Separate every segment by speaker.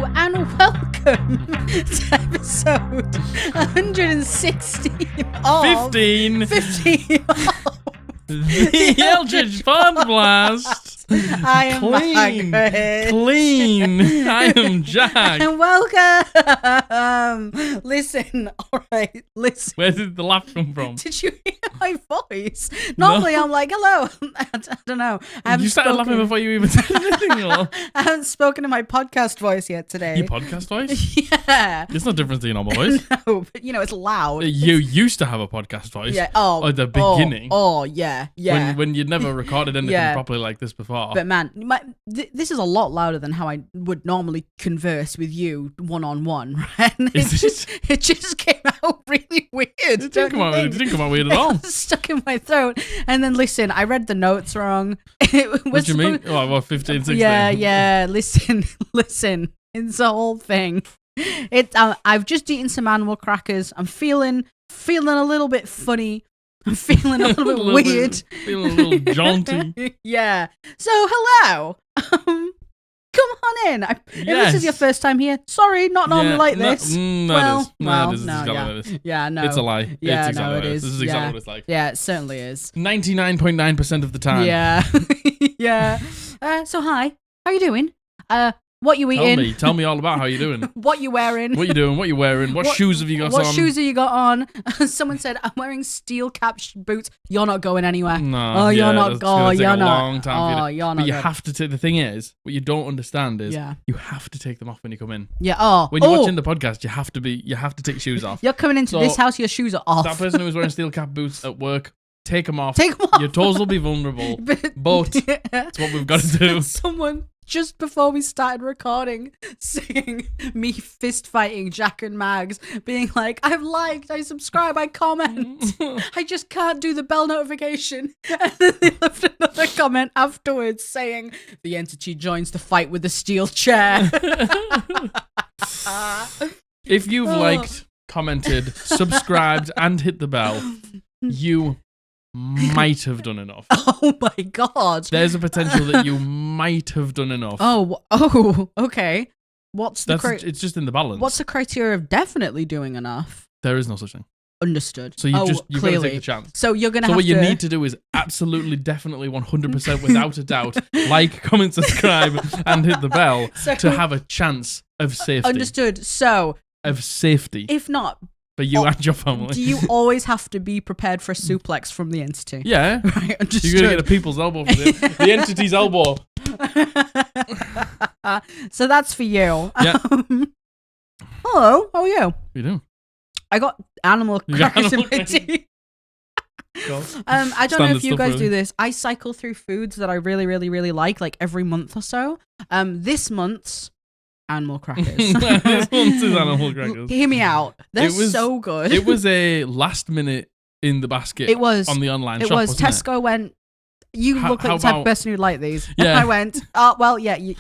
Speaker 1: Hello and welcome to episode 116 of...
Speaker 2: 15 the Eldritch Podblast.
Speaker 1: I am Margaret.
Speaker 2: Clean. I am Jack.
Speaker 1: And welcome. Listen, alright, listen.
Speaker 2: Where did the laugh come from?
Speaker 1: Did you hear my voice? Normally I'm like, hello. I don't know.
Speaker 2: You started laughing before you even said anything. Or?
Speaker 1: I haven't spoken in my podcast voice yet today.
Speaker 2: Your podcast voice?
Speaker 1: Yeah.
Speaker 2: It's no different to your normal voice.
Speaker 1: No, but it's loud.
Speaker 2: You used to have a podcast voice.
Speaker 1: Yeah.
Speaker 2: At the beginning.
Speaker 1: Oh, yeah. Yeah.
Speaker 2: When you'd never recorded anything properly like this before.
Speaker 1: But man, this is a lot louder than how I would normally converse with you one-on-one, right? It just came out really weird.
Speaker 2: It didn't come out weird at all.
Speaker 1: It was stuck in my throat. And then listen, I read the notes wrong.
Speaker 2: What do you mean? Oh, what, 15, 16?
Speaker 1: Yeah. Listen. It's a whole thing. I've just eaten some animal crackers. I'm feeling a little bit funny. I'm feeling a little bit weird.
Speaker 2: Feeling a little jaunty.
Speaker 1: Yeah. So, hello. Come on in. If this is your first time here, sorry, not normally like this.
Speaker 2: This is
Speaker 1: no.
Speaker 2: It's a lie.
Speaker 1: Yeah,
Speaker 2: it's
Speaker 1: no, it is.
Speaker 2: This is exactly what it's like.
Speaker 1: Yeah, it certainly is.
Speaker 2: 99.9% of the time.
Speaker 1: Yeah. Yeah. So, hi. How you doing? What you eating?
Speaker 2: Tell me all about how you doing.
Speaker 1: What you wearing?
Speaker 2: What you doing? What you wearing? What shoes have you got on?
Speaker 1: What shoes have you got on? Someone said, I'm wearing steel cap boots. You're not going anywhere.
Speaker 2: No.
Speaker 1: You're not going.
Speaker 2: You're not. Long time for you
Speaker 1: you're not.
Speaker 2: But you have to take, the thing is, what you don't understand is you have to take them off when you come in.
Speaker 1: Yeah.
Speaker 2: When you're watching the podcast, you have to take your shoes off.
Speaker 1: You're coming into this house, your shoes are off.
Speaker 2: That person who was wearing steel cap boots at work, take them off.
Speaker 1: Take them off.
Speaker 2: Your toes will be vulnerable. But it's what we've got to do.
Speaker 1: Someone just before we started recording, singing me fist fighting Jack and Mags, being like, I've liked, I subscribe, I comment. I just can't do the bell notification. And then they left another comment afterwards saying, the entity joins the fight with the steel chair.
Speaker 2: If you've liked, commented, subscribed, and hit the bell, you might have done enough.
Speaker 1: Oh my god.
Speaker 2: There's a potential that you might have done enough.
Speaker 1: Oh, okay.
Speaker 2: It's just in the balance.
Speaker 1: What's the criteria of definitely doing enough?
Speaker 2: There is no such thing.
Speaker 1: Understood.
Speaker 2: So you've got to take the chance.
Speaker 1: So you're gonna. So
Speaker 2: what you need to do is absolutely, definitely, 100%, without a doubt, like, comment, subscribe, and hit the bell to have a chance of safety.
Speaker 1: Understood. So
Speaker 2: of safety.
Speaker 1: If not.
Speaker 2: For you and your family.
Speaker 1: Do you always have to be prepared for a suplex from the entity?
Speaker 2: Yeah.
Speaker 1: Right, understood.
Speaker 2: You're going to get a people's elbow for the entity's elbow.
Speaker 1: So that's for you.
Speaker 2: Yeah.
Speaker 1: Hello, how are you?
Speaker 2: What you doing?
Speaker 1: I got animal crackers in my teeth. I don't know if you guys do this. I cycle through foods that I really, really, really like every month or so. This month's animal crackers.
Speaker 2: This one's animal crackers.
Speaker 1: Hear me out. They're so good.
Speaker 2: It was a last minute in the basket.
Speaker 1: It was
Speaker 2: on the online shop.
Speaker 1: It was. Tesco went. You look like the type of person who'd like these.
Speaker 2: Yeah.
Speaker 1: And I went. Oh well, yeah. You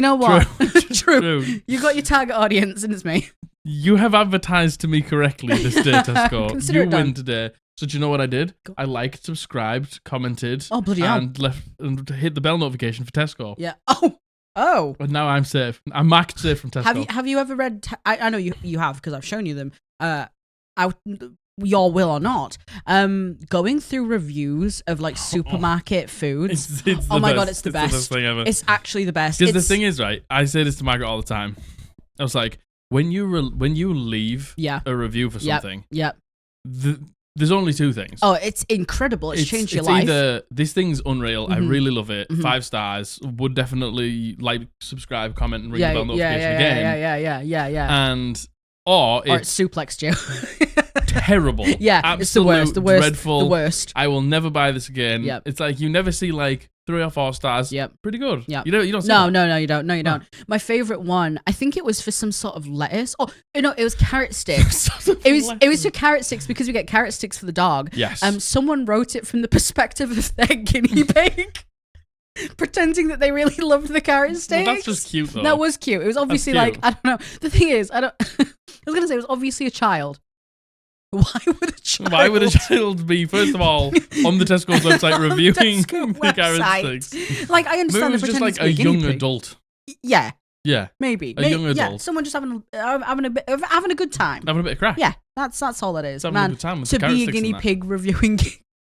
Speaker 1: know what?
Speaker 2: True.
Speaker 1: You got your target audience, and it's me.
Speaker 2: You have advertised to me correctly this day, Tesco.
Speaker 1: Consider it done.
Speaker 2: Win today. So do you know what I did? I liked, subscribed, commented,
Speaker 1: and
Speaker 2: hit the bell notification for Tesco.
Speaker 1: Yeah. Oh.
Speaker 2: And now I'm safe. I'm marked safe from Tesco.
Speaker 1: Have you ever read? I know you have because I've shown you them. Your will or not. Going through reviews of like supermarket foods.
Speaker 2: It's
Speaker 1: oh my
Speaker 2: best.
Speaker 1: god, it's the best.
Speaker 2: It's the best thing ever.
Speaker 1: It's actually the best.
Speaker 2: Because the thing is, right? I say this to Margaret all the time. I was like, when you leave a review for something, there's only two things.
Speaker 1: Oh, it's incredible. It's changed your life.
Speaker 2: Either this thing's unreal, I really love it, 5 stars, would definitely like, subscribe, comment, and ring the bell notification again.
Speaker 1: Yeah.
Speaker 2: Or
Speaker 1: it's suplexed you.
Speaker 2: Terrible.
Speaker 1: Yeah,
Speaker 2: absolute
Speaker 1: it's the worst.
Speaker 2: Dreadful.
Speaker 1: The worst.
Speaker 2: I will never buy this again.
Speaker 1: Yep.
Speaker 2: It's like you never see like 3 or 4 stars.
Speaker 1: Yep.
Speaker 2: Pretty good.
Speaker 1: Yep.
Speaker 2: You don't see
Speaker 1: No, you don't. No, you don't. My favorite one, I think it was for some sort of lettuce. Oh, no, it was carrot sticks. It was for carrot sticks because we get carrot sticks for the dog.
Speaker 2: Yes.
Speaker 1: Someone wrote it from the perspective of their guinea pig. Pretending that they really loved the carrot sticks.
Speaker 2: Well, that's just cute though.
Speaker 1: That was cute. It was obviously like, I don't know. The thing is, I was going to say it was obviously a child. Why would a child
Speaker 2: be, first of all, on the Tesco's website reviewing the carrot sticks?
Speaker 1: Like, I understand
Speaker 2: the pretending just like a young adult.
Speaker 1: Yeah.
Speaker 2: Yeah.
Speaker 1: Maybe.
Speaker 2: A young adult.
Speaker 1: Yeah, someone just having a good time.
Speaker 2: Having a bit of crack.
Speaker 1: Yeah, that's all it is.
Speaker 2: Having
Speaker 1: Man,
Speaker 2: a good time with
Speaker 1: to
Speaker 2: carrot
Speaker 1: be a
Speaker 2: sticks
Speaker 1: guinea
Speaker 2: and that.
Speaker 1: pig reviewing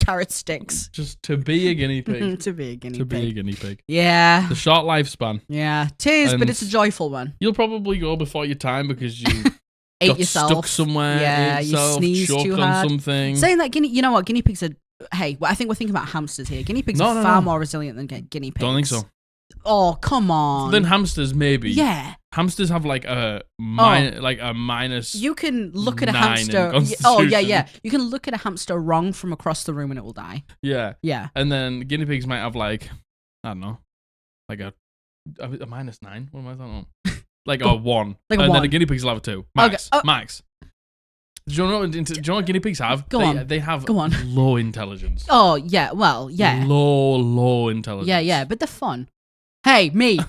Speaker 1: carrot sticks.
Speaker 2: Just to be a guinea pig.
Speaker 1: To be a guinea pig.
Speaker 2: To be a guinea pig.
Speaker 1: Yeah.
Speaker 2: The short lifespan.
Speaker 1: Yeah, tis, but
Speaker 2: And
Speaker 1: it's a joyful one.
Speaker 2: You'll probably go before your time because you
Speaker 1: Ate
Speaker 2: got
Speaker 1: yourself.
Speaker 2: stuck somewhere.
Speaker 1: Yeah,
Speaker 2: ate
Speaker 1: you
Speaker 2: yourself,
Speaker 1: sneezed
Speaker 2: choked
Speaker 1: too
Speaker 2: on
Speaker 1: hard.
Speaker 2: something.
Speaker 1: Saying that guinea pigs are. Hey, I think we're thinking about hamsters here. Guinea pigs are far more resilient than guinea pigs.
Speaker 2: Don't think so.
Speaker 1: Oh, come on.
Speaker 2: Then hamsters, maybe.
Speaker 1: Yeah.
Speaker 2: Hamsters have like a minus.
Speaker 1: You can look at a
Speaker 2: 9 in
Speaker 1: hamster. Oh yeah. You can look at a hamster wrong from across the room and it will die.
Speaker 2: Yeah.
Speaker 1: Yeah.
Speaker 2: And then guinea pigs might have like, I don't know, like a minus 9. What am I talking about? Like a 1.
Speaker 1: Like a
Speaker 2: and
Speaker 1: 1.
Speaker 2: then a guinea pig's level 2. Max.
Speaker 1: Okay.
Speaker 2: Max. Do you know what guinea pigs have?
Speaker 1: Go on.
Speaker 2: They have
Speaker 1: Go on.
Speaker 2: low intelligence.
Speaker 1: Oh yeah. Well, yeah.
Speaker 2: Low intelligence.
Speaker 1: Yeah. But they're fun. Hey, me.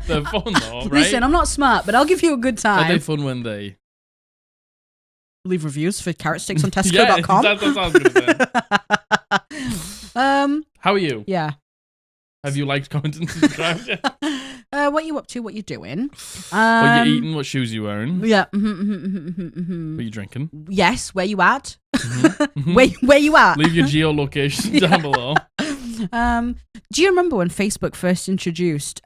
Speaker 2: They're fun though, right?
Speaker 1: Listen, I'm not smart, but I'll give you a good time.
Speaker 2: Are they fun when they
Speaker 1: leave reviews for carrot sticks on
Speaker 2: Yeah,
Speaker 1: Tesco.com?
Speaker 2: that's what I was gonna say. How are you?
Speaker 1: Yeah.
Speaker 2: Have you liked, commented, and subscribed yet?
Speaker 1: What you up to? What you doing?
Speaker 2: What you eating? What shoes you wearing?
Speaker 1: Yeah.
Speaker 2: What you drinking?
Speaker 1: Yes. Where you at?
Speaker 2: Mm-hmm.
Speaker 1: Where you at?
Speaker 2: Leave your geolocation down below.
Speaker 1: Do you remember when Facebook first introduced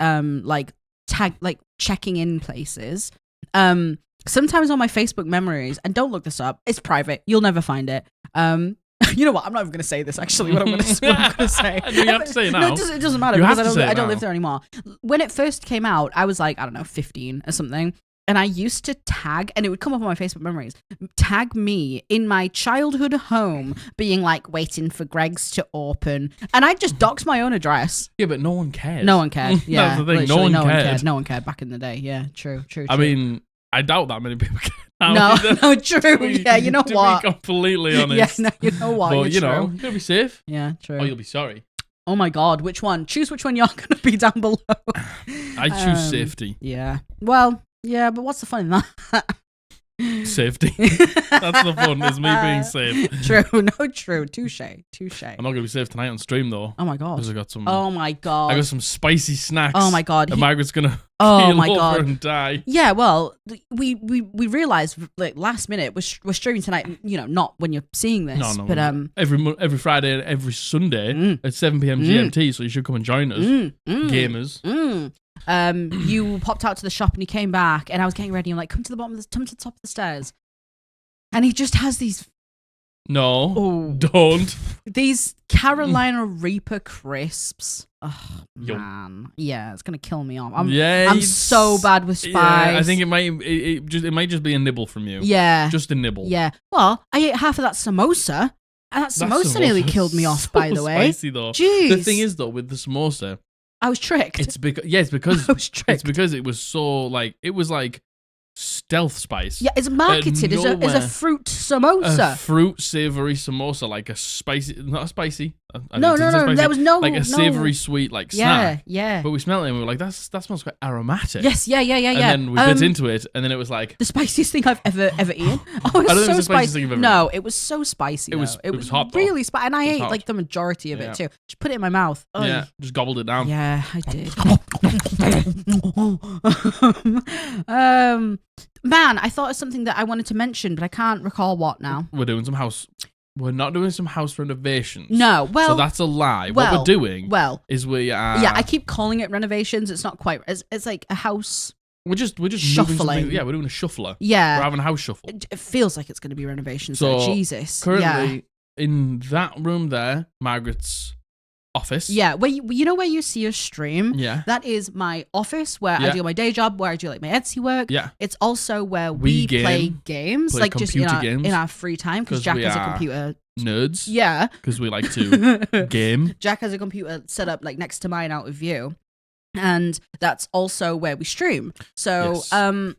Speaker 1: checking in places? Sometimes on my Facebook memories, and don't look this up, it's private. You'll never find it. You know what? I'm not even going to say this, actually, what I'm going to say.
Speaker 2: You have to say it now.
Speaker 1: No, it doesn't matter
Speaker 2: You
Speaker 1: because
Speaker 2: have to say it
Speaker 1: I don't
Speaker 2: now.
Speaker 1: live there anymore. When it first came out, I was like, I don't know, 15 or something. And I used to tag, and it would come up on my Facebook memories, tag me in my childhood home being like waiting for Greg's to open. And I'd just dox my own address.
Speaker 2: Yeah, but no one cared.
Speaker 1: No one cared. Yeah.
Speaker 2: That's the thing. No one cared.
Speaker 1: No one cared back in the day. Yeah, true.
Speaker 2: I mean, I doubt that many people care.
Speaker 1: No, true. Yeah, you know what?
Speaker 2: To be completely honest.
Speaker 1: Yeah, no, you know what?
Speaker 2: But, you know, you're going to be safe.
Speaker 1: Yeah, true.
Speaker 2: Or you'll be sorry.
Speaker 1: Oh my God, which one? Choose which one you're going to be down below.
Speaker 2: I choose safety.
Speaker 1: Yeah. Well, yeah, but what's the fun in that?
Speaker 2: Safety. That's the fun, is me being safe.
Speaker 1: True. Touche.
Speaker 2: I'm not going to be safe tonight on stream, though.
Speaker 1: Oh my God.
Speaker 2: Because I got some...
Speaker 1: Oh my God.
Speaker 2: I got some spicy snacks.
Speaker 1: Oh my God.
Speaker 2: And Margaret's going to
Speaker 1: keel over
Speaker 2: God. And die.
Speaker 1: Yeah, well, we realised, like, last minute, we're streaming tonight, you know, not when you're seeing this.
Speaker 2: No.
Speaker 1: But,
Speaker 2: every Friday and every Sunday at 7 p.m. GMT, so you should come and join us, gamers.
Speaker 1: You popped out to the shop and you came back, and I was getting ready. I'm like, come to the top of the stairs, and he just has these.
Speaker 2: No, don't.
Speaker 1: These Carolina Reaper crisps. Oh man, yeah, it's gonna kill me off. I'm so bad with spice.
Speaker 2: Yeah, I think it might just be a nibble from you.
Speaker 1: Yeah,
Speaker 2: just a nibble.
Speaker 1: Yeah. Well, I ate half of that samosa. And that samosa nearly killed me off, by the way.
Speaker 2: Spicy though.
Speaker 1: Jeez.
Speaker 2: The thing is though, with the samosa,
Speaker 1: I was tricked.
Speaker 2: It's because
Speaker 1: I was tricked.
Speaker 2: It's because it was so like stealth spice.
Speaker 1: Yeah, it's marketed as a fruit samosa.
Speaker 2: A fruit savory samosa, like a spicy, not a spicy.
Speaker 1: No. There was no
Speaker 2: like a savory sweet like snack.
Speaker 1: Yeah.
Speaker 2: But we smelled it and we were like, that smells quite aromatic.
Speaker 1: Yes, yeah.
Speaker 2: And then we bit into it, and then it was like
Speaker 1: the spiciest thing I've ever eaten. Oh, it was so spicy. No, it was so spicy. It was hot, really spicy, and I ate like the majority of it too. Just put it in my mouth.
Speaker 2: Yeah, just gobbled it down.
Speaker 1: Yeah, I did. Man, I thought of something that I wanted to mention, but I can't recall what now.
Speaker 2: We're not doing some house renovations.
Speaker 1: No, well,
Speaker 2: so that's a lie. What we're doing, is we are.
Speaker 1: Yeah, I keep calling it renovations. It's not quite. It's like a house.
Speaker 2: We're just
Speaker 1: shuffling.
Speaker 2: Yeah, we're doing a shuffler.
Speaker 1: Yeah,
Speaker 2: we're having a house shuffle.
Speaker 1: It feels like it's going to be renovations.
Speaker 2: So
Speaker 1: Jesus,
Speaker 2: currently in that room there, Margaret's office.
Speaker 1: Yeah, where you know where you see us stream?
Speaker 2: Yeah.
Speaker 1: That is my office where I do my day job, where I do like my Etsy work.
Speaker 2: Yeah.
Speaker 1: It's also where we play games, like just in our free time, because Jack has a computer.
Speaker 2: Nerds.
Speaker 1: Yeah.
Speaker 2: Because we like to game.
Speaker 1: Jack has a computer set up like next to mine out of view. And that's also where we stream. So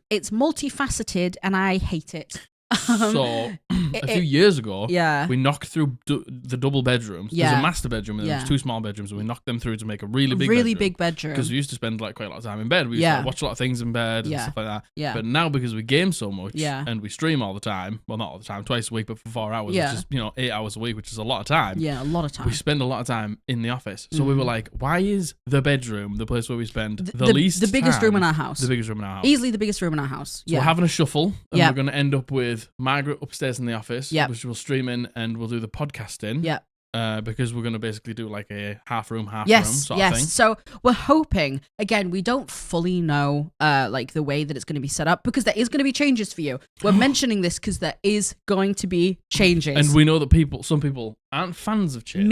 Speaker 1: it's multifaceted and I hate it.
Speaker 2: So a few years ago,
Speaker 1: yeah,
Speaker 2: we knocked through the double bedrooms.
Speaker 1: Yeah.
Speaker 2: There's a master bedroom and there was 2 small bedrooms, and we knocked them through to make a really big bedroom. Because we used to spend like quite a lot of time in bed. We used to watch a lot of things in bed and stuff like that.
Speaker 1: Yeah.
Speaker 2: But now because we game so much and we stream all the time, well, not all the time, twice a week, but for 4 hours, which is 8 hours a week, which is a lot of time.
Speaker 1: Yeah, a lot of time.
Speaker 2: We spend a lot of time in the office. So we were like, why is the bedroom the place where we spend the least
Speaker 1: the biggest
Speaker 2: time?
Speaker 1: room in our house.
Speaker 2: The biggest room in our house.
Speaker 1: Easily the biggest room in our house.
Speaker 2: So we're having a shuffle, and we're going to end up with Margaret upstairs in the office, which we'll stream in, and we'll do the podcast in.
Speaker 1: Yeah.
Speaker 2: Because we're going to basically do like a half room sort of thing.
Speaker 1: So we're hoping, again, we don't fully know like the way that it's going to be set up, because there is going to be changes for you. We're mentioning this because there is going to be changes.
Speaker 2: And we know that some people aren't fans of change.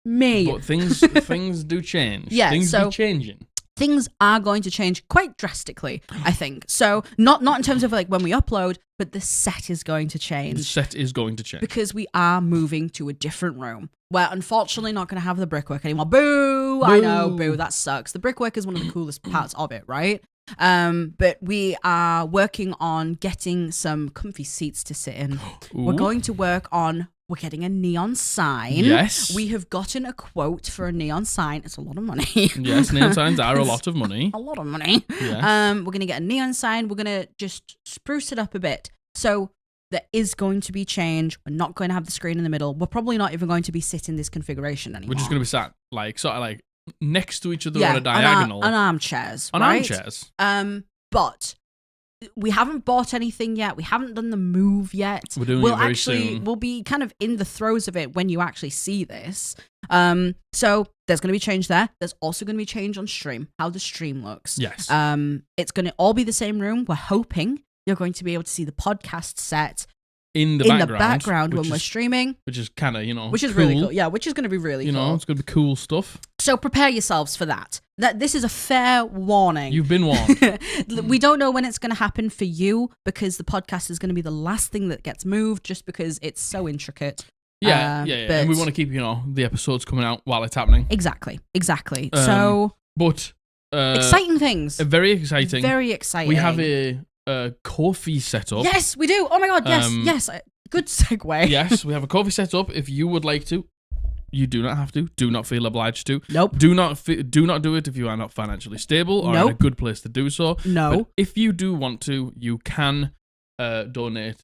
Speaker 1: Me.
Speaker 2: But things do change.
Speaker 1: Yeah,
Speaker 2: things do changing.
Speaker 1: Things are going to change quite drastically, I think. So not in terms of like when we upload, but the set is going to change.
Speaker 2: The set is going to change.
Speaker 1: Because we are moving to a different room. We're unfortunately not going to have the brickwork anymore. Boo! I know, boo, that sucks. The brickwork is one of the coolest parts of it, right? But we are working on getting some comfy seats to sit in. We're going to work on... We're getting a neon sign.
Speaker 2: Yes.
Speaker 1: We have gotten a quote for a neon sign. It's a lot of money.
Speaker 2: Yes, neon signs are a lot of money.
Speaker 1: A lot of money.
Speaker 2: Yes.
Speaker 1: We're going to get a neon sign. We're going to just spruce it up a bit. So there is going to be change. We're not going to have the screen in the middle. We're probably not even going to be sitting this configuration anymore.
Speaker 2: We're just going to be sat sort of like next to each other on a diagonal.
Speaker 1: On armchairs.
Speaker 2: On
Speaker 1: right?
Speaker 2: armchairs.
Speaker 1: But... we haven't bought anything yet. We haven't done the move yet.
Speaker 2: We're doing it very soon.
Speaker 1: We'll be kind of in the throes of it when you actually see this. So there's going to be change there. There's also going to be change on stream, how the stream looks.
Speaker 2: Yes.
Speaker 1: It's going to all be the same room. We're hoping you're going to be able to see the podcast set
Speaker 2: in the background
Speaker 1: when we're streaming.
Speaker 2: Which is kind of,
Speaker 1: which is really cool. Yeah, which is going to be really cool.
Speaker 2: It's going to be cool stuff.
Speaker 1: So prepare yourselves for that. This is a fair warning.
Speaker 2: You've been warned.
Speaker 1: We don't know when it's going to happen for you, because the podcast is going to be the last thing that gets moved, just because it's so intricate.
Speaker 2: Yeah. And we want to keep, the episodes coming out while it's happening.
Speaker 1: Exactly.
Speaker 2: But
Speaker 1: exciting things.
Speaker 2: Very exciting.
Speaker 1: Very exciting.
Speaker 2: We have a coffee set up.
Speaker 1: Yes, we do. Oh my god, yes. Good segue.
Speaker 2: Yes, we have a coffee set up. If you would like to, you do not have to. Do not feel obliged to.
Speaker 1: Nope.
Speaker 2: Do not do it if you are not financially stable or in a good place to do so.
Speaker 1: No.
Speaker 2: But if you do want to, you can donate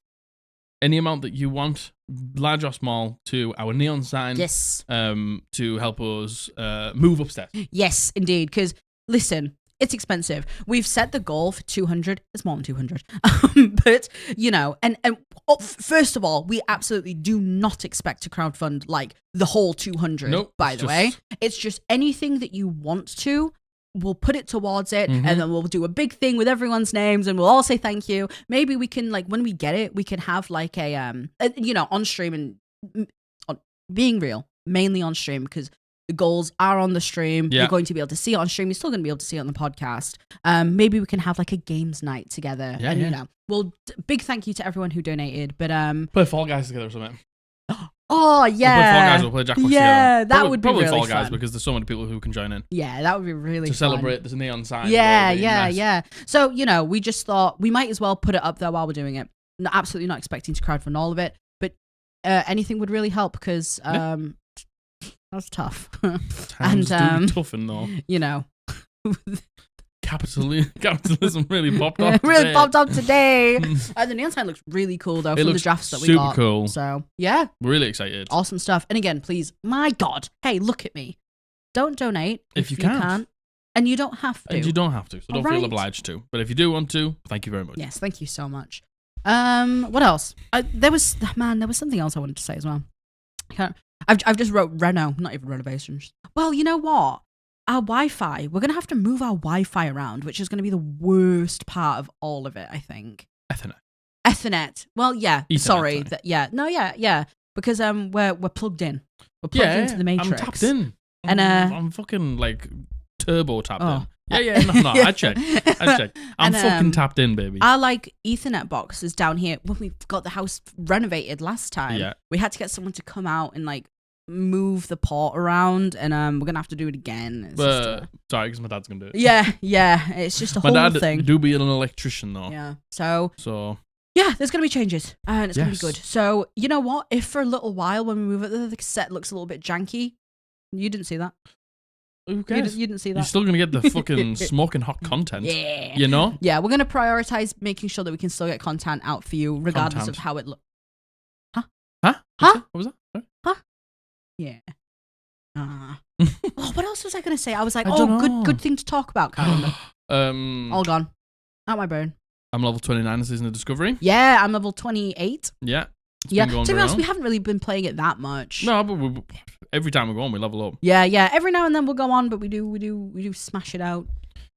Speaker 2: any amount that you want, large or small, to our neon sign.
Speaker 1: Yes.
Speaker 2: To help us move upstairs.
Speaker 1: Yes, indeed. Because listen, it's expensive. We've set the goal for 200. It's more than 200. But, and first of all, we absolutely do not expect to crowdfund like the whole 200,
Speaker 2: nope,
Speaker 1: by the way. It's just anything that you want to, we'll put it towards it, and then we'll do a big thing with everyone's names, and we'll all say thank you. Maybe we can, like, when we get it, we can have like a on stream, and being real, mainly on stream, because the goals are on the stream.
Speaker 2: Yeah.
Speaker 1: You're going to be able to see it on stream. You're still going to be able to see it on the podcast. Maybe we can have like a games night together.
Speaker 2: Yeah,
Speaker 1: and, well, big thank you to everyone who donated. But
Speaker 2: play Fall Guys together or something.
Speaker 1: Oh, yeah.
Speaker 2: We'll play Fall Guys, we'll play Jackbox together.
Speaker 1: Yeah, that would be really
Speaker 2: Fall Guys
Speaker 1: fun.
Speaker 2: Because there's so many people who can join in.
Speaker 1: Yeah, that would be really fun.
Speaker 2: To celebrate this neon sign.
Speaker 1: Yeah. So, we just thought we might as well put it up there while we're doing it. Absolutely not expecting to crowdfund all of it. But anything would really help, because... that's tough.
Speaker 2: Times do be toughen, though. Capitalism really popped up.
Speaker 1: Really popped up today. The neon sign looks really cool, though, from the drafts that we got.
Speaker 2: Super cool.
Speaker 1: So, yeah.
Speaker 2: We're really excited.
Speaker 1: Awesome stuff. And again, please, my God, hey, look at me. Don't donate
Speaker 2: if you can't.
Speaker 1: And you don't have to.
Speaker 2: So don't feel obliged to. But if you do want to, thank you very much.
Speaker 1: Yes, thank you so much. What else? There was something else I wanted to say as well. I've just wrote reno, not even renovations. Well, you know what? Our Wi-Fi, we're going to have to move our Wi-Fi around, which is going to be the worst part of all of it, I think. Ethernet. Well, yeah.
Speaker 2: Ethernet,
Speaker 1: sorry. Because we're plugged in. We're plugged into the matrix.
Speaker 2: I'm tapped in.
Speaker 1: And
Speaker 2: I'm fucking like turbo tapped in. No, I checked. I'm fucking tapped in, baby.
Speaker 1: Our like Ethernet box is down here. When we got the house renovated last time, we had to get someone to come out and like move the port around, and we're gonna have to do it again.
Speaker 2: Sorry, because my dad's gonna do it.
Speaker 1: Yeah. It's just a whole thing.
Speaker 2: Do be an electrician though.
Speaker 1: Yeah. So Yeah, there's going to be changes, and it's going to be good. So, you know what? If for a little while, when we move it, the set looks a little bit janky, you didn't see that.
Speaker 2: Who cares?
Speaker 1: You didn't see that.
Speaker 2: You're still going to get the fucking smoking hot content.
Speaker 1: Yeah.
Speaker 2: You know?
Speaker 1: Yeah, we're going to prioritize making sure that we can still get content out for you, regardless of how it looks. Huh?
Speaker 2: What was that? Sorry?
Speaker 1: Huh? Yeah. What else was I going to say? I was like,
Speaker 2: I don't know.
Speaker 1: good thing to talk about, calendar. All gone. Out my brain.
Speaker 2: I'm level 29 this season of Discovery.
Speaker 1: Yeah, I'm level 28.
Speaker 2: Yeah.
Speaker 1: To be honest, we haven't really been playing it that much.
Speaker 2: No, but every time we go on, we level up.
Speaker 1: Yeah. Every now and then we'll go on, but we do smash it out.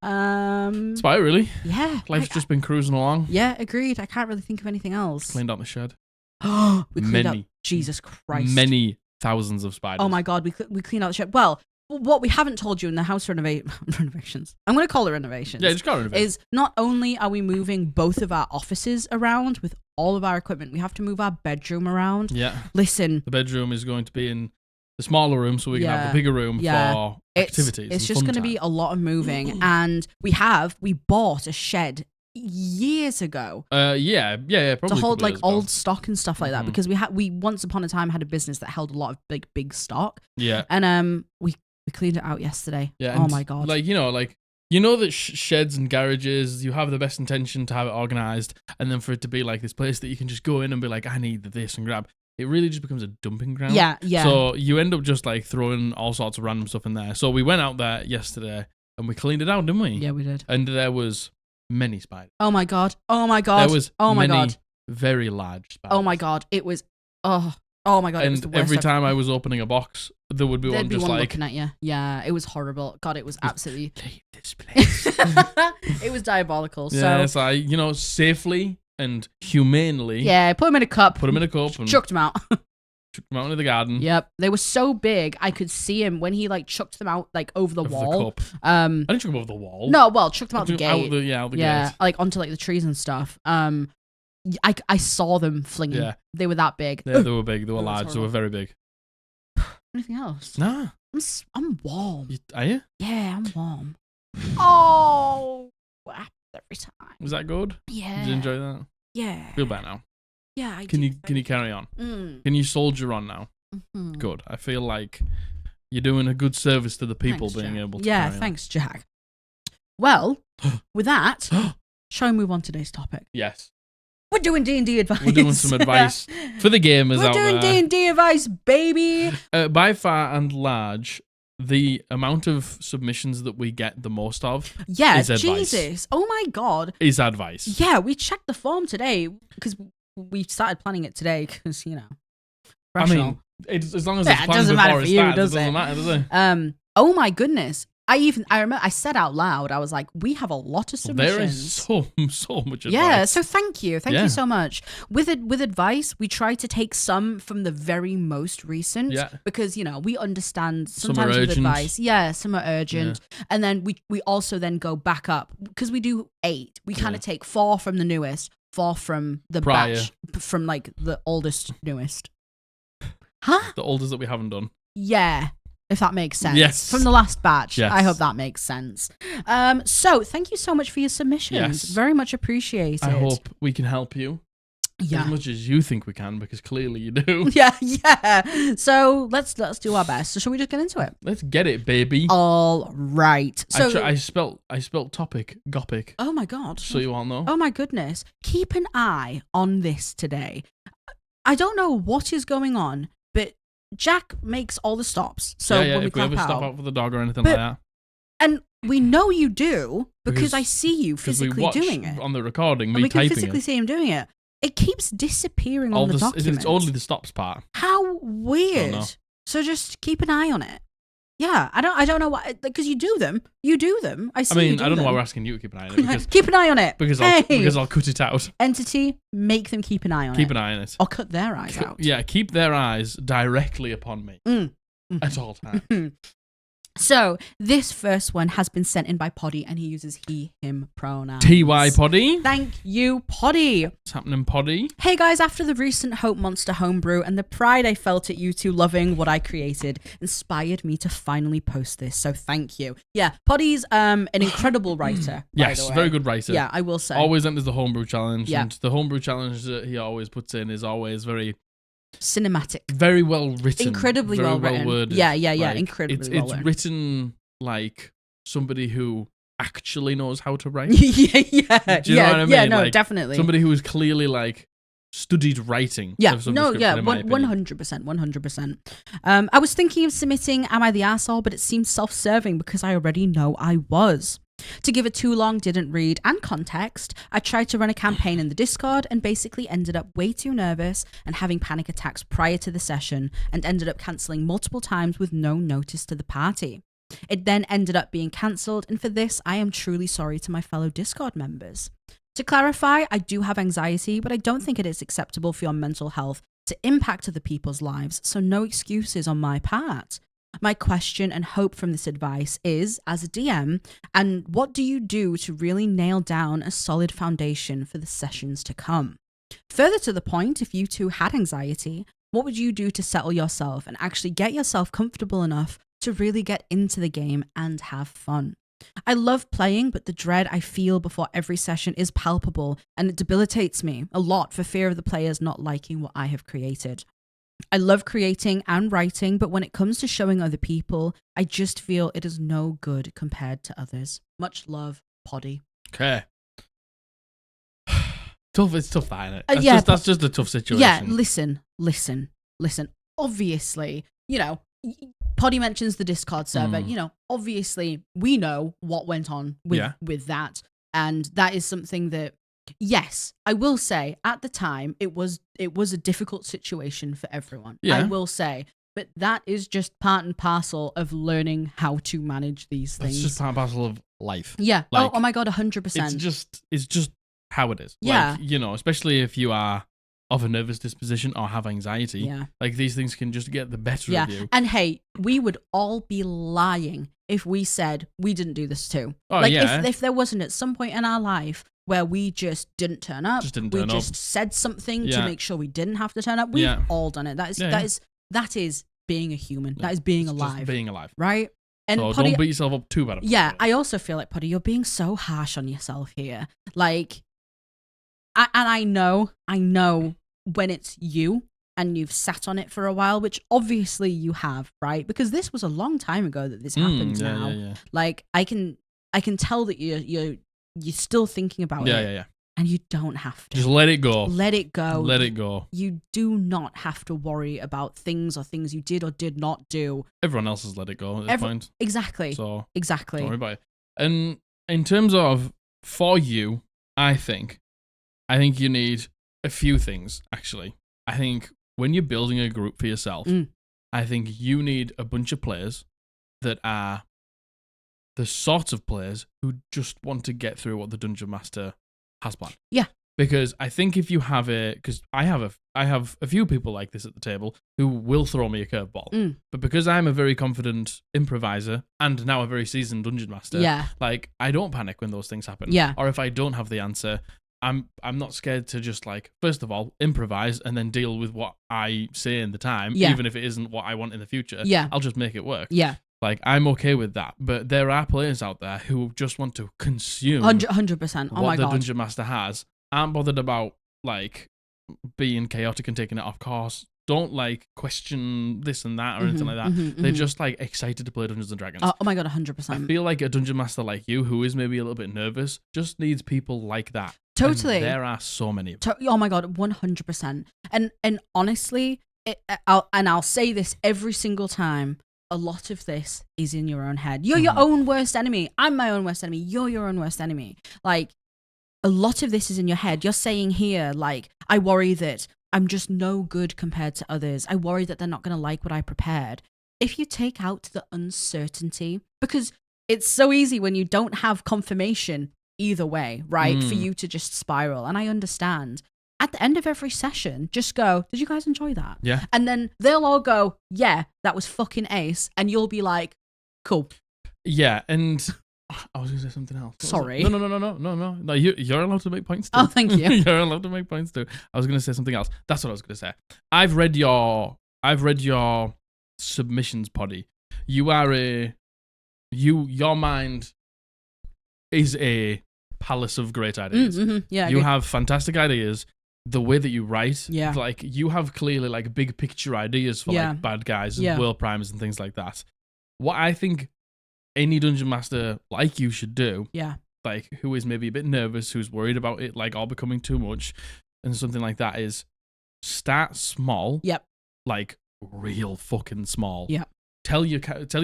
Speaker 2: That's about it, really.
Speaker 1: Yeah.
Speaker 2: Life's just been cruising along.
Speaker 1: Yeah, agreed. I can't really think of anything else.
Speaker 2: Cleaned out the shed.
Speaker 1: We cleaned up. Jesus Christ.
Speaker 2: Many thousands of spiders.
Speaker 1: Oh my God, we cleaned out the shed. Well, what we haven't told you in the house renovations, I'm going to call it renovations.
Speaker 2: Yeah, just call it renovations.
Speaker 1: Is not only are we moving both of our offices around with all of our equipment, we have to move our bedroom around.
Speaker 2: Yeah.
Speaker 1: Listen.
Speaker 2: The bedroom is going to be in the smaller room so we can have the bigger room for activities.
Speaker 1: It's just going to be a lot of moving. And we bought a shed years ago.
Speaker 2: Probably
Speaker 1: to hold like old stock and stuff like that, because we once upon a time had a business that held a lot of big stock.
Speaker 2: Yeah.
Speaker 1: And we cleaned it out yesterday. Yeah. Oh my God.
Speaker 2: Like, you know that sheds and garages, you have the best intention to have it organized, and then for it to be like this place that you can just go in and be like, I need this and grab. It really just becomes a dumping ground.
Speaker 1: Yeah.
Speaker 2: So you end up just like throwing all sorts of random stuff in there. So we went out there yesterday and we cleaned it out, didn't we?
Speaker 1: Yeah, we did.
Speaker 2: And there was many spiders.
Speaker 1: Oh my God. There was many
Speaker 2: very large spiders.
Speaker 1: Oh my God. It was, oh my God.
Speaker 2: And every time I was opening a box, there would be one just like
Speaker 1: looking at you. Yeah, it was horrible. God, it was absolutely.
Speaker 2: Leave this place.
Speaker 1: It was diabolical.
Speaker 2: Yeah, so I, safely and humanely.
Speaker 1: Yeah, put them in a cup.
Speaker 2: And
Speaker 1: chucked them out.
Speaker 2: Chucked them out into the garden.
Speaker 1: Yep, they were so big I could see him when he like chucked them out like over the wall.
Speaker 2: The cup. I didn't chuck them over the wall.
Speaker 1: No, well, chucked them out the gate.
Speaker 2: Out the gate.
Speaker 1: Like onto like the trees and stuff. I saw them flinging. Yeah. They were that big.
Speaker 2: Yeah, they were big. They were large. They were very big.
Speaker 1: Anything else?
Speaker 2: Nah.
Speaker 1: I'm warm.
Speaker 2: Are you?
Speaker 1: Yeah, I'm warm. Oh, every time.
Speaker 2: Was that good?
Speaker 1: Yeah.
Speaker 2: Did you enjoy that?
Speaker 1: Yeah.
Speaker 2: Feel better now.
Speaker 1: Yeah, I
Speaker 2: Can you carry on? Can you soldier on now?
Speaker 1: Mm-hmm.
Speaker 2: Good. I feel like you're doing a good service to the people being able to. Yeah,
Speaker 1: thanks, Jack. Well, with that, shall we move on to today's topic?
Speaker 2: Yes.
Speaker 1: We're doing D&D advice.
Speaker 2: We're doing some advice for the gamers out there.
Speaker 1: We're doing D&D advice, baby.
Speaker 2: By far and large, the amount of submissions that we get the most of is advice.
Speaker 1: Jesus. Oh my God.
Speaker 2: Is advice.
Speaker 1: Yeah, we checked the form today because we started planning it today because,
Speaker 2: I mean, as long as it's planned before it starts, it doesn't matter, does it?
Speaker 1: Oh my goodness. I remember I said out loud, I was like, we have a lot of submissions.
Speaker 2: There is so much advice.
Speaker 1: Yeah, so thank you. Thank you so much. With advice, we try to take some from the very most recent because, we understand sometimes with advice. Yeah, some are urgent. Yeah. And then we also then go back up because we do 8. We kind of take 4 from the newest, 4 from the batch, from like the oldest, newest. Huh?
Speaker 2: The oldest that we haven't done.
Speaker 1: Yeah. If that makes sense.
Speaker 2: Yes.
Speaker 1: From the last batch.
Speaker 2: Yes.
Speaker 1: I hope that makes sense. So thank you so much for your submissions. Yes. Very much appreciated.
Speaker 2: I hope we can help you.
Speaker 1: Yeah.
Speaker 2: As much as you think we can, because clearly you do.
Speaker 1: Yeah. So let's do our best. So shall we just get into it?
Speaker 2: Let's get it, baby.
Speaker 1: All right. So
Speaker 2: I spelt topic, gopic.
Speaker 1: Oh my God.
Speaker 2: So you all know.
Speaker 1: Oh my goodness. Keep an eye on this today. I don't know what is going on, but Jack makes all the stops. So when we
Speaker 2: ever stop out for the dog or anything like that.
Speaker 1: And we know you do because I see you physically doing it.
Speaker 2: On the recording,
Speaker 1: we can physically see him doing it. It keeps disappearing on the document.
Speaker 2: It's only the stops part.
Speaker 1: How weird. So just keep an eye on it. Yeah, I don't know why, because you do them. I
Speaker 2: don't know why we're asking you to keep an eye on it. Because,
Speaker 1: keep an eye on it.
Speaker 2: Because I'll cut it out.
Speaker 1: Entity, make them keep an eye on it.
Speaker 2: Keep an eye on it.
Speaker 1: Or cut their eyes out.
Speaker 2: Yeah, keep their eyes directly upon me at all times.
Speaker 1: So this first one has been sent in by Poddy, and he uses he, him pronouns.
Speaker 2: TY Poddy.
Speaker 1: Thank you, Poddy.
Speaker 2: What's happening, Poddy?
Speaker 1: Hey guys, after the recent Hope Monster homebrew and the pride I felt at you two loving what I created inspired me to finally post this, so thank you. Yeah, Poddy's an incredible writer.
Speaker 2: Yes, very good writer.
Speaker 1: Yeah, I will say.
Speaker 2: Always enters the homebrew challenge,
Speaker 1: Yeah.
Speaker 2: and the homebrew challenge that he always puts in is always very
Speaker 1: cinematic.
Speaker 2: very well written.
Speaker 1: Incredibly
Speaker 2: very
Speaker 1: well written.
Speaker 2: worded.
Speaker 1: Yeah,
Speaker 2: Like,
Speaker 1: incredibly well
Speaker 2: it's
Speaker 1: written.
Speaker 2: written like somebody who actually knows how to write.
Speaker 1: yeah.
Speaker 2: Do you know what I mean?
Speaker 1: Yeah, no,
Speaker 2: Like,
Speaker 1: definitely.
Speaker 2: Somebody who is clearly like studied writing.
Speaker 1: Yeah,
Speaker 2: of some
Speaker 1: no,
Speaker 2: description,
Speaker 1: yeah,
Speaker 2: in my opinion.
Speaker 1: 100%. I was thinking of submitting Am I the Arsehole, but it seems self-serving because I already know I was. To give it too long, didn't read, and context, I tried to run a campaign in the Discord and basically ended up way too nervous and having panic attacks prior to the session and ended up cancelling multiple times with no notice to the party. It then ended up being cancelled, and for this, I am truly sorry to my fellow Discord members. To clarify, I do have anxiety, but I don't think it is acceptable for your mental health to impact other people's lives, so no excuses on my part. My question and hope from this advice is, as a DM, and what do you do to really nail down a solid foundation for the sessions to come? Further to the point, if you two had anxiety, what would you do to settle yourself and actually get yourself comfortable enough to really get into the game and have fun? I love playing, but the dread I feel before every session is palpable, and it debilitates me a lot for fear of the players not liking what I have created. I love creating and writing, but when it comes to showing other people, I just feel it is no good compared to others. Much love, Poddy.
Speaker 2: Okay. Tough. It's tough, that, isn't it? That's just a tough situation.
Speaker 1: Yeah, listen. Obviously, Poddy mentions the Discord server. Obviously, we know what went on with that. And that is something that, yes, I will say at the time it was a difficult situation for everyone.
Speaker 2: Yeah.
Speaker 1: I will say, but that is just part and parcel of learning how to manage these things.
Speaker 2: It's just part and parcel of life.
Speaker 1: Yeah.
Speaker 2: Like,
Speaker 1: oh my god, 100%.
Speaker 2: It's just how it is.
Speaker 1: Yeah.
Speaker 2: Like, especially if you are of a nervous disposition or have anxiety.
Speaker 1: Yeah.
Speaker 2: Like, these things can just get the better of you.
Speaker 1: And hey, we would all be lying if we said we didn't do this too.
Speaker 2: Oh,
Speaker 1: like
Speaker 2: yeah.
Speaker 1: if there wasn't at some point in our life where we just didn't turn up, we just said something to make sure we didn't have to turn up. We've all done it. That is being a human. That is being alive.
Speaker 2: Just being alive.
Speaker 1: Right? And
Speaker 2: so
Speaker 1: Poddy,
Speaker 2: don't beat yourself up too bad.
Speaker 1: Yeah, I also feel like, Poddy, you're being so harsh on yourself here. Like, I know when it's you and you've sat on it for a while, which obviously you have, right? Because this was a long time ago that this happened now.
Speaker 2: Yeah.
Speaker 1: Like, I can tell that you're still thinking about it.
Speaker 2: Yeah.
Speaker 1: And you don't have to.
Speaker 2: Just let it go.
Speaker 1: Let it go.
Speaker 2: Let it go.
Speaker 1: You do not have to worry about things you did or did not do.
Speaker 2: Everyone else has let it go at this point.
Speaker 1: Exactly.
Speaker 2: So
Speaker 1: exactly.
Speaker 2: Don't worry about it. And in terms of, for you, I think you need a few things, actually. I think when you're building a group for yourself, I think you need a bunch of players that are the sort of players who just want to get through what the Dungeon Master has planned.
Speaker 1: Yeah.
Speaker 2: Because I think if you have because I have a few people like this at the table who will throw me a curveball. But because I'm a very confident improviser and now a very seasoned Dungeon Master, like, I don't panic when those things happen.
Speaker 1: Yeah.
Speaker 2: Or if I don't have the answer, I'm not scared to just, like, first of all, improvise and then deal with what I say in the time, even if it isn't what I want in the future.
Speaker 1: Yeah.
Speaker 2: I'll just make it work.
Speaker 1: Yeah.
Speaker 2: Like, I'm okay with that. But there are players out there who just want to consume
Speaker 1: 100%. Oh
Speaker 2: what
Speaker 1: my
Speaker 2: the
Speaker 1: god.
Speaker 2: Dungeon Master has, aren't bothered about, like, being chaotic and taking it off course. Don't, like, question this and that or anything like that. They're just, like, excited to play Dungeons and Dragons.
Speaker 1: Oh my god, 100%.
Speaker 2: I feel like a Dungeon Master like you, who is maybe a little bit nervous, just needs people like that.
Speaker 1: Totally.
Speaker 2: And there are so many of them.
Speaker 1: Oh my god, 100%. And honestly, I'll say this every single time. A lot of this is in your own head. You're your own worst enemy. I'm my own worst enemy. You're your own worst enemy. Like, a lot of this is in your head. You're saying here, like, I worry that I'm just no good compared to others. I worry that they're not going to like what I prepared. If you take out the uncertainty, because it's so easy when you don't have confirmation either way, right? For you to just spiral. And I understand. At the end of every session, just go, did you guys enjoy that?
Speaker 2: Yeah.
Speaker 1: And then they'll all go, yeah, that was fucking ace. And you'll be like, Cool.
Speaker 2: Yeah, and I was going to say something else.
Speaker 1: Sorry.
Speaker 2: No. You're allowed to make points too.
Speaker 1: Oh, thank you.
Speaker 2: You're allowed to make points too. I was going to say something else. That's what I was going to say. I've read your submissions, Poddy. Your mind is a palace of great ideas.
Speaker 1: Yeah.
Speaker 2: You have fantastic ideas. The way that you write,
Speaker 1: Yeah.
Speaker 2: like you have clearly like big picture ideas for like bad guys and world primers and things like that. What I think any dungeon master like you should do, like who is maybe a bit nervous, who's worried about it like all becoming too much and something like that, is start small.
Speaker 1: Yep.
Speaker 2: Like real fucking small.
Speaker 1: Yep.
Speaker 2: Tell your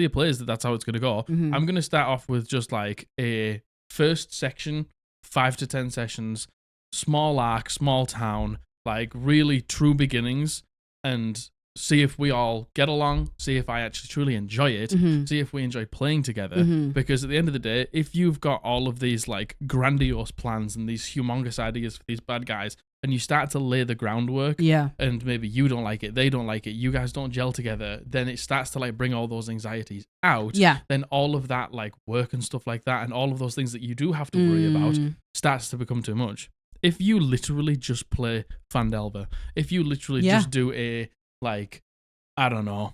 Speaker 2: players that that's how it's going to go. I'm going to start off with just like a first section, 5 to 10 sessions, small arc, small town, like really true beginnings, and see if we all get along, see if I actually truly enjoy it, see if we enjoy playing together. Because at the end of the day, if you've got all of these like grandiose plans and these humongous ideas for these bad guys, and you start to lay the groundwork, and maybe you don't like it, they don't like it, you guys don't gel together, then it starts to like bring all those anxieties out. Then all of that like work and stuff like that, and all of those things that you do have to worry about starts to become too much. If you literally just play Phandelver, if you literally just do a, like, I don't know,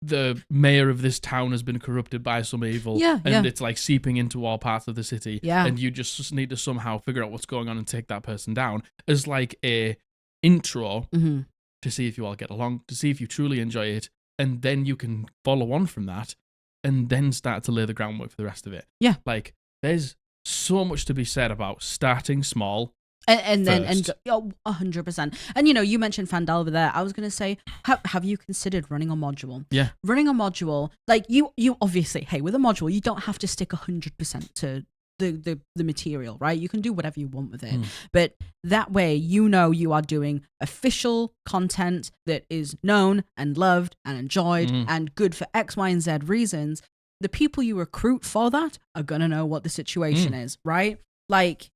Speaker 2: the mayor of this town has been corrupted by some evil, and it's like seeping into all parts of the city, and you just need to somehow figure out what's going on and take that person down as like a intro to see if you all get along, to see if you truly enjoy it, and then you can follow on from that and then start to lay the groundwork for the rest of it. Like, there's so much to be said about starting small.
Speaker 1: And then 100%. And you mentioned Phandelver there. I was gonna say, have you considered running a module? Running a module, like you obviously, hey, with a module, you don't have to stick 100% to the material, right? You can do whatever you want with it, but that way you are doing official content that is known and loved and enjoyed and good for X, Y, and Z reasons. The people you recruit for that are gonna know what the situation is, right? Like,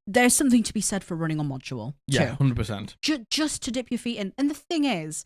Speaker 1: there's something to be said for running a module.
Speaker 2: Yeah, 100%.
Speaker 1: Just to dip your feet in. And the thing is,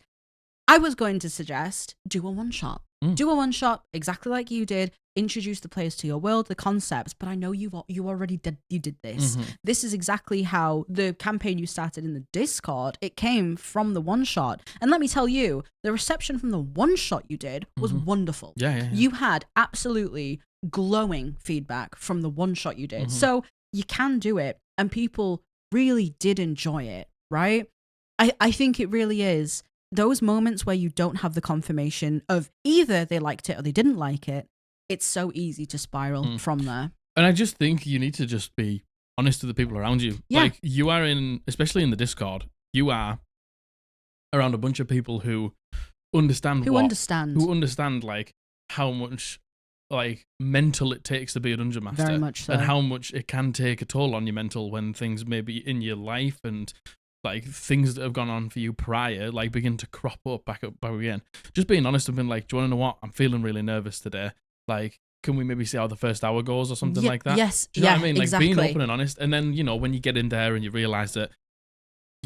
Speaker 1: I was going to suggest do a one-shot. Do a one-shot exactly like you did. Introduce the players to your world, the concepts. But I know you already did this. This is exactly how the campaign you started in the Discord, it came from the one-shot. And let me tell you, the reception from the one-shot you did was wonderful.
Speaker 2: Yeah.
Speaker 1: You had absolutely glowing feedback from the one-shot you did. So you can do it, and people really did enjoy it, right? I think it really is those moments where you don't have the confirmation of either they liked it or they didn't like it. It's so easy to spiral from there.
Speaker 2: And I just think you need to just be honest to the people around you. Like, you are especially in the Discord, you are around a bunch of people who understand like how much like mental it takes to be a dungeon master.
Speaker 1: Very much so.
Speaker 2: And how much it can take a toll on your mental when things maybe in your life and like things that have gone on for you prior like begin to crop up back again. Just being honest and being like, do you want to know what? I'm feeling really nervous today. Like, can we maybe see how the first hour goes or something like that?
Speaker 1: Yes.
Speaker 2: Do you know what I mean? Like,
Speaker 1: exactly.
Speaker 2: being open and honest. And then, when you get in there and you realize that,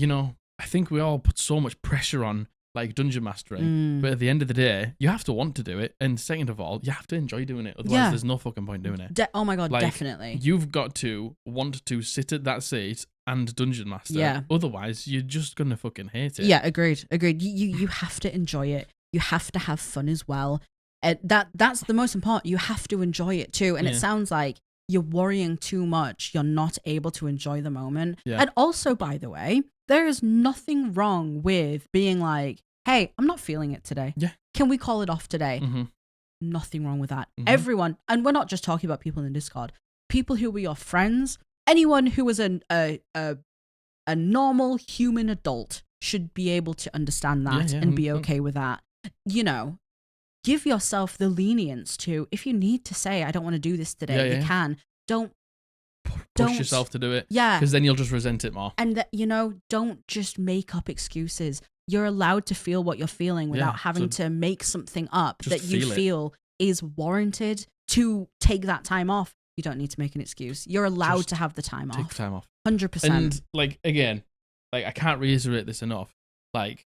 Speaker 2: I think we all put so much pressure on like dungeon mastering, but at the end of the day, you have to want to do it, and second of all, you have to enjoy doing it. Otherwise, there's no fucking point doing it.
Speaker 1: Oh my god,
Speaker 2: like,
Speaker 1: definitely.
Speaker 2: You've got to want to sit at that seat and dungeon master.
Speaker 1: Yeah.
Speaker 2: Otherwise, you're just gonna fucking hate it.
Speaker 1: Yeah, agreed. You have to enjoy it. You have to have fun as well. That's the most important. You have to enjoy it too. And it sounds like you're worrying too much. You're not able to enjoy the moment.
Speaker 2: Yeah.
Speaker 1: And also, by the way, there is nothing wrong with being like, hey, I'm not feeling it today.
Speaker 2: Yeah.
Speaker 1: Can we call it off today? Nothing wrong with that. Everyone, and we're not just talking about people in Discord, people who were your friends, anyone who was a normal human adult should be able to understand that and be okay with that. Give yourself the lenience to, if you need to say, I don't want to do this today, you can. Don't
Speaker 2: push yourself to do it.
Speaker 1: Yeah.
Speaker 2: Because then you'll just resent it more.
Speaker 1: And don't just make up excuses. You're allowed to feel what you're feeling without having to make something up that you feel is warranted to take that time off. You don't need to make an excuse. You're allowed to have the time off.
Speaker 2: Take the time off.
Speaker 1: 100%.
Speaker 2: And like, again, like, I can't reiterate this enough. Like,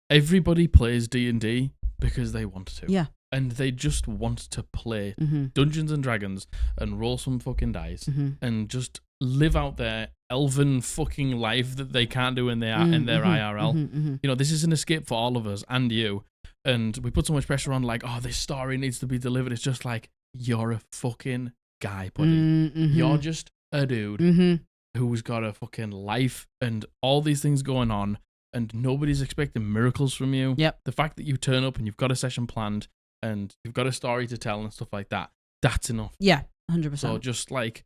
Speaker 2: everybody plays D&D because they want to.
Speaker 1: Yeah.
Speaker 2: and they just want to play
Speaker 1: Mm-hmm.
Speaker 2: Dungeons and Dragons and roll some fucking dice
Speaker 1: Mm-hmm.
Speaker 2: and just live out their elven fucking life that they can't do in their IRL.
Speaker 1: Mm-hmm.
Speaker 2: You know, this is an escape for all of us and you. And we put so much pressure on, like, oh, this story needs to be delivered. It's just like, you're a fucking guy, buddy.
Speaker 1: Mm-hmm.
Speaker 2: You're just a dude
Speaker 1: Mm-hmm.
Speaker 2: who's got a fucking life and all these things going on, and nobody's expecting miracles from you.
Speaker 1: Yep.
Speaker 2: The fact that you turn up and you've got a session planned and you've got a story to tell and stuff like that, that's enough.
Speaker 1: Yeah, 100%.
Speaker 2: So just like,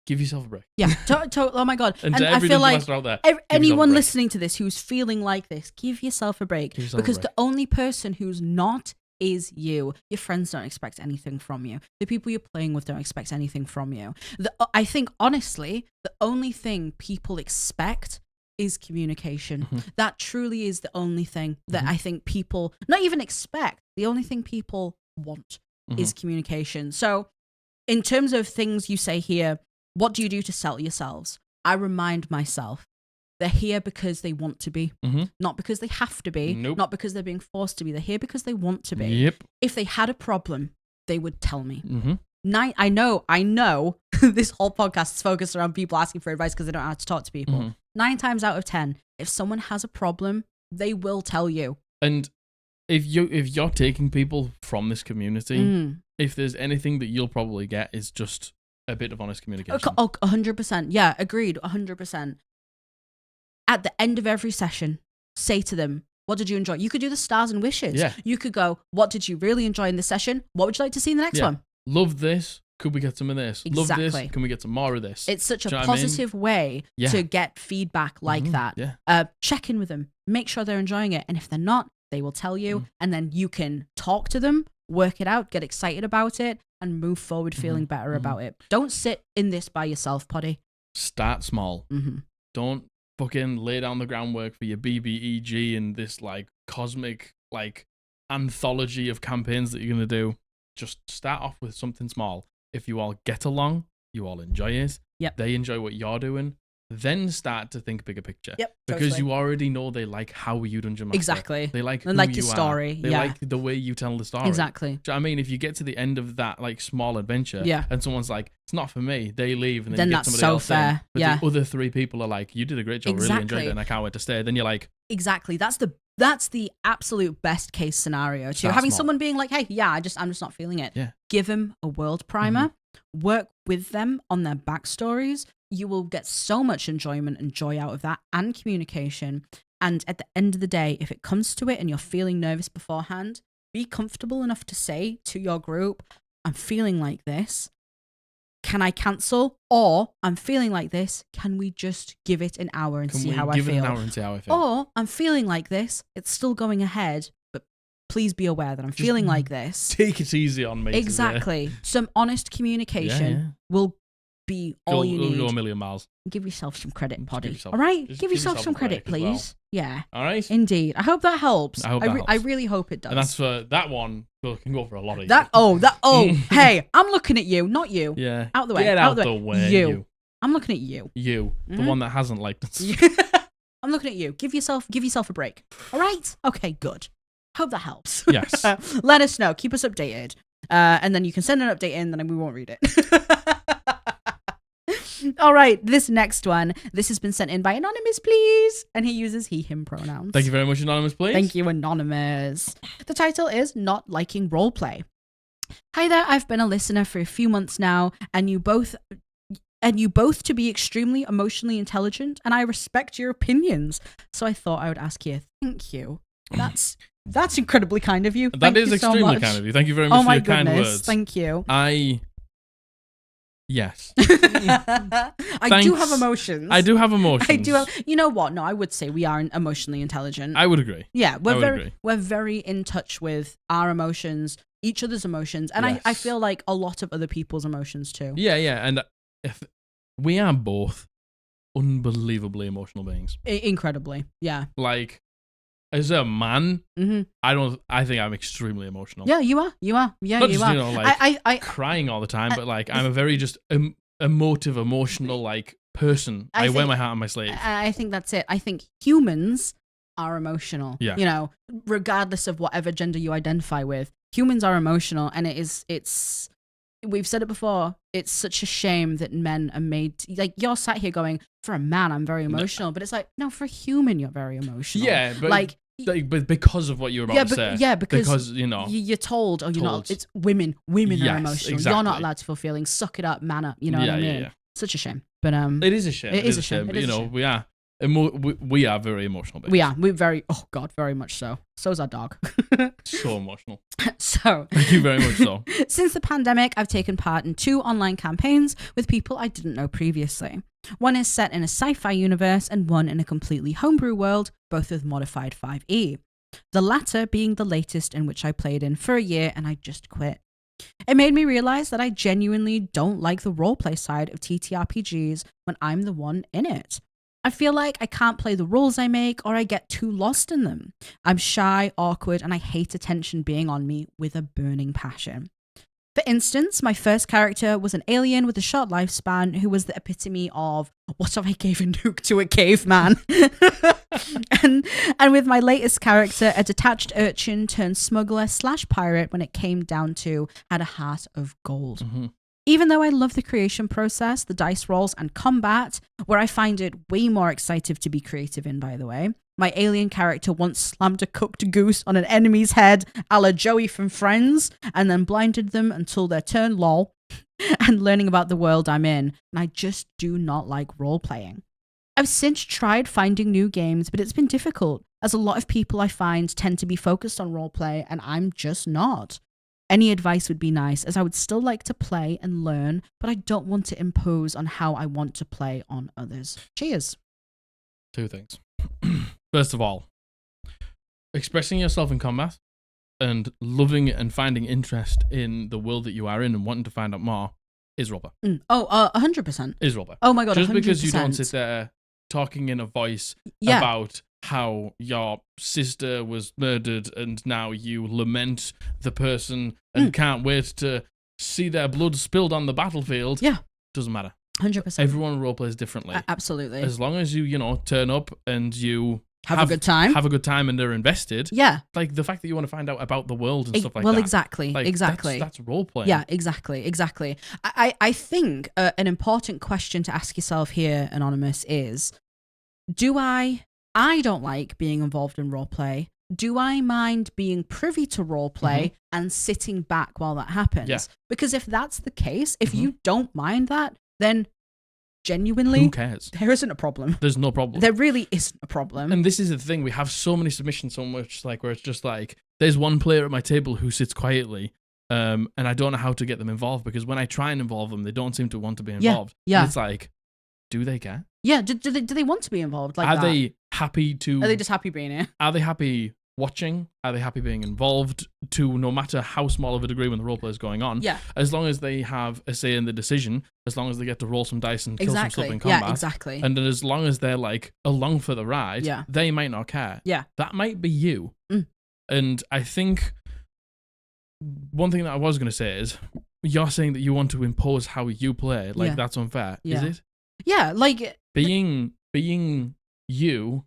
Speaker 2: give yourself a break.
Speaker 1: Yeah, oh my God.
Speaker 2: And to
Speaker 1: I
Speaker 2: every
Speaker 1: feel
Speaker 2: Dungeon
Speaker 1: like
Speaker 2: Master out there, give yourself a
Speaker 1: anyone
Speaker 2: break.
Speaker 1: listening to this who's feeling like this, give yourself a break.
Speaker 2: Give yourself a
Speaker 1: Because
Speaker 2: break.
Speaker 1: the only person who's not is you. Your friends don't expect anything from you. The people you're playing with don't expect anything from you. I think, honestly, the only thing people expect is communication.
Speaker 2: Mhm.
Speaker 1: That truly is the only thing that
Speaker 2: Mhm.
Speaker 1: I think people not even expect. The only thing people want is communication. So in terms of things you say here, what do you do to sell yourselves? I remind myself they're here because they want to be, not because they have to be,
Speaker 2: Nope.
Speaker 1: not because they're being forced to be. They're here because they want to be.
Speaker 2: Yep.
Speaker 1: If they had a problem, they would tell me.
Speaker 2: Mm-hmm.
Speaker 1: I know this whole podcast is focused around people asking for advice because they don't know how to talk to people.
Speaker 2: Mhm.
Speaker 1: 9 times out of 10, if someone has a problem, they will tell you.
Speaker 2: And if you're taking people from this community, if there's anything that you'll probably get is just a bit of honest communication.
Speaker 1: 100%. Yeah, agreed. 100%. At the end of every session, say to them, what did you enjoy? You could do the stars and wishes.
Speaker 2: Yeah.
Speaker 1: You could go, what did you really enjoy in this session? What would you like to see in the next
Speaker 2: Yeah.
Speaker 1: one?
Speaker 2: Love this. Could we get some of this? Love
Speaker 1: Exactly.
Speaker 2: this. Can we get some more of this?
Speaker 1: It's such a
Speaker 2: Do you know what I mean?
Speaker 1: positive way
Speaker 2: Yeah.
Speaker 1: to get feedback like that.
Speaker 2: Yeah.
Speaker 1: Check in with them. Make sure they're enjoying it. And if they're not, they will tell you. And then you can talk to them, work it out, get excited about it, and move forward feeling better about it. Don't sit in this by yourself, Poddy.
Speaker 2: Start small.
Speaker 1: Mm-hmm.
Speaker 2: Don't fucking lay down the groundwork for your BBEG and this like cosmic like anthology of campaigns that you're going to do. Just start off with something small. If you all get along, you all enjoy it.
Speaker 1: Yep.
Speaker 2: They enjoy what you're doing. Then start to think bigger picture.
Speaker 1: Yep.
Speaker 2: Because
Speaker 1: totally.
Speaker 2: you already know they like how you Dungeon Master.
Speaker 1: Exactly.
Speaker 2: They like
Speaker 1: And
Speaker 2: who
Speaker 1: like
Speaker 2: you
Speaker 1: your
Speaker 2: are.
Speaker 1: story.
Speaker 2: They
Speaker 1: Yeah.
Speaker 2: like the way you tell the story.
Speaker 1: Exactly.
Speaker 2: Do you know what I mean? If you get to the end of that like small adventure and someone's like, it's not for me, they leave and then you get
Speaker 1: that's
Speaker 2: somebody
Speaker 1: so
Speaker 2: else in.
Speaker 1: fair.
Speaker 2: But
Speaker 1: Yeah.
Speaker 2: the other 3 people are like, you did a great job, really enjoyed it and I can't wait to stay. Then you're like,
Speaker 1: Exactly. That's the absolute best case scenario too.
Speaker 2: Start
Speaker 1: Having
Speaker 2: small.
Speaker 1: someone being like, hey, yeah, I'm just not feeling it.
Speaker 2: Yeah.
Speaker 1: Give them a world primer. Work with them on their backstories. You will get so much enjoyment and joy out of that and communication. And at the end of the day, if it comes to it and you're feeling nervous beforehand, be comfortable enough to say to your group, I'm feeling like this. Can I cancel? Or I'm feeling like this. Can we just give it an hour and see how I
Speaker 2: give it
Speaker 1: feel?
Speaker 2: an hour and see how I feel?
Speaker 1: Or I'm feeling like this. It's still going ahead, but please be aware that I'm feeling like this.
Speaker 2: Take it easy on me.
Speaker 1: Exactly. Some honest communication will be all you need.
Speaker 2: Go a million miles.
Speaker 1: Give yourself some credit,
Speaker 2: Just
Speaker 1: Poddy.
Speaker 2: give yourself-
Speaker 1: All right?
Speaker 2: just
Speaker 1: Give yourself some credit,
Speaker 2: break as well.
Speaker 1: please. Yeah.
Speaker 2: All right?
Speaker 1: Indeed. I hope that helps.
Speaker 2: I hope that helps.
Speaker 1: I really hope it does.
Speaker 2: And that's for that one. Well, can go for a lot of
Speaker 1: Hey, I'm looking at you, not you.
Speaker 2: Yeah.
Speaker 1: Out the way.
Speaker 2: Get out the way.
Speaker 1: You. I'm looking at you.
Speaker 2: You. The
Speaker 1: Mhm.
Speaker 2: one that hasn't liked us.
Speaker 1: I'm looking at you. Give yourself a break. All right? Okay, good. Hope that helps.
Speaker 2: Yes.
Speaker 1: Let us know. Keep us updated. And then you can send an update in, then we won't read it. All right, this next one. This has been sent in by Anonymous, please. And he uses he, him pronouns.
Speaker 2: Thank you very much, Anonymous, please.
Speaker 1: Thank you, Anonymous. The title is Not Liking Roleplay. Hi there, I've been a listener for a few months now, and you both to be extremely emotionally intelligent, and I respect your opinions. So I thought I would ask you. Thank you. That's incredibly kind of you.
Speaker 2: That is extremely kind of you. Thank you very much for your kind words.
Speaker 1: Thank you.
Speaker 2: Yes.
Speaker 1: I do have emotions.
Speaker 2: I do have emotions.
Speaker 1: I do have, you know what? No, I would say we are emotionally intelligent.
Speaker 2: I would agree.
Speaker 1: Yeah,
Speaker 2: agree.
Speaker 1: We're very in touch with our emotions, each other's emotions, and
Speaker 2: Yes.
Speaker 1: I feel like a lot of other people's emotions too.
Speaker 2: Yeah, and if we are both unbelievably emotional beings.
Speaker 1: Incredibly, yeah.
Speaker 2: Like, as a man,
Speaker 1: Mm-hmm.
Speaker 2: I think I'm extremely emotional.
Speaker 1: Yeah, you are. Yeah,
Speaker 2: Not
Speaker 1: you
Speaker 2: just,
Speaker 1: are.
Speaker 2: like, crying all the time, but like I'm a very just emotive, emotional like person. I wear my heart on my sleeve.
Speaker 1: I think that's it. I think humans are emotional.
Speaker 2: Yeah.
Speaker 1: You know, regardless of whatever gender you identify with, Humans are emotional, and we've said it before, it's such a shame that men are made like, you're sat here going, for a man I'm very emotional, but it's like, no, for a human you're very emotional.
Speaker 2: Yeah, but
Speaker 1: like
Speaker 2: but because of what you're about to say.
Speaker 1: Yeah, because
Speaker 2: you know,
Speaker 1: you're told, oh, you're not. It's women. Women are
Speaker 2: Yes,
Speaker 1: emotional.
Speaker 2: exactly.
Speaker 1: You're not allowed to feel feelings. Suck it up, man up. You know what I mean?
Speaker 2: Yeah.
Speaker 1: Such a shame. But
Speaker 2: It is a shame.
Speaker 1: It is a shame.
Speaker 2: But, you know, we are we are very emotional. Babies.
Speaker 1: We are. We're very. Oh God, very much so. So's our dog.
Speaker 2: So emotional.
Speaker 1: So
Speaker 2: thank you very much. So
Speaker 1: since the pandemic, I've taken part in 2 online campaigns with people I didn't know previously. One is set in a sci-fi universe, and one in a completely homebrew world, both with modified 5e. The latter being the latest, in which I played in for a year and I just quit. It made me realize that I genuinely don't like the roleplay side of TTRPGs when I'm the one in it. I feel like I can't play the roles I make, or I get too lost in them. I'm shy, awkward, and I hate attention being on me with a burning passion. For instance, my first character was an alien with a short lifespan who was the epitome of, what if I gave a nuke to a caveman? and with my latest character, a detached urchin turned smuggler / pirate when it came down to, had a heart of gold.
Speaker 2: Mm-hmm.
Speaker 1: Even though I love the creation process, the dice rolls, and combat, where I find it way more exciting to be creative in, by the way, my alien character once slammed a cooked goose on an enemy's head, a la Joey from Friends, and then blinded them until their turn, lol, and learning about the world I'm in, and I just do not like role-playing. I've since tried finding new games, but it's been difficult, as a lot of people I find tend to be focused on roleplay, and I'm just not. Any advice would be nice, as I would still like to play and learn, but I don't want to impose on how I want to play on others. Cheers.
Speaker 2: 2 things. First of all, expressing yourself in combat and loving it and finding interest in the world that you are in and wanting to find out more is roleplay.
Speaker 1: 100%.
Speaker 2: Is roleplay.
Speaker 1: Oh my God,
Speaker 2: Just
Speaker 1: 100%.
Speaker 2: because you don't sit there talking in a voice about how your sister was murdered and now you lament the person and can't wait to see their blood spilled on the battlefield.
Speaker 1: Yeah.
Speaker 2: Doesn't matter.
Speaker 1: 100%.
Speaker 2: Everyone roleplays differently.
Speaker 1: Absolutely.
Speaker 2: As long as you turn up and you
Speaker 1: have a good time.
Speaker 2: Have a good time and they're invested.
Speaker 1: Yeah.
Speaker 2: Like the fact that you want to find out about the world and stuff like that.
Speaker 1: Well, exactly.
Speaker 2: Like,
Speaker 1: exactly.
Speaker 2: That's role-playing.
Speaker 1: Yeah, exactly. I think an important question to ask yourself here, Anonymous, is, I don't like being involved in roleplay. Do I mind being privy to roleplay and sitting back while that happens?
Speaker 2: Yeah.
Speaker 1: Because if that's the case, if you don't mind that, then genuinely,
Speaker 2: who cares?
Speaker 1: There isn't a problem.
Speaker 2: There's no problem.
Speaker 1: There really isn't a problem.
Speaker 2: And this is the thing. We have so many submissions, so much like where it's just like, there's one player at my table who sits quietly, and I don't know how to get them involved because when I try and involve them, they don't seem to want to be involved.
Speaker 1: Yeah.
Speaker 2: And it's like, do they care?
Speaker 1: Yeah. Do they want to be involved? Like,
Speaker 2: are they happy to?
Speaker 1: Are they just happy being here?
Speaker 2: Are they happy watching? Are they happy being involved to no matter how small of a degree when the roleplay is going on?
Speaker 1: Yeah.
Speaker 2: As long as they have a say in the decision, as long as they get to roll some dice and kill some stuff in combat.
Speaker 1: Yeah, exactly.
Speaker 2: And then as long as they're like along for the ride, they might not care.
Speaker 1: Yeah.
Speaker 2: That might be you. And I think one thing that I was going to say is, you're saying that you want to impose how you play. Like, that's unfair.
Speaker 1: Yeah.
Speaker 2: Is it?
Speaker 1: Yeah, like...
Speaker 2: Being you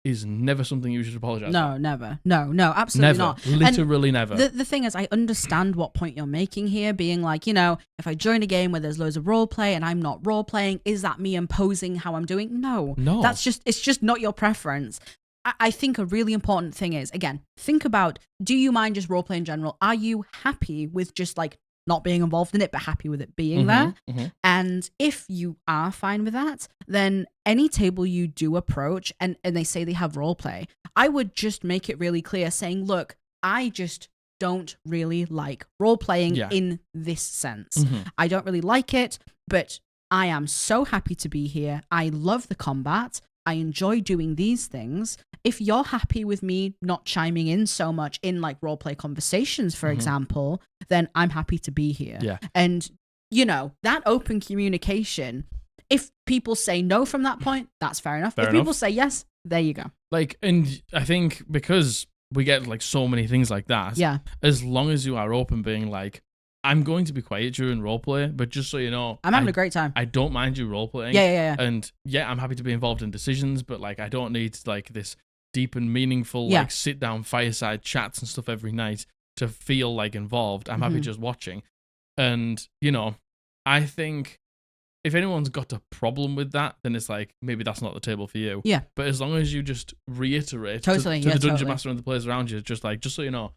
Speaker 2: is never something you should apologize for.
Speaker 1: No, never. No, absolutely not.
Speaker 2: Literally never.
Speaker 1: The thing is, I understand what point you're making here, being like, if I join a game where there's loads of role play and I'm not role playing, is that me imposing how I'm doing? No. It's just not your preference. I think a really important thing is, again, think about, do you mind just role play in general? Are you happy with just like not being involved in it, but happy with it being there? And if you are fine with that, then any table you do approach and they say they have role play, I would just make it really clear saying, look, I just don't really like role playing in this sense. I don't really like it, but I am so happy to be here. I love the combat. I enjoy doing these things. If you're happy with me not chiming in so much in like roleplay conversations, for example, then I'm happy to be here.
Speaker 2: Yeah.
Speaker 1: And, that open communication, if people say no from that point, that's fair enough. If people say yes, there you go.
Speaker 2: Like, and I think because we get like so many things like that, as long as you are open being like, I'm going to be quiet during roleplay, but just so you know,
Speaker 1: I'm having a great time.
Speaker 2: I don't mind you roleplaying.
Speaker 1: Yeah.
Speaker 2: And I'm happy to be involved in decisions, but like I don't need like this deep and meaningful like sit down fireside chats and stuff every night. to feel like involved. I'm happy just watching. And, I think if anyone's got a problem with that, then it's like, maybe that's not the table for you.
Speaker 1: Yeah.
Speaker 2: But as long as you just reiterate
Speaker 1: Totally,
Speaker 2: to the dungeon
Speaker 1: totally.
Speaker 2: master and the players around you, just so you know,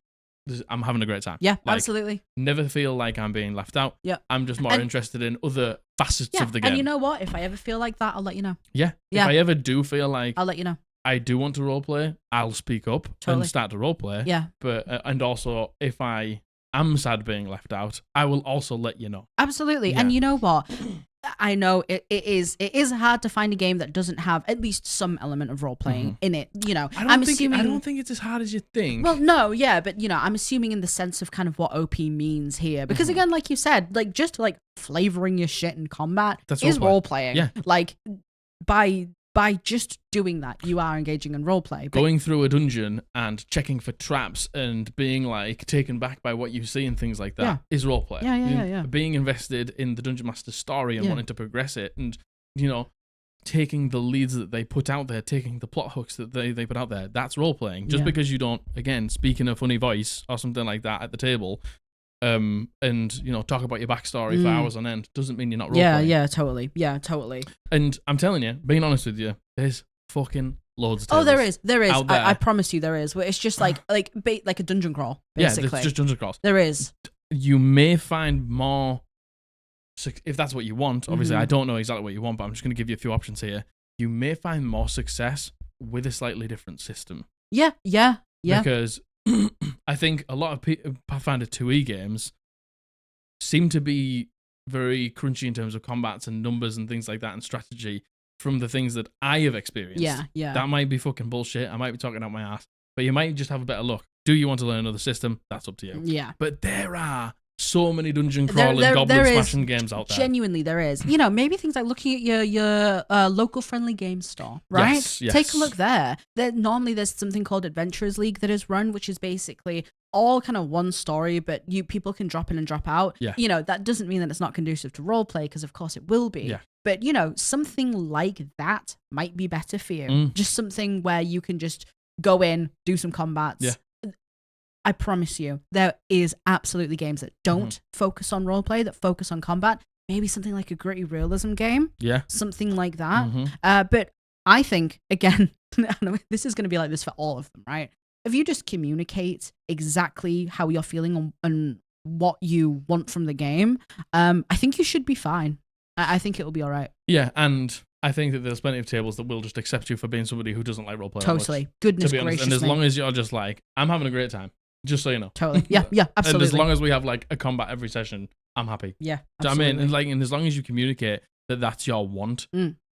Speaker 2: I'm having a great time.
Speaker 1: Yeah,
Speaker 2: Like,
Speaker 1: absolutely.
Speaker 2: Never feel like I'm being left out.
Speaker 1: Yeah.
Speaker 2: I'm just more interested in other facets of the game.
Speaker 1: And you know what? If I ever feel like that, I'll let you know.
Speaker 2: Yeah.
Speaker 1: Yeah.
Speaker 2: If I ever do feel like
Speaker 1: I'll let you know.
Speaker 2: I do want to roleplay, I'll speak up and start to roleplay.
Speaker 1: Yeah.
Speaker 2: But and also, if I am sad being left out, I will also let you know.
Speaker 1: Absolutely.
Speaker 2: Yeah.
Speaker 1: And you know what? I know it is hard to find a game that doesn't have at least some element of role playing in it. I don't
Speaker 2: think it's as hard as you think.
Speaker 1: Well, no, yeah, but I'm assuming in the sense of kind of what OP means here, because again, like you said, like just like flavoring your shit in combat is role playing.
Speaker 2: Yeah.
Speaker 1: Like by just doing that, you are engaging in roleplay.
Speaker 2: Going through a dungeon and checking for traps and being like taken back by what you see and things like that is roleplay.
Speaker 1: Yeah.
Speaker 2: Being invested in the dungeon master's story and wanting to progress it, and taking the leads that they put out there, taking the plot hooks that they put out there, that's role playing. Just because you don't, again, speak in a funny voice or something like that at the table, and talk about your backstory for hours on end, doesn't mean you're not role-playing.
Speaker 1: Yeah, totally.
Speaker 2: And I'm telling you, being honest with you, there's fucking loads of tables.
Speaker 1: There is.
Speaker 2: Out there.
Speaker 1: I promise you, there is. Where it's just like a dungeon crawl, basically.
Speaker 2: Yeah, it's just dungeon crawls.
Speaker 1: There is.
Speaker 2: You may find more, if that's what you want. Obviously, I don't know exactly what you want, but I'm just going to give you a few options here. You may find more success with a slightly different system.
Speaker 1: Yeah.
Speaker 2: Because I think a lot of Pathfinder 2e games seem to be very crunchy in terms of combats and numbers and things like that and strategy from the things that I have experienced.
Speaker 1: Yeah.
Speaker 2: That might be fucking bullshit. I might be talking out my ass. But you might just have a better look. Do you want to learn another system? That's up to you.
Speaker 1: Yeah.
Speaker 2: But there are so many dungeon crawling, goblin smashing games out there.
Speaker 1: Genuinely, there is. Maybe things like looking at your local friendly game store, right?
Speaker 2: Yes.
Speaker 1: Take a look there. Normally, there's something called Adventurers League that is run, which is basically all kind of one story, but people can drop in and drop out.
Speaker 2: Yeah.
Speaker 1: That doesn't mean that it's not conducive to role play, because of course it will be.
Speaker 2: Yeah.
Speaker 1: But something like that might be better for you. Just something where you can just go in, do some combats.
Speaker 2: Yeah.
Speaker 1: I promise you, there is absolutely games that don't focus on roleplay, that focus on combat. Maybe something like a gritty realism game.
Speaker 2: Yeah.
Speaker 1: Something like that. But I think, again, this is going to be like this for all of them, right? If you just communicate exactly how you're feeling and what you want from the game, I think you should be fine. I think it will be all right.
Speaker 2: Yeah, and I think that there's plenty of tables that will just accept you for being somebody who doesn't like roleplay.
Speaker 1: Totally. Goodness gracious.
Speaker 2: And as long as you're just like, I'm having a great time. Just so you know.
Speaker 1: Totally. Yeah, absolutely.
Speaker 2: And as long as we have like a combat every session, I'm happy.
Speaker 1: Yeah,
Speaker 2: absolutely.
Speaker 1: absolutely.
Speaker 2: And as long as you communicate that that's your want,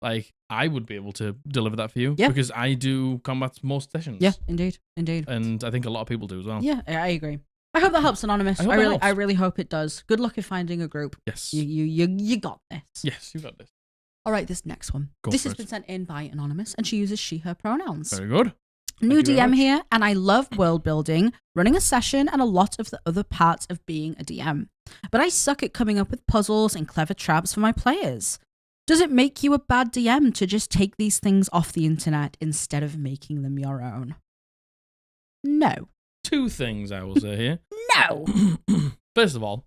Speaker 2: like I would be able to deliver that for you because I do combats most sessions.
Speaker 1: Yeah, indeed.
Speaker 2: And I think a lot of people do as well.
Speaker 1: Yeah, I agree. I hope that helps, Anonymous. I really hope it does. Good luck in finding a group.
Speaker 2: Yes.
Speaker 1: You got this.
Speaker 2: Yes, you got this.
Speaker 1: All right, this next one. This has been sent in by Anonymous, and she uses she, her pronouns.
Speaker 2: Very good.
Speaker 1: New DM here, and I love world building, running a session, and a lot of the other parts of being a DM. But I suck at coming up with puzzles and clever traps for my players. Does it make you a bad DM to just take these things off the internet instead of making them your own? No.
Speaker 2: Two things I will say here.
Speaker 1: No.
Speaker 2: First of all,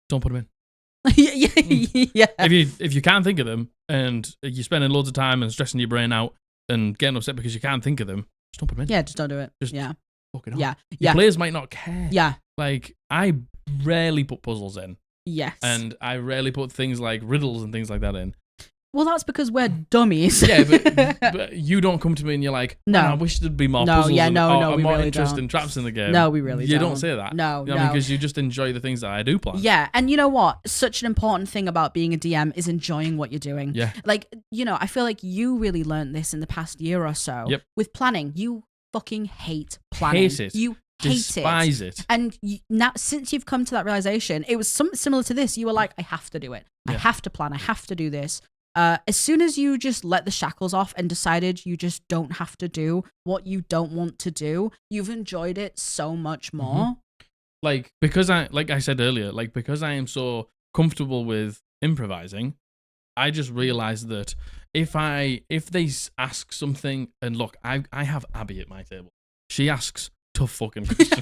Speaker 2: don't put them in.
Speaker 1: Yeah.
Speaker 2: If you can't think of them and you're spending loads of time and stressing your brain out and getting upset because you can't think of them, just don't put them in.
Speaker 1: Yeah, just don't do it.
Speaker 2: Just fuck it off.
Speaker 1: Yeah.
Speaker 2: Your players might not care.
Speaker 1: Yeah.
Speaker 2: Like, I rarely put puzzles in.
Speaker 1: Yes.
Speaker 2: And I rarely put things like riddles and things like that in.
Speaker 1: Well, that's because we're dummies.
Speaker 2: Yeah, but you don't come to me and you're like,
Speaker 1: no,
Speaker 2: I wish there'd be more puzzles
Speaker 1: and
Speaker 2: more
Speaker 1: really
Speaker 2: interesting traps in the game.
Speaker 1: No, we really don't.
Speaker 2: You don't say that.
Speaker 1: No,
Speaker 2: because you just enjoy the things that I do plan.
Speaker 1: Yeah, and you know what? Such an important thing about being a DM is enjoying what you're doing.
Speaker 2: Yeah.
Speaker 1: Like, I feel like you really learned this in the past year or so.
Speaker 2: Yep.
Speaker 1: With planning. You fucking hate planning.
Speaker 2: Hate it.
Speaker 1: You
Speaker 2: despise it.
Speaker 1: And now, since you've come to that realization, it was something similar to this. You were like, I have to do it. Yeah. I have to plan. I have to do this. As soon as you just let the shackles off and decided you just don't have to do what you don't want to do, you've enjoyed it so much more.
Speaker 2: Mm-hmm. Like I said earlier, because I am so comfortable with improvising, I just realized that if they ask something, and look, I have Abby at my table. She asks tough fucking questions.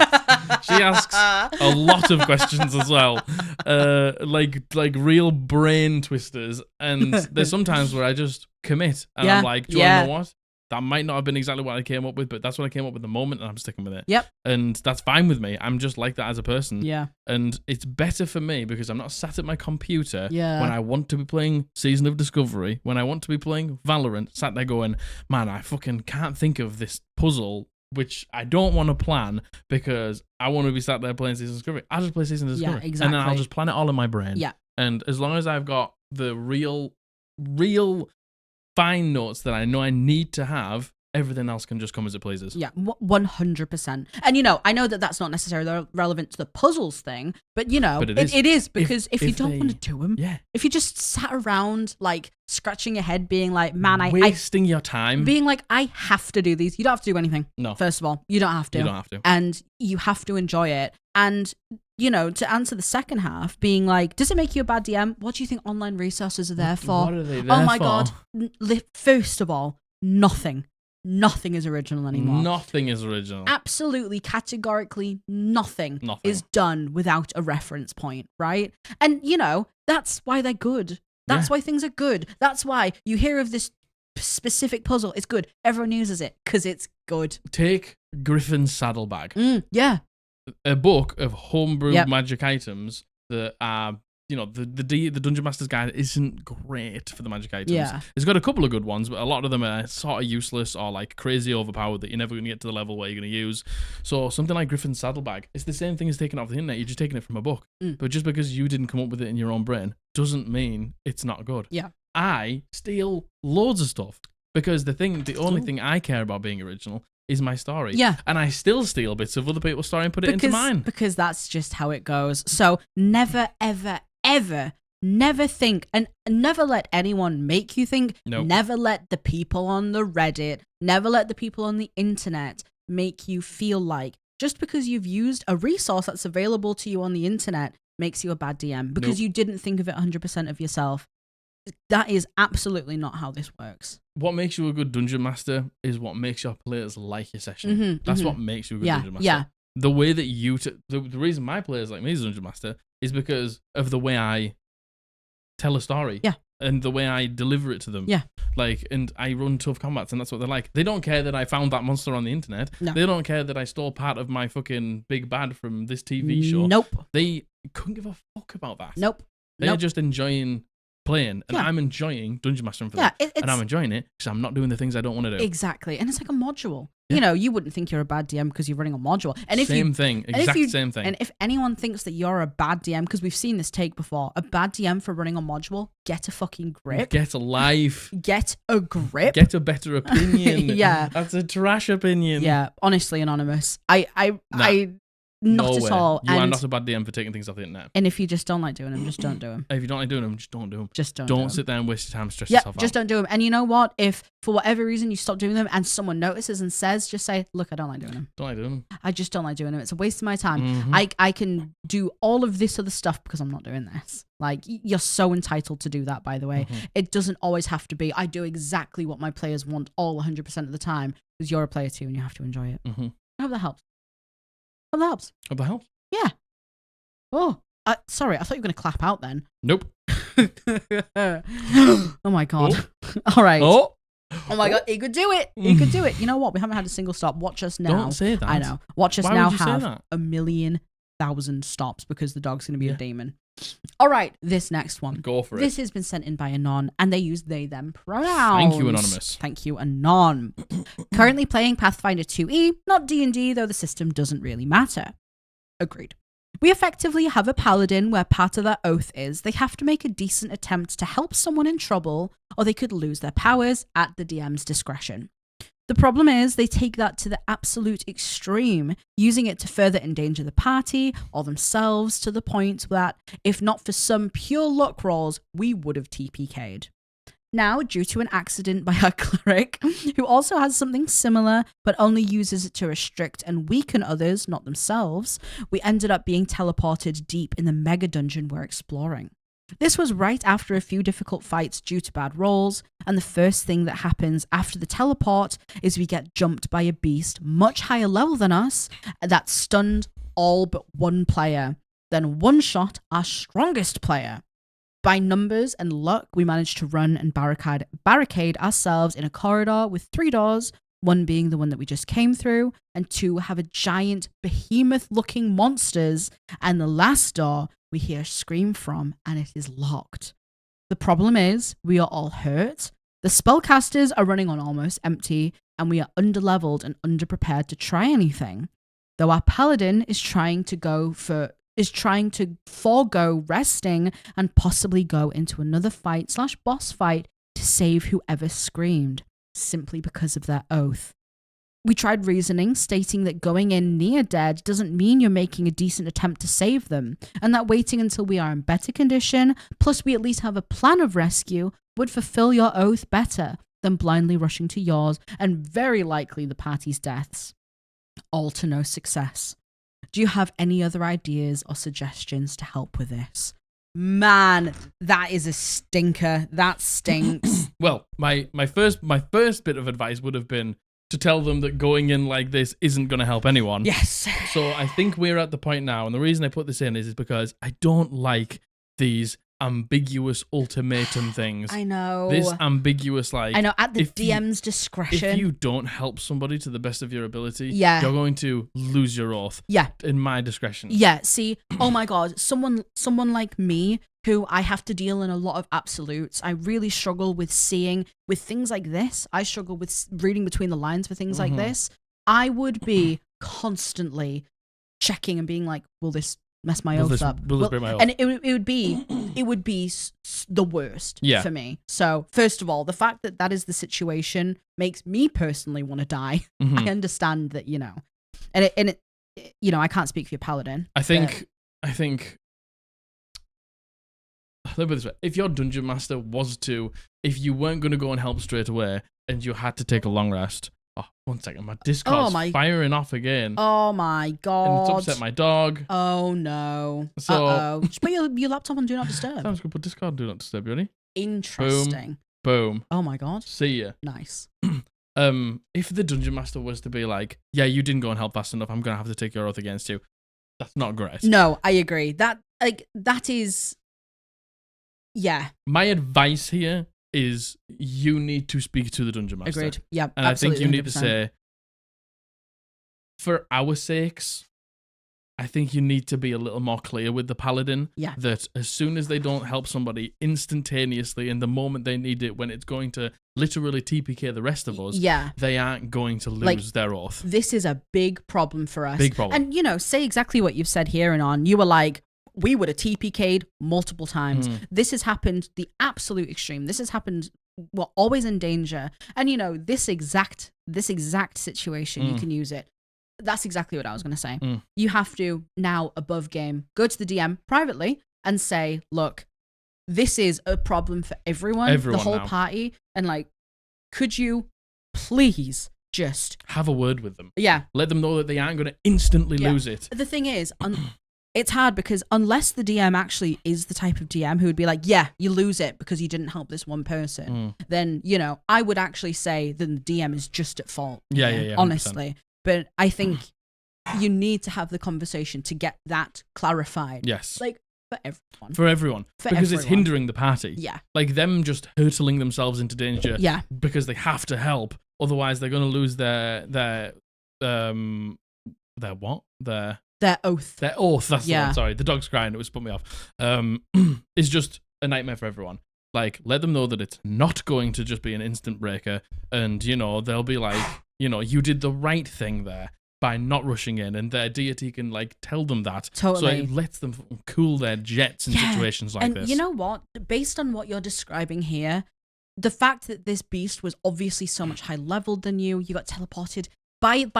Speaker 2: She asks a lot of questions as well, like real brain twisters. And there's sometimes where I just commit, and I'm like, do you want to know what? That might not have been exactly what I came up with, but that's what I came up with at the moment, and I'm sticking with it.
Speaker 1: Yep.
Speaker 2: And that's fine with me. I'm just like that as a person.
Speaker 1: Yeah.
Speaker 2: And it's better for me because I'm not sat at my computer
Speaker 1: Yeah.
Speaker 2: when I want to be playing Season of Discovery, when I want to be playing Valorant, sat there going, man, I fucking can't think of this puzzle, which I don't want to plan because I want to be sat there playing Season of Discovery. I'll just play Season of Discovery.
Speaker 1: Yeah, exactly.
Speaker 2: And then I'll just plan it all in my brain.
Speaker 1: Yeah.
Speaker 2: And as long as I've got the real fine notes that I know I need to have, everything else can just come as it pleases.
Speaker 1: Yeah, 100%. And, I know that that's not necessarily relevant to the puzzles thing, but,
Speaker 2: But
Speaker 1: it is because if you don't want to do them,
Speaker 2: yeah.
Speaker 1: if you just sat around, like, scratching your head being like, man,
Speaker 2: wasting your time.
Speaker 1: Being like, I have to do these. You don't have to do anything.
Speaker 2: No.
Speaker 1: First of all, you don't have to.
Speaker 2: You don't have to.
Speaker 1: And you have to enjoy it. And, to answer the second half, being like, does it make you a bad DM? What do you think online resources are there for?
Speaker 2: What are they there
Speaker 1: Oh my
Speaker 2: for?
Speaker 1: God. First of all, nothing. Nothing is original anymore.
Speaker 2: Nothing is original.
Speaker 1: Absolutely, categorically, nothing
Speaker 2: Nothing.
Speaker 1: is done without a reference point, right? And, that's why they're good. That's why things are good. That's why you hear of this specific puzzle. It's good. Everyone uses it because it's good.
Speaker 2: Take Griffin's Saddlebag.
Speaker 1: Yeah.
Speaker 2: A book of homebrew magic items that are, the Dungeon Master's Guide isn't great for the magic items.
Speaker 1: Yeah.
Speaker 2: It's got a couple of good ones, but a lot of them are sort of useless or like crazy overpowered that you're never going to get to the level where you're going to use. So something like Griffin's Saddlebag, it's the same thing as taking it off the internet. You're just taking it from a book. But just because you didn't come up with it in your own brain doesn't mean it's not good.
Speaker 1: Yeah.
Speaker 2: I steal loads of stuff because the only thing I care about being original is my story.
Speaker 1: Yeah.
Speaker 2: And I still steal bits of other people's story and put it into mine.
Speaker 1: Because that's just how it goes. So never, ever, ever, never think, and never let anyone make you think.
Speaker 2: Nope.
Speaker 1: Never let the people on the Reddit, never let the people on the internet make you feel like just because you've used a resource that's available to you on the internet makes you a bad DM because you didn't think of it 100% of yourself. That is absolutely not how this works.
Speaker 2: What makes you a good dungeon master is what makes your players like your session. That's what makes you a good dungeon master.
Speaker 1: Yeah.
Speaker 2: The way that the reason my players like me as a dungeon master is because of the way I tell a story.
Speaker 1: Yeah.
Speaker 2: And the way I deliver it to them.
Speaker 1: Yeah.
Speaker 2: And I run tough combats, and that's what they're like. They don't care that I found that monster on the internet.
Speaker 1: No.
Speaker 2: They don't care that I stole part of my fucking big bad from this TV show.
Speaker 1: Nope.
Speaker 2: They couldn't give a fuck about that.
Speaker 1: Nope.
Speaker 2: They're just enjoying playing, and
Speaker 1: Yeah.
Speaker 2: I'm enjoying dungeon mastering for
Speaker 1: Yeah,
Speaker 2: them. And I'm enjoying it because I'm not doing the things I don't want to do.
Speaker 1: Exactly. And it's like a module.
Speaker 2: Yeah.
Speaker 1: You wouldn't think you're a bad DM because you're running a module. And if
Speaker 2: same thing. Same thing.
Speaker 1: And if anyone thinks that you're a bad DM, because we've seen this take before, a bad DM for running a module, get a fucking grip.
Speaker 2: Get a life.
Speaker 1: Get a grip.
Speaker 2: Get a better opinion.
Speaker 1: Yeah.
Speaker 2: That's a trash opinion.
Speaker 1: Yeah. Honestly, Anonymous. I not
Speaker 2: No
Speaker 1: at
Speaker 2: way.
Speaker 1: all.
Speaker 2: You are not a bad DM for taking things off the internet.
Speaker 1: And if you just don't like doing them, just don't do them.
Speaker 2: If you don't like doing them, just don't do them.
Speaker 1: Just don't do them.
Speaker 2: sit there and waste your time, stress yourself out.
Speaker 1: Just don't do them. And you know what? If for whatever reason you stop doing them and someone notices and says, just say, look, I don't like doing them.
Speaker 2: Don't like doing them.
Speaker 1: I just don't like doing them. It's a waste of my time.
Speaker 2: Mm-hmm.
Speaker 1: I can do all of this other stuff because I'm not doing this. Like, you're so entitled to do that, by the way.
Speaker 2: Mm-hmm.
Speaker 1: It doesn't always have to be, I do exactly what my players want all 100% of the time because you're a player too and you have to enjoy it.
Speaker 2: Mm-hmm.
Speaker 1: I hope that helps. I hope that helps.
Speaker 2: Hope that helps.
Speaker 1: Yeah. Oh, sorry. I thought you were going to clap out then.
Speaker 2: Nope.
Speaker 1: Oh my God. All right.
Speaker 2: Oh
Speaker 1: my God. He could do it. He could do it. You know what? We haven't had a single stop. Watch us now.
Speaker 2: Don't say that.
Speaker 1: I know. Watch us
Speaker 2: Why
Speaker 1: now
Speaker 2: would you say
Speaker 1: have
Speaker 2: that?
Speaker 1: 1,000,000 stops because the dog's going to be a demon. All right. This next one.
Speaker 2: Go for it.
Speaker 1: This has been sent in by Anon, and they use they, them pronouns.
Speaker 2: Thank you, Anonymous.
Speaker 1: Thank you, Anon. Currently playing Pathfinder 2e, not D&D, though the system doesn't really matter. Agreed. We effectively have a paladin where part of their oath is they have to make a decent attempt to help someone in trouble, or they could lose their powers at the DM's discretion. The problem is they take that to the absolute extreme, using it to further endanger the party or themselves to the point that, if not for some pure luck rolls, we would have TPK'd. Now, due to an accident by our cleric, who also has something similar, but only uses it to restrict and weaken others, not themselves, we ended up being teleported deep in the mega dungeon we're exploring. This was right after a few difficult fights due to bad rolls, and the first thing that happens after the teleport is we get jumped by a beast much higher level than us that stunned all but one player, then one-shot our strongest player. By numbers and luck, we managed to run and barricade ourselves in a corridor with 3 doors, one being the one that we just came through, and 2 have a giant behemoth-looking monsters, and the last door we hear a scream from, and it is locked. The problem is, we are all hurt, the spellcasters are running on almost empty, and we are underleveled and underprepared to try anything. Though our paladin is trying to forego resting and possibly go into another fight/boss fight to save whoever screamed, simply because of their oath. We tried reasoning, stating that going in near dead doesn't mean you're making a decent attempt to save them, and that waiting until we are in better condition, plus we at least have a plan of rescue, would fulfill your oath better than blindly rushing to yours and very likely the party's deaths. All to no success. Do you have any other ideas or suggestions to help with this? Man, that is a stinker. That stinks.
Speaker 2: Well, my first bit of advice would have been to tell them that going in like this isn't going to help anyone.
Speaker 1: Yes.
Speaker 2: So I think we're at the point now, and the reason I put this in is because I don't like these ambiguous ultimatum things.
Speaker 1: I know.
Speaker 2: This ambiguous, like...
Speaker 1: I know, at the DM's discretion.
Speaker 2: If you don't help somebody to the best of your ability,
Speaker 1: yeah,
Speaker 2: you're going to lose your oath.
Speaker 1: Yeah.
Speaker 2: In my discretion.
Speaker 1: Yeah, see, oh my god, someone like me, who I have to deal in a lot of absolutes, I really struggle with seeing, with things like this, I struggle with reading between the lines for things like this. I would be constantly checking and being like, will this mess my oath up?
Speaker 2: Will this break my oath?
Speaker 1: And it would be the worst for me. So first of all, the fact that is the situation makes me personally want to die. I understand that, and it I can't speak for your paladin.
Speaker 2: I think let me put it this way. If your dungeon master was to, if you weren't going to go and help straight away and you had to take a long rest. Oh, 1 second. My Discord's firing off again.
Speaker 1: Oh my god.
Speaker 2: And it's upset my dog.
Speaker 1: Oh no.
Speaker 2: So,
Speaker 1: just put your laptop on Do Not Disturb.
Speaker 2: Sounds good. Put Discord on Do Not Disturb, you ready?
Speaker 1: Interesting.
Speaker 2: Boom.
Speaker 1: Oh my god.
Speaker 2: See ya.
Speaker 1: Nice.
Speaker 2: If the dungeon master was to be like, yeah, you didn't go and help fast enough, I'm going to have to take your oath against you. That's not great.
Speaker 1: No, I agree. That is... Yeah.
Speaker 2: My advice here is you need to speak to the dungeon master.
Speaker 1: Agreed. Yeah,
Speaker 2: and
Speaker 1: absolutely,
Speaker 2: I think you need
Speaker 1: 100%.
Speaker 2: to say, for our sakes, I think you need to be a little more clear with the paladin.
Speaker 1: Yeah.
Speaker 2: That as soon as they don't help somebody instantaneously in the moment they need it, when it's going to literally TPK the rest of us, they aren't going to lose their oath. This
Speaker 1: is a big problem for us.
Speaker 2: Big problem.
Speaker 1: And, say exactly what you've said here and on. You were like, we would have TPK'd multiple times. This has happened the absolute extreme. This has happened, we're always in danger. And, this exact situation, you can use it. That's exactly what I was going to say. You have to now, above game, go to the DM privately and say, look, this is a problem for everyone the whole party. And could you please just
Speaker 2: have a word with them?
Speaker 1: Yeah.
Speaker 2: Let them know that they aren't going to instantly lose it.
Speaker 1: The thing is, it's hard because unless the DM actually is the type of DM who would be like, yeah, you lose it because you didn't help this one person, then, I would actually say that the DM is just at fault.
Speaker 2: Yeah,
Speaker 1: honestly. But I think you need to have the conversation to get that clarified.
Speaker 2: Yes.
Speaker 1: For everyone.
Speaker 2: Because it's hindering the party.
Speaker 1: Yeah.
Speaker 2: Them just hurtling themselves into danger.
Speaker 1: Yeah.
Speaker 2: Because they have to help. Otherwise, they're going to lose their what?
Speaker 1: Their oath.
Speaker 2: Their oath, that's the one. Sorry, the dog's crying. It was put me off. It's just a nightmare for everyone. Let them know that it's not going to just be an instant breaker. And, they'll be like, you did the right thing there by not rushing in. And their deity can, tell them that.
Speaker 1: Totally.
Speaker 2: So it lets them cool their jets in situations like this.
Speaker 1: And you know what? Based on what you're describing here, the fact that this beast was obviously so much high leveled than you got teleported by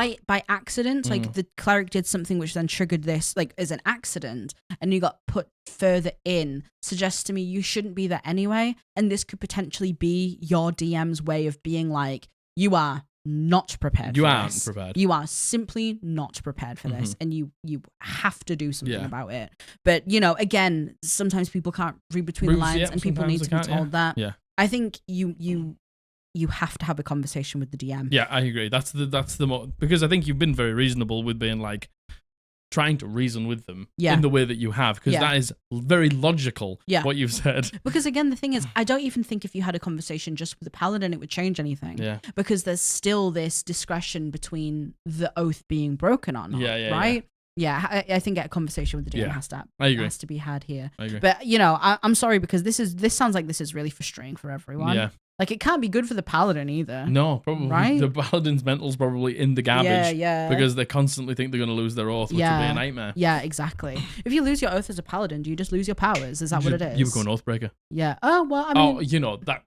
Speaker 1: accident, the cleric did something which then triggered this, as an accident, and you got put further in, suggests to me you shouldn't be there anyway, and this could potentially be your DM's way of being like, you are not prepared
Speaker 2: You
Speaker 1: for
Speaker 2: aren't
Speaker 1: this.
Speaker 2: prepared.
Speaker 1: You are simply not prepared for this, and you have to do something
Speaker 2: Yeah.
Speaker 1: about it. But, you know, again, sometimes people can't read between the lines, and people need to be told that.
Speaker 2: Yeah.
Speaker 1: I think you have to have a conversation with the DM.
Speaker 2: Yeah, I agree. That's the because I think you've been very reasonable with being like trying to reason with them in the way that you have, because that is very logical. What you've said.
Speaker 1: Because again, the thing is, I don't even think if you had a conversation just with the paladin, it would change anything.
Speaker 2: Yeah.
Speaker 1: Because there's still this discretion between the oath being broken or not.
Speaker 2: Yeah,
Speaker 1: right. Yeah, I think a conversation with the DM has to be had here.
Speaker 2: I agree.
Speaker 1: But you know, I'm sorry because this sounds like this is really frustrating for everyone.
Speaker 2: Yeah.
Speaker 1: Like it can't be good for the paladin either.
Speaker 2: No, probably.
Speaker 1: Right?
Speaker 2: The paladin's mental's probably in the garbage.
Speaker 1: Yeah.
Speaker 2: Because they constantly think they're going to lose their oath, which would be a nightmare.
Speaker 1: Yeah, exactly. If you lose your oath as a paladin, do you just lose your powers? Is that what it is?
Speaker 2: You become an oathbreaker.
Speaker 1: Yeah. Oh well, I mean.
Speaker 2: Oh, you know that's.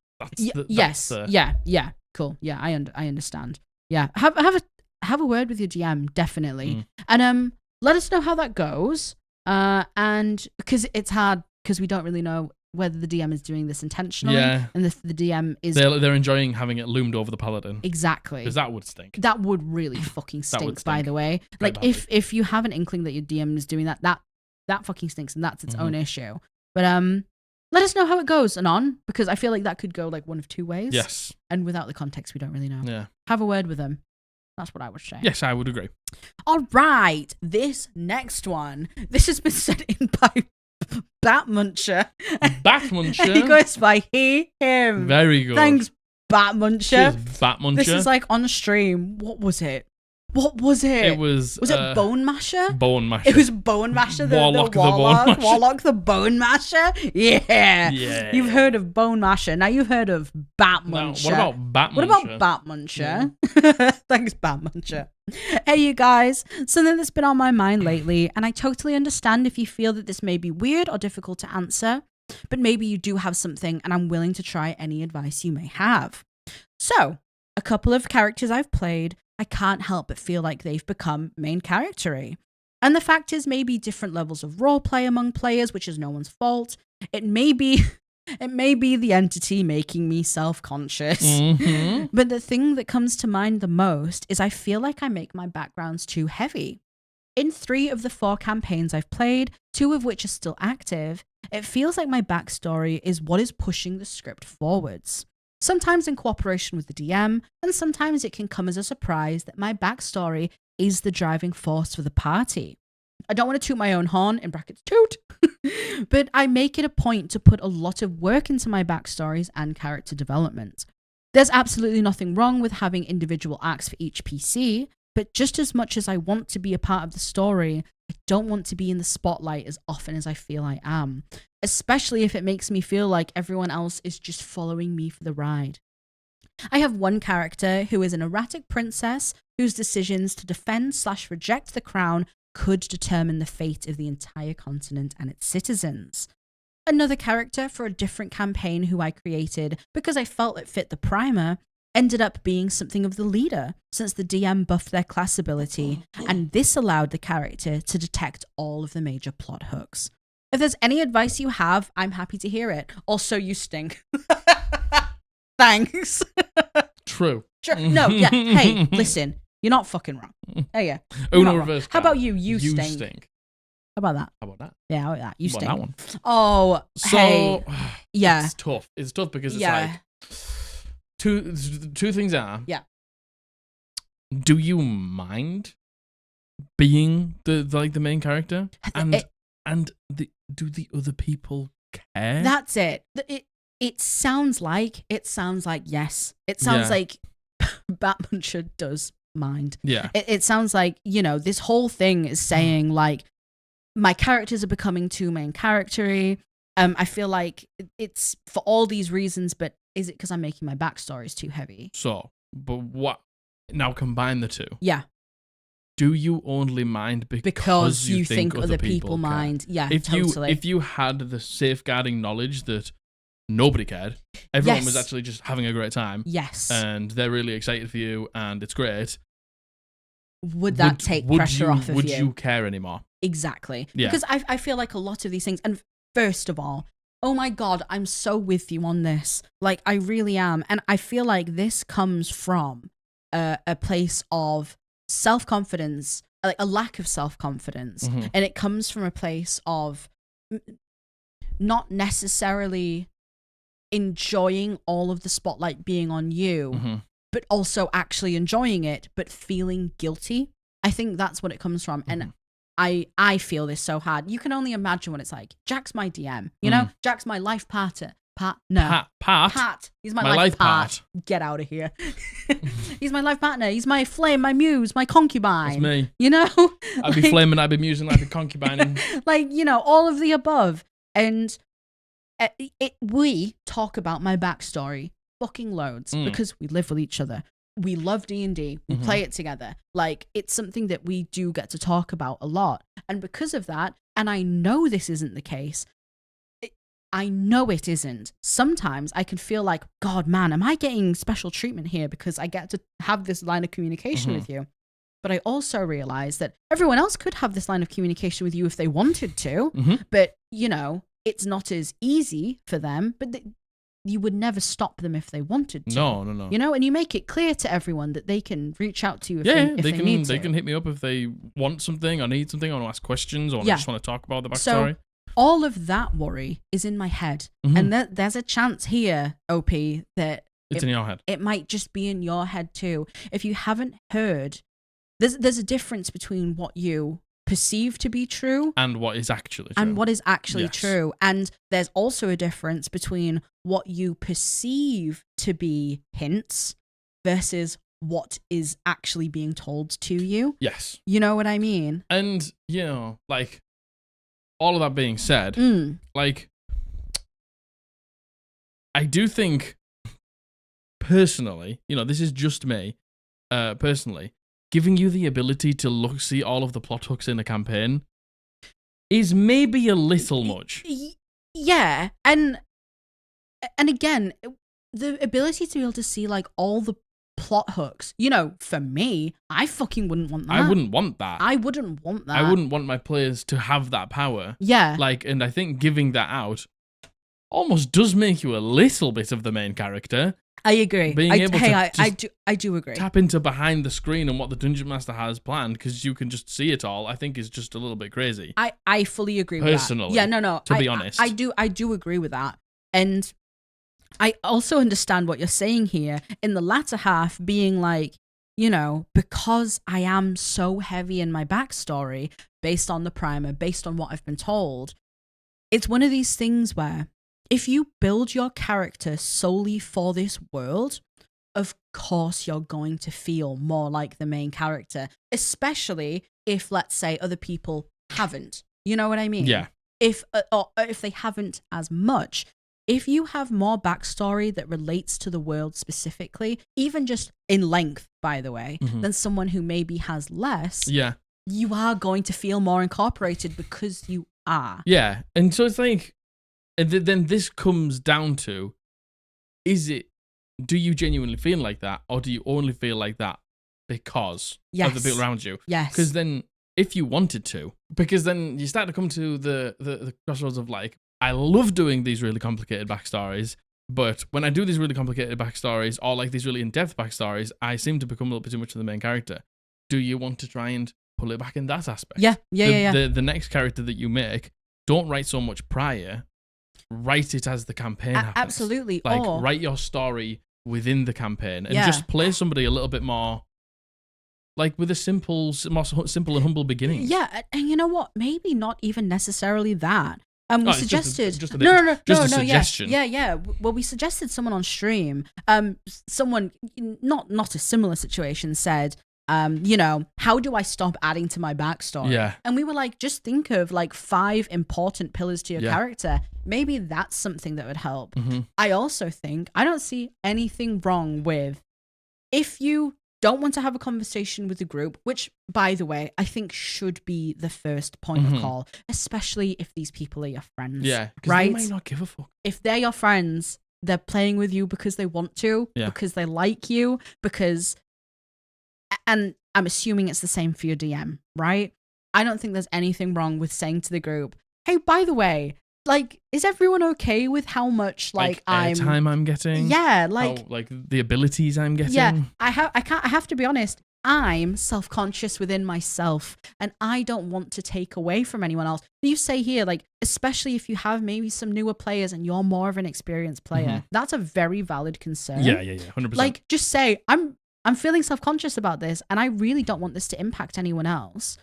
Speaker 1: Yes. Yeah. Cool. Yeah, I understand. Yeah. Have a word with your DM, definitely. And let us know how that goes. And because it's hard because we don't really know whether the DM is doing this intentionally. Yeah. And the DM is.
Speaker 2: They're enjoying having it loomed over the paladin.
Speaker 1: Exactly.
Speaker 2: Because that would stink.
Speaker 1: That would really fucking stink, by the way. Like if you have an inkling that your DM is doing that fucking stinks, and that's its own issue. But let us know how it goes, Anon, because I feel like that could go like one of two ways.
Speaker 2: Yes.
Speaker 1: And without the context, we don't really know.
Speaker 2: Yeah.
Speaker 1: Have a word with them. That's what I would say.
Speaker 2: Yes, I would agree.
Speaker 1: All right. This next one. This has been sent in by Batmuncher.
Speaker 2: Batmuncher?
Speaker 1: He goes by he, him.
Speaker 2: Very good.
Speaker 1: Thanks, Batmuncher.
Speaker 2: Cheers, Batmuncher.
Speaker 1: This is like on stream. What was it? It
Speaker 2: was
Speaker 1: it Bone Masher?
Speaker 2: Bone Masher.
Speaker 1: It was Bone Masher, the Warlock the Bone Masher. Yeah. You've heard of Bone Masher. Now you've heard of Batmuncher.
Speaker 2: Now, what about Batmuncher?
Speaker 1: What about Batmuncher? Yeah. Thanks, Batmuncher. Hey, you guys. Something that's been on my mind lately, and I totally understand if you feel that this may be weird or difficult to answer, but maybe you do have something, and I'm willing to try any advice you may have. So, a couple of characters I've played, I can't help but feel like they've become main character-y. And the fact is maybe different levels of roleplay among players, which is no one's fault. It may be the entity making me self-conscious. Mm-hmm. But the thing that comes to mind the most is I feel like I make my backgrounds too heavy. In 3 of the 4 campaigns I've played, 2 of which are still active, it feels like my backstory is what is pushing the script forwards. Sometimes in cooperation with the DM, and sometimes it can come as a surprise that my backstory is the driving force for the party. I don't want to toot my own horn, in brackets toot, but I make it a point to put a lot of work into my backstories and character development. There's absolutely nothing wrong with having individual arcs for each PC, but just as much as I want to be a part of the story, I don't want to be in the spotlight as often as I feel I am, especially if it makes me feel like everyone else is just following me for the ride. I have one character who is an erratic princess whose decisions to defend/reject the crown could determine the fate of the entire continent and its citizens. Another character for a different campaign who I created because I felt it fit the primer ended up being something of the leader, since the DM buffed their class ability, and this allowed the character to detect all of the major plot hooks. If there's any advice you have, I'm happy to hear it. Also, you stink. Thanks.
Speaker 2: True.
Speaker 1: No, yeah. Hey, listen, you're not fucking wrong. Oh, yeah.
Speaker 2: Uno reverse.
Speaker 1: How about you? You stink. How about that?
Speaker 2: How about that?
Speaker 1: Yeah, how about that? You stink.
Speaker 2: That one.
Speaker 1: Oh,
Speaker 2: so,
Speaker 1: hey. Yeah.
Speaker 2: It's tough. It's tough because it's like... Two things are.
Speaker 1: Yeah.
Speaker 2: Do you mind being the main character? Do the other people care?
Speaker 1: That's it. It sounds like yes. It sounds like Batmuncher does mind.
Speaker 2: Yeah.
Speaker 1: It sounds like, this whole thing is saying like my characters are becoming too main character-y. I feel like it's for all these reasons, but is it because I'm making my backstories too heavy?
Speaker 2: So, but what? Now combine the two.
Speaker 1: Yeah.
Speaker 2: Do you only mind because you think other people
Speaker 1: mind? Yeah,
Speaker 2: totally. If you had the safeguarding knowledge that nobody cared, everyone was actually just having a great time.
Speaker 1: Yes.
Speaker 2: And they're really excited for you, and it's great.
Speaker 1: Would that take pressure off of you?
Speaker 2: Would you care anymore?
Speaker 1: Exactly.
Speaker 2: Yeah.
Speaker 1: Because I feel like a lot of these things, and first of all, oh my God, I'm so with you on this. Like, I really am. And I feel like this comes from a place of self-confidence, like a lack of self-confidence,
Speaker 2: Mm-hmm.
Speaker 1: and it comes from a place of not necessarily enjoying all of the spotlight being on you,
Speaker 2: Mm-hmm.
Speaker 1: but also actually enjoying it, but feeling guilty. I think that's what it comes from.
Speaker 2: Mm-hmm.
Speaker 1: And I feel this so hard. You can only imagine what it's like. Jack's my DM, you know? Jack's my life partner. Pat. He's my life part. Get out of here. He's my life partner. He's my flame, my muse, my concubine.
Speaker 2: That's me.
Speaker 1: You know?
Speaker 2: I'd be flaming, I'd be musing, I'd be concubining.
Speaker 1: Like, you know, all of the above. And we talk about my backstory fucking loads because we live with each other. We love D&D. We play it together. Like, it's something that we do get to talk about a lot. And because of that, and I know this isn't the case, I know it isn't. Sometimes I can feel like, God, man, am I getting special treatment here because I get to have this line of communication with you? But I also realize that everyone else could have this line of communication with you if they wanted to. But, you know, it's not as easy for them. But you would never stop them if they wanted to.
Speaker 2: No.
Speaker 1: You know, and you make it clear to everyone that they can reach out to you if they need to.
Speaker 2: They can hit me up if they want something or need something or want to ask questions or just want to talk about the backstory.
Speaker 1: So, all of that worry is in my head. And there's a chance here, OP, that
Speaker 2: it's in your head.
Speaker 1: It might just be in your head too. If you haven't heard, there's a difference between what you perceive to be true
Speaker 2: and what is actually true.
Speaker 1: True. And there's also a difference between what you perceive to be hints versus what is actually being told to you.
Speaker 2: Yes.
Speaker 1: You know what I mean?
Speaker 2: And, you know, like, all of that being said, like, I do think, personally, you know, this is just me, personally, giving you the ability to see all of the plot hooks in a campaign is maybe a little much.
Speaker 1: Yeah, and again, the ability to be able to see, like, all the plot hooks, you know, for me, I fucking wouldn't want that.
Speaker 2: I wouldn't want that.
Speaker 1: I wouldn't want that.
Speaker 2: I wouldn't want my players to have that power.
Speaker 1: Yeah.
Speaker 2: Like, and I think giving that out almost does make you a little bit of the main character.
Speaker 1: I agree. I do agree.
Speaker 2: Tap into behind the screen and what the Dungeon Master has planned, because you can just see it all, I think is just a little bit crazy.
Speaker 1: I fully agree with that.
Speaker 2: Personally.
Speaker 1: Yeah, no.
Speaker 2: To be honest.
Speaker 1: I do agree with that. And I also understand what you're saying here in the latter half, being like, you know, because I am so heavy in my backstory based on the primer, based on what I've been told, it's one of these things where if you build your character solely for this world, of course you're going to feel more like the main character, especially if, let's say, other people haven't. You know what I mean?
Speaker 2: Yeah.
Speaker 1: If they haven't as much. If you have more backstory that relates to the world specifically, even just in length, by the way, than someone who maybe has less, you are going to feel more incorporated because you are.
Speaker 2: Yeah. And so it's like, then this comes down to, do you genuinely feel like that, or do you only feel like that because of the people around you?
Speaker 1: Yes.
Speaker 2: Because then, if you wanted to, because then you start to come to the crossroads of, like, I love doing these really complicated backstories, but when I do these really complicated backstories, or like these really in-depth backstories, I seem to become a little bit too much of the main character. Do you want to try and pull it back in that aspect?
Speaker 1: Yeah.
Speaker 2: The next character that you make, don't write so much prior, write it as the campaign happens.
Speaker 1: Absolutely.
Speaker 2: Like, write your story within the campaign, and just play somebody a little bit more, like, with a more simple and humble beginning.
Speaker 1: Yeah, and you know what? Maybe not even necessarily that. We suggested
Speaker 2: just a suggestion.
Speaker 1: Yeah. Well, we suggested someone on stream. Someone not a similar situation said, you know, how do I stop adding to my backstory?
Speaker 2: Yeah.
Speaker 1: And we were like, just think of like 5 important pillars to your character. Maybe that's something that would help. I also think I don't see anything wrong with, if you don't want to have a conversation with the group, which, by the way, I think should be the first point of call, especially if these people are your friends.
Speaker 2: Yeah,
Speaker 1: right?
Speaker 2: They might not give a fuck.
Speaker 1: If they're your friends, they're playing with you because they want to, because they like you, and I'm assuming it's the same for your DM, right? I don't think there's anything wrong with saying to the group, hey, by the way, like, is everyone okay with how much like
Speaker 2: time I'm getting?
Speaker 1: Yeah, like
Speaker 2: how, like the abilities I'm getting.
Speaker 1: Yeah, I have to be honest. I'm self-conscious within myself, and I don't want to take away from anyone else. You say here, like, especially if you have maybe some newer players and you're more of an experienced player, that's a very valid concern.
Speaker 2: Yeah, 100%.
Speaker 1: Like, just say, I'm feeling self-conscious about this, and I really don't want this to impact anyone else.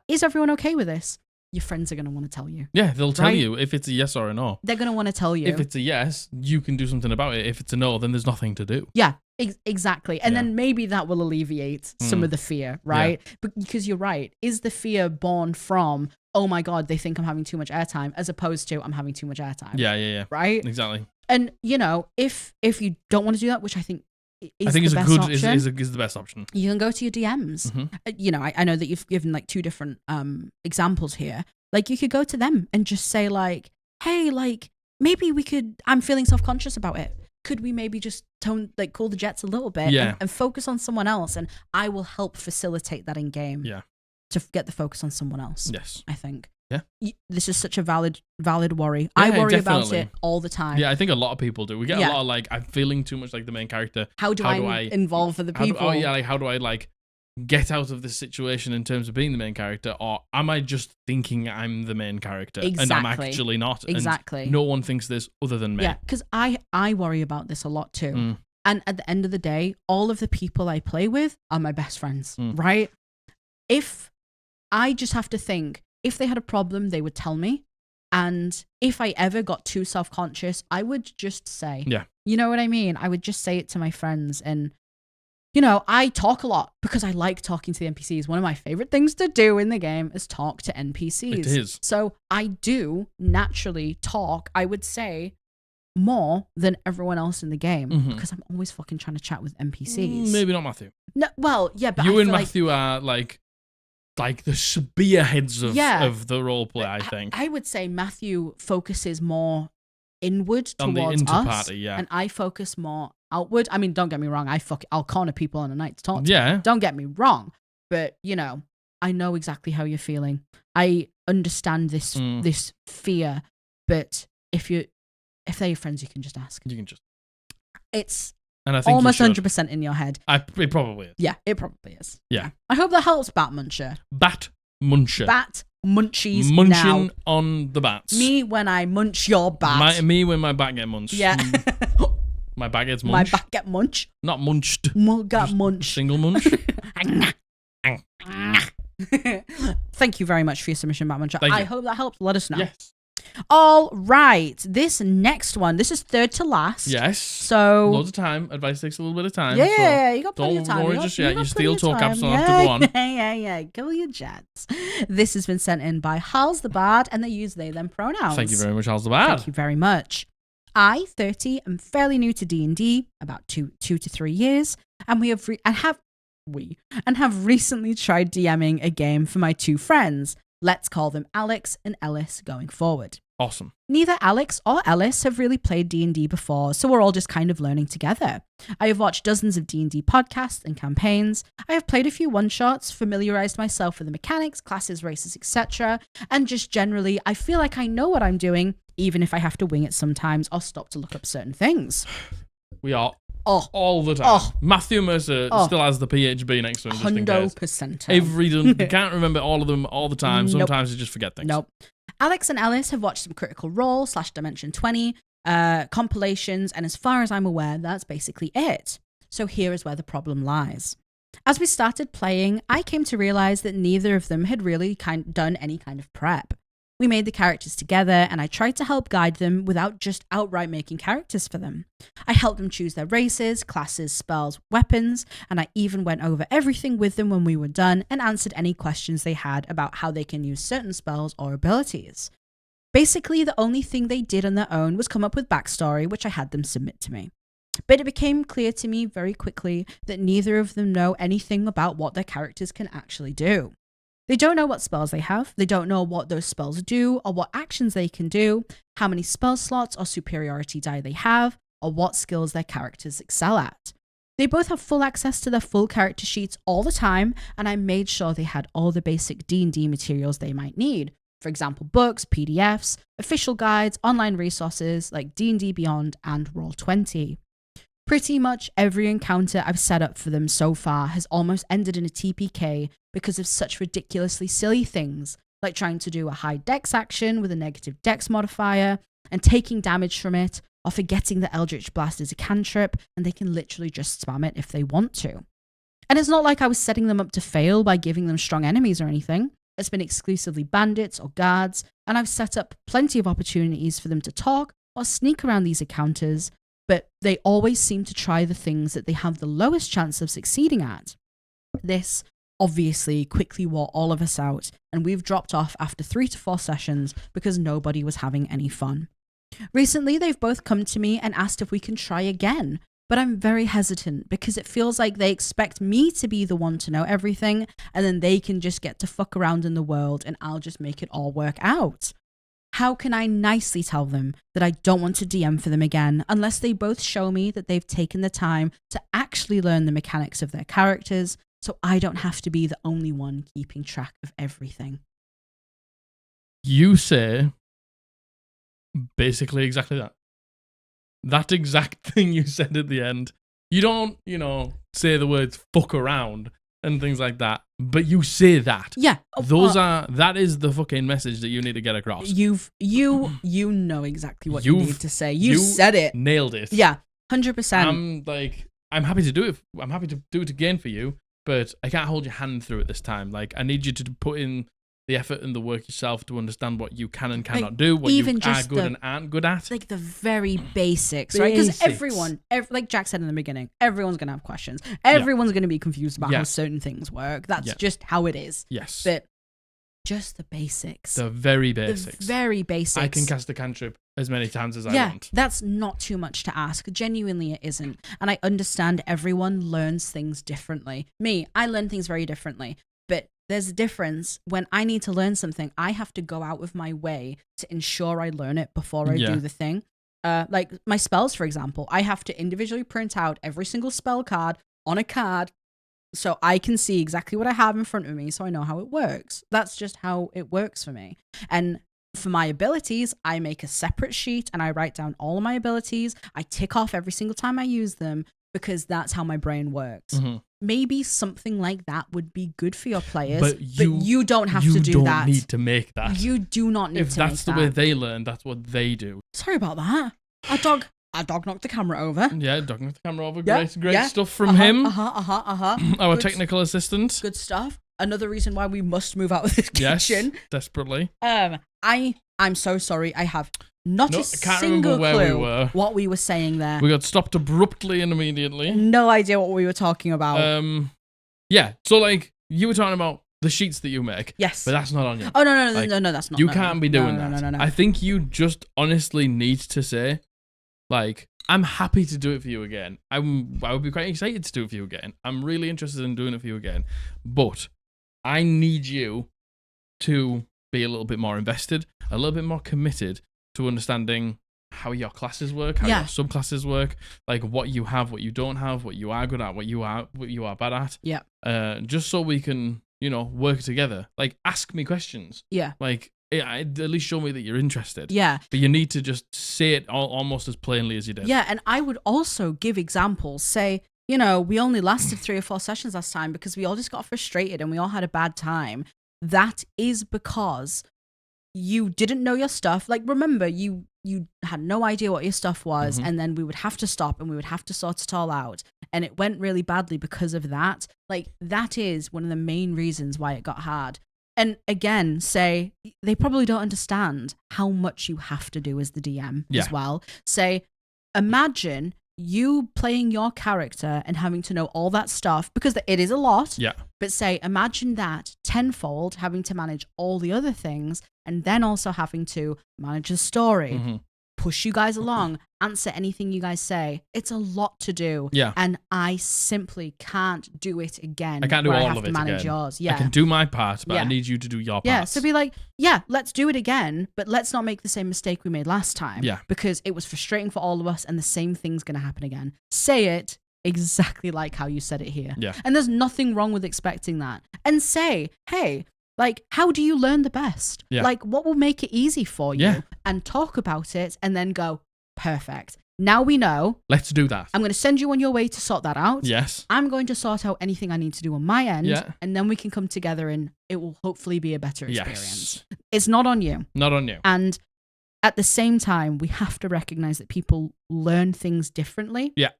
Speaker 1: Is everyone okay with this? Your friends are going to want to tell you.
Speaker 2: Yeah, they'll tell you if it's a yes or a no.
Speaker 1: They're going to want to tell you.
Speaker 2: If it's a yes, you can do something about it. If it's a no, then there's nothing to do.
Speaker 1: Yeah, exactly. And then maybe that will alleviate some of the fear, right? But because you're right. Is the fear born from, oh my God, they think I'm having too much airtime, as opposed to I'm having too much airtime?
Speaker 2: Yeah.
Speaker 1: Right?
Speaker 2: Exactly.
Speaker 1: And, you know, if you don't want to do that, which I think is the best option,
Speaker 2: is the best option.
Speaker 1: You can go to your DMs. You know, I know that you've given like 2 different examples here. Like, you could go to them and just say like, hey, like, maybe I'm feeling self-conscious about it. Could we maybe just cool the jets a little bit and focus on someone else? And I will help facilitate that in game.
Speaker 2: Yeah.
Speaker 1: To get the focus on someone else.
Speaker 2: Yes.
Speaker 1: I think.
Speaker 2: Yeah.
Speaker 1: This is such a valid worry.
Speaker 2: Yeah,
Speaker 1: I worry
Speaker 2: definitely.
Speaker 1: about it all the time.
Speaker 2: Yeah, I think a lot of people do. We get a lot of like, I'm feeling too much like the main character.
Speaker 1: How do I involve other people?
Speaker 2: How do I like get out of this situation in terms of being the main character, or am I just thinking I'm the main character and I'm actually not?
Speaker 1: Exactly.
Speaker 2: And no one thinks this other than me.
Speaker 1: Yeah, because I worry about this a lot too. And at the end of the day, all of the people I play with are my best friends, right? If I just have to think, if they had a problem, they would tell me. And if I ever got too self-conscious, I would just say, you know what I mean? I would just say it to my friends. And, you know, I talk a lot because I like talking to the NPCs. One of my favorite things to do in the game is talk to NPCs.
Speaker 2: It is.
Speaker 1: So I do naturally talk, I would say, more than everyone else in the game because I'm always fucking trying to chat with NPCs.
Speaker 2: Maybe not Matthew.
Speaker 1: No, well, yeah, but
Speaker 2: you and Matthew are like the spearheads of the roleplay, I think.
Speaker 1: I would say Matthew focuses more inward
Speaker 2: on
Speaker 1: towards
Speaker 2: the
Speaker 1: us,
Speaker 2: and
Speaker 1: I focus more outward. I mean, don't get me wrong, I'll corner people on a night to talk to.
Speaker 2: Yeah.
Speaker 1: Don't get me wrong, but you know, I know exactly how you're feeling. I understand this fear, but if they're your friends, you can just ask. It's
Speaker 2: and I think
Speaker 1: almost 100% in your head.
Speaker 2: It probably is.
Speaker 1: Yeah, it probably is.
Speaker 2: Yeah.
Speaker 1: I hope that helps, Batmuncher.
Speaker 2: Batmuncher.
Speaker 1: Bat munchies
Speaker 2: Munching
Speaker 1: now.
Speaker 2: on the bats.
Speaker 1: Me when I munch your bat.
Speaker 2: Me when my bat get munched.
Speaker 1: Yeah.
Speaker 2: My bat gets
Speaker 1: My
Speaker 2: munched.
Speaker 1: bat get munched.
Speaker 2: Not munched.
Speaker 1: Got munched.
Speaker 2: Single munch.
Speaker 1: Thank you very much for your submission, Batmuncher. I hope that helps. Let us know.
Speaker 2: Yes.
Speaker 1: All right. This next one, this is third to last.
Speaker 2: Yes.
Speaker 1: So
Speaker 2: loads of time. Advice takes a little bit of time.
Speaker 1: Yeah, you got plenty of time.
Speaker 2: Don't worry just yet. Your steel toe caps will have to go on.
Speaker 1: Yeah. Kill your jets. This has been sent in by HarlsTheBard, and they use they them pronouns.
Speaker 2: Thank you very much, HarlsTheBard.
Speaker 1: Thank you very much. I, 30, am fairly new to D&D, about 2 to 3 years, and have recently tried DMing a game for my 2 friends. Let's call them Alex and Ellis going forward.
Speaker 2: Awesome.
Speaker 1: Neither Alex or Ellis have really played D&D before, so we're all just kind of learning together. I have watched dozens of D&D podcasts and campaigns. I have played a few one-shots, familiarized myself with the mechanics, classes, races, etc. And just generally, I feel like I know what I'm doing, even if I have to wing it sometimes or stop to look up certain things.
Speaker 2: We are all the time. Matthew Mercer still has the PHB next to him just in case.
Speaker 1: 100%.
Speaker 2: You can't remember all of them all the time. Sometimes you just forget things.
Speaker 1: Nope. Alex and Ellis have watched some Critical Role / Dimension 20 compilations, and as far as I'm aware, that's basically it. So here is where the problem lies. As we started playing, I came to realize that neither of them had really done any kind of prep. We made the characters together, and I tried to help guide them without just outright making characters for them. I helped them choose their races, classes, spells, weapons, and I even went over everything with them when we were done and answered any questions they had about how they can use certain spells or abilities. Basically, the only thing they did on their own was come up with backstory, which I had them submit to me. But it became clear to me very quickly that neither of them know anything about what their characters can actually do. They don't know what spells they have, they don't know what those spells do, or what actions they can do, how many spell slots or superiority die they have, or what skills their characters excel at. They both have full access to their full character sheets all the time, and I made sure they had all the basic D&D materials they might need, For example, books, PDFs, official guides, online resources like D&D Beyond and Roll20. Pretty much every encounter I've set up for them so far has almost ended in a TPK because of such ridiculously silly things, like trying to do a high dex action with a negative dex modifier and taking damage from it, or forgetting that Eldritch Blast is a cantrip and they can literally just spam it if they want to. And it's not like I was setting them up to fail by giving them strong enemies or anything. It's been exclusively bandits or guards, and I've set up plenty of opportunities for them to talk or sneak around these encounters, but they always seem to try the things that they have the lowest chance of succeeding at. This obviously quickly wore all of us out, and we've dropped off after 3 to 4 sessions because nobody was having any fun. Recently, they've both come to me and asked if we can try again, but I'm very hesitant because it feels like they expect me to be the one to know everything, and then they can just get to fuck around in the world and I'll just make it all work out. How can I nicely tell them that I don't want to DM for them again unless they both show me that they've taken the time to actually learn the mechanics of their characters, so I don't have to be the only one keeping track of everything?
Speaker 2: You say basically exactly that. That exact thing you said at the end. You don't, say the words fuck around and things like that, but you say that.
Speaker 1: Yeah.
Speaker 2: That is the fucking message that you need to get across.
Speaker 1: You know exactly what you need to say. You said it.
Speaker 2: Nailed it.
Speaker 1: Yeah. 100%.
Speaker 2: I'm happy to do it. I'm happy to do it again for you, but I can't hold your hand through it this time. Like, I need you to put in the effort and the work yourself to understand what you can and cannot do, what you are good and aren't good at.
Speaker 1: Like the very basics, right? Because everyone, like Jack said in the beginning, everyone's going to have questions. Everyone's going to be confused about how certain things work. That's just how it is.
Speaker 2: Yes.
Speaker 1: But just the basics.
Speaker 2: The very basics.
Speaker 1: The very basics.
Speaker 2: I can cast a cantrip as many times as I want.
Speaker 1: That's not too much to ask. Genuinely, it isn't. And I understand everyone learns things differently. Me, I learn things very differently. But there's a difference. When I need to learn something, I have to go out of my way to ensure I learn it before I do the thing. Like my spells, for example, I have to individually print out every single spell card on a card so I can see exactly what I have in front of me so I know how it works. That's just how it works for me. And for my abilities, I make a separate sheet and I write down all of my abilities. I tick off every single time I use them because that's how my brain works. Mm-hmm. Maybe something like that would be good for your players, but you don't have to do that.
Speaker 2: You don't need to make that.
Speaker 1: You do not need to make that. If
Speaker 2: that's the way they learn, that's what they do.
Speaker 1: Sorry about that. Our dog knocked the camera over.
Speaker 2: Yeah, dog knocked the camera over. Great stuff from him. Our technical assistant.
Speaker 1: Good stuff. Another reason why we must move out of this kitchen.
Speaker 2: Yes, desperately.
Speaker 1: I'm so sorry. I have not a single clue what we were saying there.
Speaker 2: We got stopped abruptly and immediately.
Speaker 1: No idea what we were talking about.
Speaker 2: Yeah. So like you were talking about the sheets that you make.
Speaker 1: Yes.
Speaker 2: But that's not on you.
Speaker 1: Oh no, that's not.
Speaker 2: You can't be doing that.
Speaker 1: No.
Speaker 2: I think you just honestly need to say, like, I'm happy to do it for you again. I would be quite excited to do it for you again. I'm really interested in doing it for you again. But I need you to be a little bit more invested, a little bit more committed to understanding how your classes work, how your subclasses work, like what you have, what you don't have, what you are good at, what you are bad at.
Speaker 1: Yeah.
Speaker 2: Just so we can, work together. Like, ask me questions.
Speaker 1: Yeah.
Speaker 2: Like, at least show me that you're interested.
Speaker 1: Yeah.
Speaker 2: But you need to just say it almost as plainly as you did.
Speaker 1: Yeah, and I would also give examples. Say, we only lasted 3 or 4 sessions last time because we all just got frustrated and we all had a bad time. That is because you didn't know your stuff. Like, remember, you had no idea what your stuff was, and then we would have to stop and we would have to sort it all out. And it went really badly because of that. Like, that is one of the main reasons why it got hard. And again, say, they probably don't understand how much you have to do as the DM as well. Say, imagine you playing your character and having to know all that stuff, because it is a lot.
Speaker 2: Yeah.
Speaker 1: But say, imagine that tenfold, having to manage all the other things, and then also having to manage the story, push you guys along, answer anything you guys say. It's a lot to do.
Speaker 2: Yeah.
Speaker 1: And I simply can't do it again.
Speaker 2: I can't do all of it
Speaker 1: manage
Speaker 2: again.
Speaker 1: Yours. Yeah.
Speaker 2: I can do my part, but I need you to do your part.
Speaker 1: Yeah. So be like, let's do it again, but let's not make the same mistake we made last time.
Speaker 2: Yeah.
Speaker 1: Because it was frustrating for all of us and the same thing's going to happen again. Say it exactly like how you said it here.
Speaker 2: Yeah.
Speaker 1: And there's nothing wrong with expecting that. And say, hey, Like, how do you learn the best?
Speaker 2: Yeah.
Speaker 1: Like, what will make it easy for you?
Speaker 2: Yeah.
Speaker 1: And talk about it and then go, perfect. Now we know.
Speaker 2: Let's do that.
Speaker 1: I'm going to send you on your way to sort that out.
Speaker 2: Yes.
Speaker 1: I'm going to sort out anything I need to do on my end.
Speaker 2: Yeah.
Speaker 1: And then we can come together and it will hopefully be a better experience.
Speaker 2: Yes.
Speaker 1: It's not on you.
Speaker 2: Not on you.
Speaker 1: And at the same time, we have to recognize that people learn things differently.
Speaker 2: Yeah.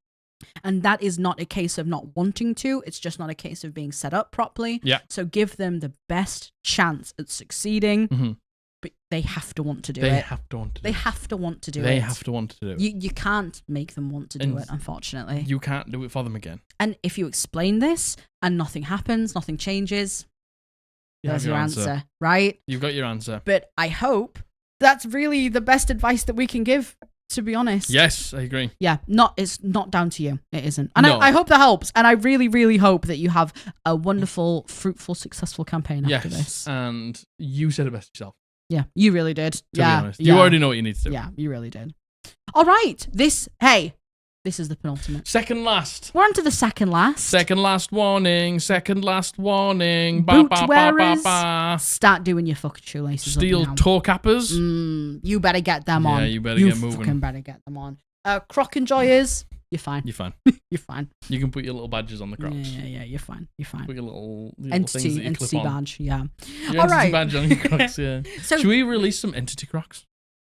Speaker 1: And that is not a case of not wanting to. It's just not a case of being set up properly.
Speaker 2: Yeah.
Speaker 1: So give them the best chance at succeeding.
Speaker 2: Mm-hmm.
Speaker 1: But they have to want to do
Speaker 2: They
Speaker 1: it.
Speaker 2: have to want to do
Speaker 1: They
Speaker 2: it.
Speaker 1: have to want to do it.
Speaker 2: They have to want to do it.
Speaker 1: You can't make them want to do
Speaker 2: And
Speaker 1: it, unfortunately.
Speaker 2: You can't do it for them again.
Speaker 1: And if you explain this and nothing happens, nothing changes,
Speaker 2: You
Speaker 1: there's
Speaker 2: have
Speaker 1: your answer, right?
Speaker 2: You've got your answer.
Speaker 1: But I hope that's really the best advice that we can give, to be honest.
Speaker 2: Yes, I agree.
Speaker 1: Yeah, it's not down to you. It isn't. And
Speaker 2: No.
Speaker 1: I hope that helps. And I really, really hope that you have a wonderful, fruitful, successful campaign after
Speaker 2: Yes,
Speaker 1: this.
Speaker 2: and you said it best yourself.
Speaker 1: Yeah, you really did.
Speaker 2: To
Speaker 1: yeah,
Speaker 2: be honest,
Speaker 1: yeah.
Speaker 2: you already know what you need to do.
Speaker 1: Yeah, you really did. All right, this is the penultimate.
Speaker 2: Second last.
Speaker 1: We're on to the second last.
Speaker 2: Second last warning. Second last warning.
Speaker 1: Boot
Speaker 2: Ba, ba, ba,
Speaker 1: wearers,
Speaker 2: ba, ba.
Speaker 1: start doing your fucking shoelaces.
Speaker 2: Steel
Speaker 1: up now.
Speaker 2: toe cappers.
Speaker 1: You better get them on.
Speaker 2: Yeah, you better get moving.
Speaker 1: fucking better get them on. Croc enjoyers, you're fine.
Speaker 2: You're fine.
Speaker 1: You're fine.
Speaker 2: You can put your little badges on the Crocs.
Speaker 1: Yeah, you're fine. You're fine.
Speaker 2: Put your little things that you clip
Speaker 1: Entity
Speaker 2: on.
Speaker 1: badge, yeah.
Speaker 2: Your
Speaker 1: All
Speaker 2: entity
Speaker 1: right.
Speaker 2: badge on your Crocs, yeah.
Speaker 1: So,
Speaker 2: Should we release some entity Crocs?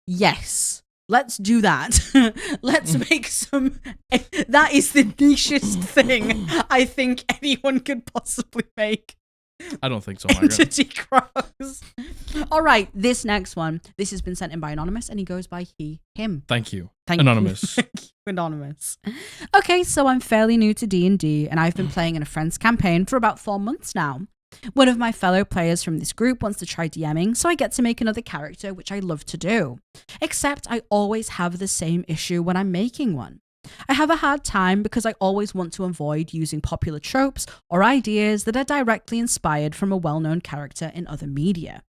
Speaker 1: yes, let's do that. Let's make some. That is the nichest thing I think anyone could possibly make.
Speaker 2: I don't think so, Margaret.
Speaker 1: Entity Crocs. All right, this next one. This has been sent in by Anonymous, and he goes by he, him.
Speaker 2: Thank you.
Speaker 1: Thank
Speaker 2: Anonymous.
Speaker 1: You. Thank you, Anonymous. Okay, so I'm fairly new to D&D, and I've been playing in a friend's campaign for about 4 months now. One of my fellow players from this group wants to try DMing, so I get to make another character, which I love to do. Except I always have the same issue when I'm making one. I have a hard time because I always want to avoid using popular tropes or ideas that are directly inspired from a well-known character in other media.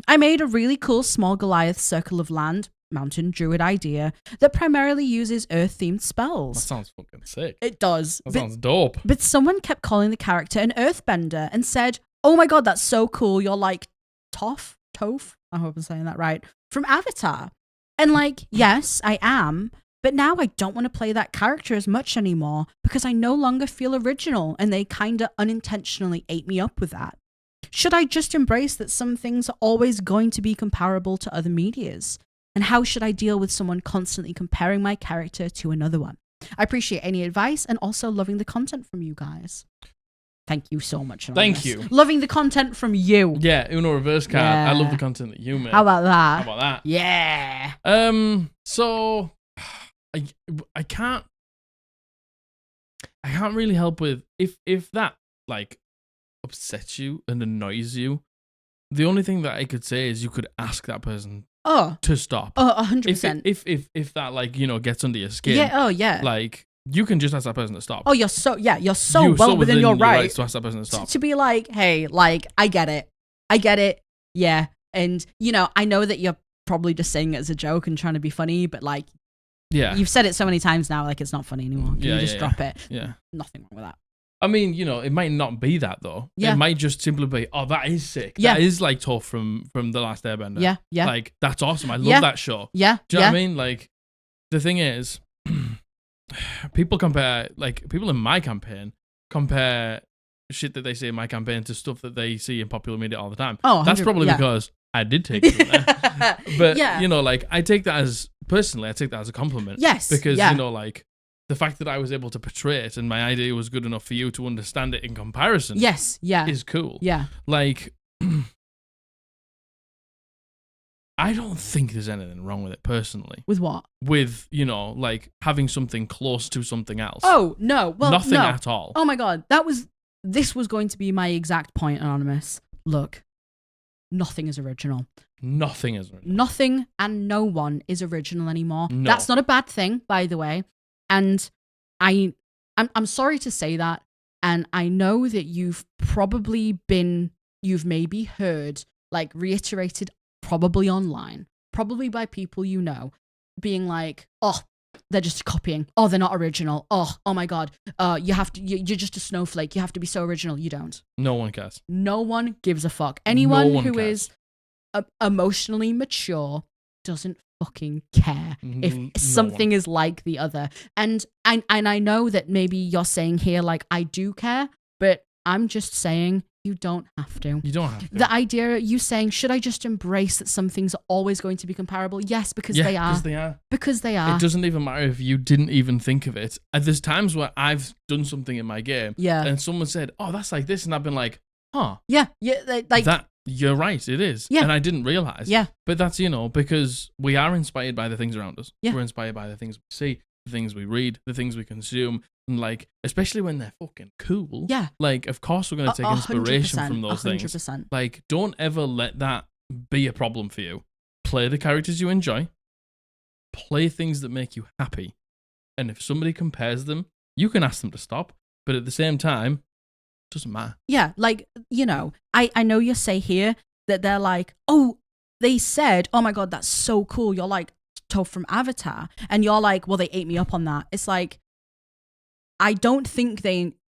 Speaker 1: I made a really cool small Goliath Circle of Land mountain druid idea that primarily uses earth-themed
Speaker 2: That
Speaker 1: spells.
Speaker 2: sounds fucking sick.
Speaker 1: It does.
Speaker 2: That sounds dope.
Speaker 1: But someone kept calling the character an earthbender and said, "Oh my god, that's so cool. You're like Toph? I hope I'm saying that right. From Avatar." And like, yes, I am. But now I don't want to play that character as much anymore because I no longer feel original and they kind of unintentionally ate me up with that. Should I just embrace that some things are always going to be comparable to other medias? And how should I deal with someone constantly comparing my character to another one? I appreciate any advice and also loving the content from you guys. Thank you so much. Anonymous.
Speaker 2: Thank you.
Speaker 1: Loving the content from you.
Speaker 2: Yeah, Uno reverse card.
Speaker 1: Yeah.
Speaker 2: I love the content that you make.
Speaker 1: How about that?
Speaker 2: How about that?
Speaker 1: Yeah.
Speaker 2: So I can't really help with if that like upsets you and annoys you. The only thing that I could say is you could ask that person to stop.
Speaker 1: 100%.
Speaker 2: If that like, you know, gets under your skin.
Speaker 1: Yeah, oh yeah.
Speaker 2: Like you can just ask that person to stop.
Speaker 1: Oh, you're so well within your rights
Speaker 2: to ask that person to stop.
Speaker 1: to be like, hey, like, I get it, yeah. And, you know, I know that you're probably just saying it as a joke and trying to be funny, but like,
Speaker 2: Yeah.
Speaker 1: you've said it so many times now, like, it's not funny anymore. Can you just drop it?
Speaker 2: Yeah.
Speaker 1: Nothing wrong with that.
Speaker 2: I mean, you know, it might not be that though.
Speaker 1: Yeah.
Speaker 2: It might just simply be, oh, that is sick.
Speaker 1: Yeah.
Speaker 2: That is like Toph from The Last Airbender.
Speaker 1: Yeah, yeah.
Speaker 2: Like, that's awesome. I love
Speaker 1: Yeah.
Speaker 2: that show.
Speaker 1: Yeah,
Speaker 2: Do you know
Speaker 1: yeah.
Speaker 2: what I mean? Like, the thing is, people compare, like, people in my campaign compare shit that they see in my campaign to stuff that they see in popular media all the time.
Speaker 1: Oh,
Speaker 2: That's
Speaker 1: 100
Speaker 2: probably
Speaker 1: yeah.
Speaker 2: because I did take it from there. But,
Speaker 1: Yeah.
Speaker 2: you know, like, I take that as a compliment.
Speaker 1: Yes,
Speaker 2: Because,
Speaker 1: yeah.
Speaker 2: you know, like, the fact that I was able to portray it and my idea was good enough for you to understand it in comparison
Speaker 1: Yes, yeah.
Speaker 2: is cool.
Speaker 1: Yeah.
Speaker 2: Like, I don't think there's anything wrong with it personally.
Speaker 1: With what?
Speaker 2: With, you know, like having something close to something else.
Speaker 1: Oh, no. Well,
Speaker 2: Nothing
Speaker 1: no.
Speaker 2: at all.
Speaker 1: Oh my god, this was going to be my exact point, Anonymous. Look, nothing is original.
Speaker 2: Nothing is.
Speaker 1: Nothing and no one is original anymore.
Speaker 2: No.
Speaker 1: That's not a bad thing, by the way. And I'm sorry to say that. And I know that you've maybe heard, like, reiterated probably online, probably by people you know, being like, oh, they're just copying. Oh, they're not original. Oh my God. You're just a snowflake. You have to be so original. You don't.
Speaker 2: No one cares.
Speaker 1: No one gives a fuck. Anyone
Speaker 2: No one
Speaker 1: who
Speaker 2: cares.
Speaker 1: is emotionally mature doesn't fucking care if
Speaker 2: No
Speaker 1: something
Speaker 2: one.
Speaker 1: is like the other. And I know that maybe you're saying here, like, I do care, but I'm just saying you don't have to.
Speaker 2: You don't have to.
Speaker 1: The idea, you saying, should I just embrace that some things are always going to be comparable? Yes, because they are.
Speaker 2: Because they are.
Speaker 1: Because they are.
Speaker 2: It doesn't even matter if you didn't even think of it. And there's times where I've done something in my game, and someone said, "Oh, that's like this," and I've been like, "Huh,
Speaker 1: yeah, like
Speaker 2: that." You're right, it is.
Speaker 1: Yeah.
Speaker 2: And I didn't realize.
Speaker 1: Yeah.
Speaker 2: But that's, because we are inspired by the things around us.
Speaker 1: Yeah.
Speaker 2: We're inspired by the things we see, the things we read, the things we consume. And like, especially when they're fucking cool.
Speaker 1: Yeah.
Speaker 2: Like, of course we're going to take inspiration from those
Speaker 1: 100%.
Speaker 2: things. Like, don't ever let that be a problem for you. Play the characters you enjoy. Play things that make you happy. And if somebody compares them, you can ask them to stop. But at the same time, doesn't matter.
Speaker 1: Yeah, like, I know you say here that they're like, oh, they said, oh my God, that's so cool. You're like Toph from Avatar. And you're like, well, they ate me up on that. It's like, I don't think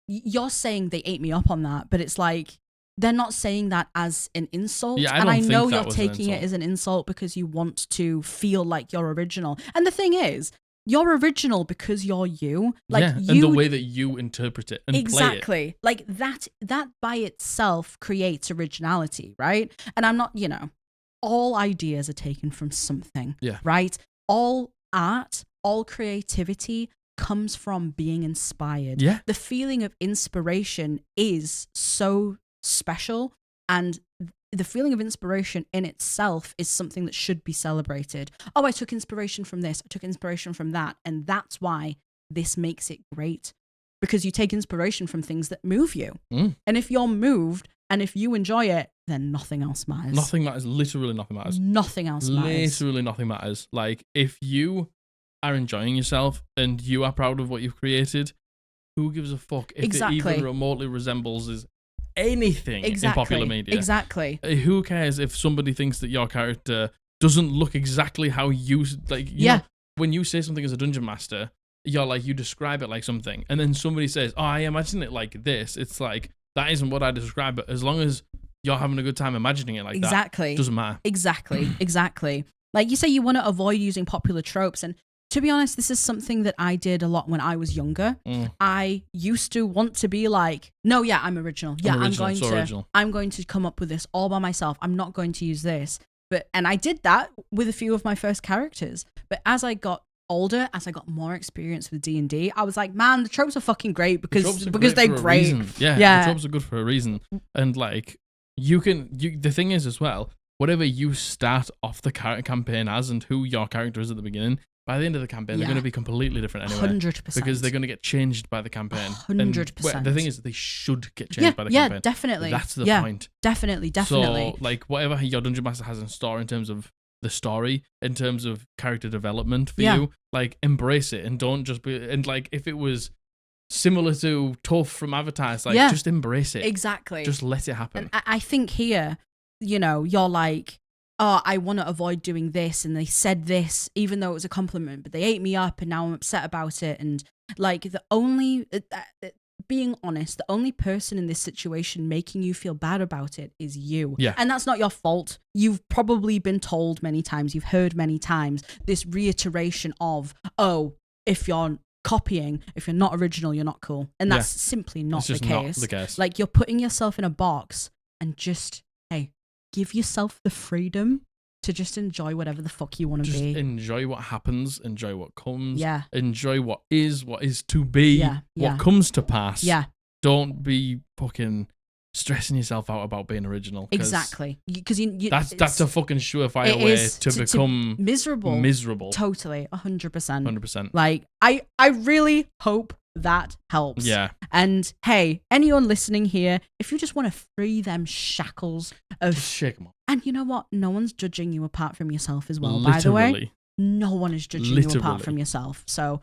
Speaker 1: you're saying they ate me up on that, but it's like, they're not saying that as an insult.
Speaker 2: Yeah,
Speaker 1: and I know you're taking it as an insult because you want to feel like you're original. And the thing is, you're original because you're you. Like,
Speaker 2: and the way that you interpret it and play it.
Speaker 1: Like that by itself creates originality, right? And I'm not, all ideas are taken from something, right? All art, all creativity comes from being inspired.
Speaker 2: Yeah.
Speaker 1: The feeling of inspiration is so special, and the feeling of inspiration in itself is something that should be celebrated. Oh, I took inspiration from this, I took inspiration from that, and that's why this makes it great. Because you take inspiration from things that move you. And if you're moved and if you enjoy it, then nothing else matters.
Speaker 2: Nothing matters. Literally nothing matters.
Speaker 1: Nothing else matters.
Speaker 2: Literally nothing matters. Like, if you are enjoying yourself and you are proud of what you've created, who gives a fuck if it even remotely resembles anything in popular media?
Speaker 1: Exactly.
Speaker 2: Who cares if somebody thinks that your character doesn't look exactly how you like? You know, when you say something as a dungeon master, you're like, you describe it like something, and then somebody says, "Oh, I imagine it like this." It's like, that isn't what I describe it. As long as you're having a good time imagining it like that, it doesn't matter.
Speaker 1: Exactly. Like you say, you want to avoid using popular tropes, and to be honest, this is something that I did a lot when I was younger. I used to want to be like, no, yeah, I'm original. Yeah, I'm going to come up with this all by myself. I'm not going to use this. And I did that with a few of my first characters. But as I got older, as I got more experience with D&D, I was like, man, the tropes are fucking great because they're great.
Speaker 2: Yeah, the tropes are good for a reason. And like, the thing is as well, whatever you start off the campaign as and who your character is at the beginning, by the end of the campaign, they're going to be completely different anyway.
Speaker 1: 100%.
Speaker 2: Because they're going to get changed by the campaign.
Speaker 1: 100%.
Speaker 2: The thing is, they should get changed by the campaign.
Speaker 1: Yeah, definitely.
Speaker 2: That's the point.
Speaker 1: Definitely.
Speaker 2: So, like, whatever your Dungeon Master has in store in terms of the story, in terms of character development for you, like, embrace it and don't just be... And, like, if it was similar to Toph from Avatar, it's like, just embrace it.
Speaker 1: Exactly.
Speaker 2: Just let it happen.
Speaker 1: And I think here, you're like, oh, I want to avoid doing this, and they said this, even though it was a compliment, but they ate me up, and now I'm upset about it. And like, being honest, the only person in this situation making you feel bad about it is you.
Speaker 2: Yeah.
Speaker 1: And that's not your fault. You've probably been told many times, you've heard many times this reiteration of, oh, if you're copying, if you're not original, you're not cool. And that's simply not the case.
Speaker 2: Not the case.
Speaker 1: Like, you're putting yourself in a box, and just, hey, give yourself the freedom to just enjoy whatever the fuck you want to be.
Speaker 2: Just enjoy what happens, enjoy what comes,
Speaker 1: Yeah.
Speaker 2: enjoy what is to be, what comes to pass.
Speaker 1: Yeah.
Speaker 2: Don't be fucking stressing yourself out about being original.
Speaker 1: Exactly. Because
Speaker 2: that's a fucking surefire way to become
Speaker 1: miserable.
Speaker 2: Miserable.
Speaker 1: Totally. 100%.
Speaker 2: 100%.
Speaker 1: Like, I really hope that helps.
Speaker 2: Yeah.
Speaker 1: And hey, anyone listening here, if you just want to free them shackles of...
Speaker 2: Just shake them off.
Speaker 1: And you know what? No one's judging you apart from yourself as well, by the way. No one is judging you apart from yourself. So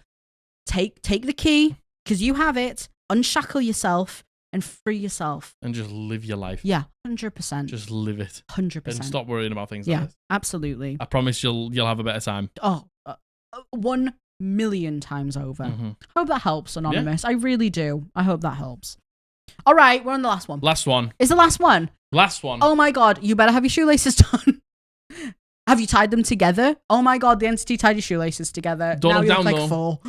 Speaker 1: take the key, because you have it, unshackle yourself, and free yourself.
Speaker 2: And just live your life.
Speaker 1: Yeah, 100%.
Speaker 2: Just live it.
Speaker 1: 100%.
Speaker 2: And stop worrying about things like this.
Speaker 1: Absolutely.
Speaker 2: I promise you'll have a better time.
Speaker 1: Oh, million times over.
Speaker 2: Mhm.
Speaker 1: Hope that helps, Anonymous. I really do. I hope that helps. All right, we're on the last one.
Speaker 2: Last one.
Speaker 1: Is the last one?
Speaker 2: Last one.
Speaker 1: Oh my God, you better have your shoelaces done. Have you tied them together? Oh my God, the entity tied your shoelaces together.
Speaker 2: Don't
Speaker 1: now
Speaker 2: look
Speaker 1: you
Speaker 2: down,
Speaker 1: look
Speaker 2: though.
Speaker 1: like fool.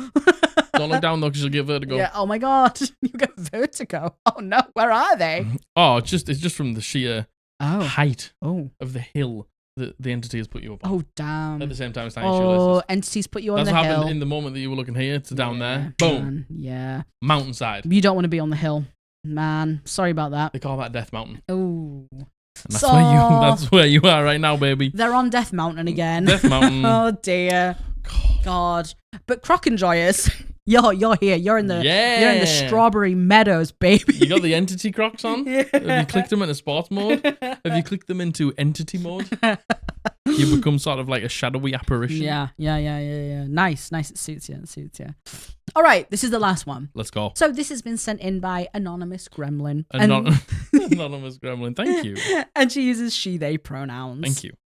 Speaker 2: Don't look down though, because you'll get vertigo.
Speaker 1: Yeah. Oh my God, you get vertigo. Oh no, where are they?
Speaker 2: Oh, it's just from the sheer height
Speaker 1: Oh.
Speaker 2: of the hill that the entity has put you up on.
Speaker 1: Oh damn.
Speaker 2: At the same time as tying your shoelaces.
Speaker 1: Oh, entities put you on
Speaker 2: That's
Speaker 1: the
Speaker 2: what
Speaker 1: hill.
Speaker 2: happened in the moment that you were looking here to down there.
Speaker 1: Yeah,
Speaker 2: Boom.
Speaker 1: man. Yeah.
Speaker 2: Mountainside.
Speaker 1: You don't want to be on the hill, man. Sorry about that.
Speaker 2: They call that Death Mountain.
Speaker 1: Oh.
Speaker 2: And that's where you are right now, baby.
Speaker 1: They're on Death Mountain again.
Speaker 2: Death Mountain.
Speaker 1: Oh dear. God. But Croc Enjoyers, you're here. You're in the strawberry meadows, baby.
Speaker 2: You got the entity Crocs on? Yeah. Have you clicked them into sports mode? Have you clicked them into entity mode? You become sort of like a shadowy apparition.
Speaker 1: Yeah. Nice. It suits you. All right, this is the last one.
Speaker 2: Let's go.
Speaker 1: So this has been sent in by Anonymous Gremlin.
Speaker 2: Anonymous Gremlin. Thank you.
Speaker 1: And she uses she, they pronouns.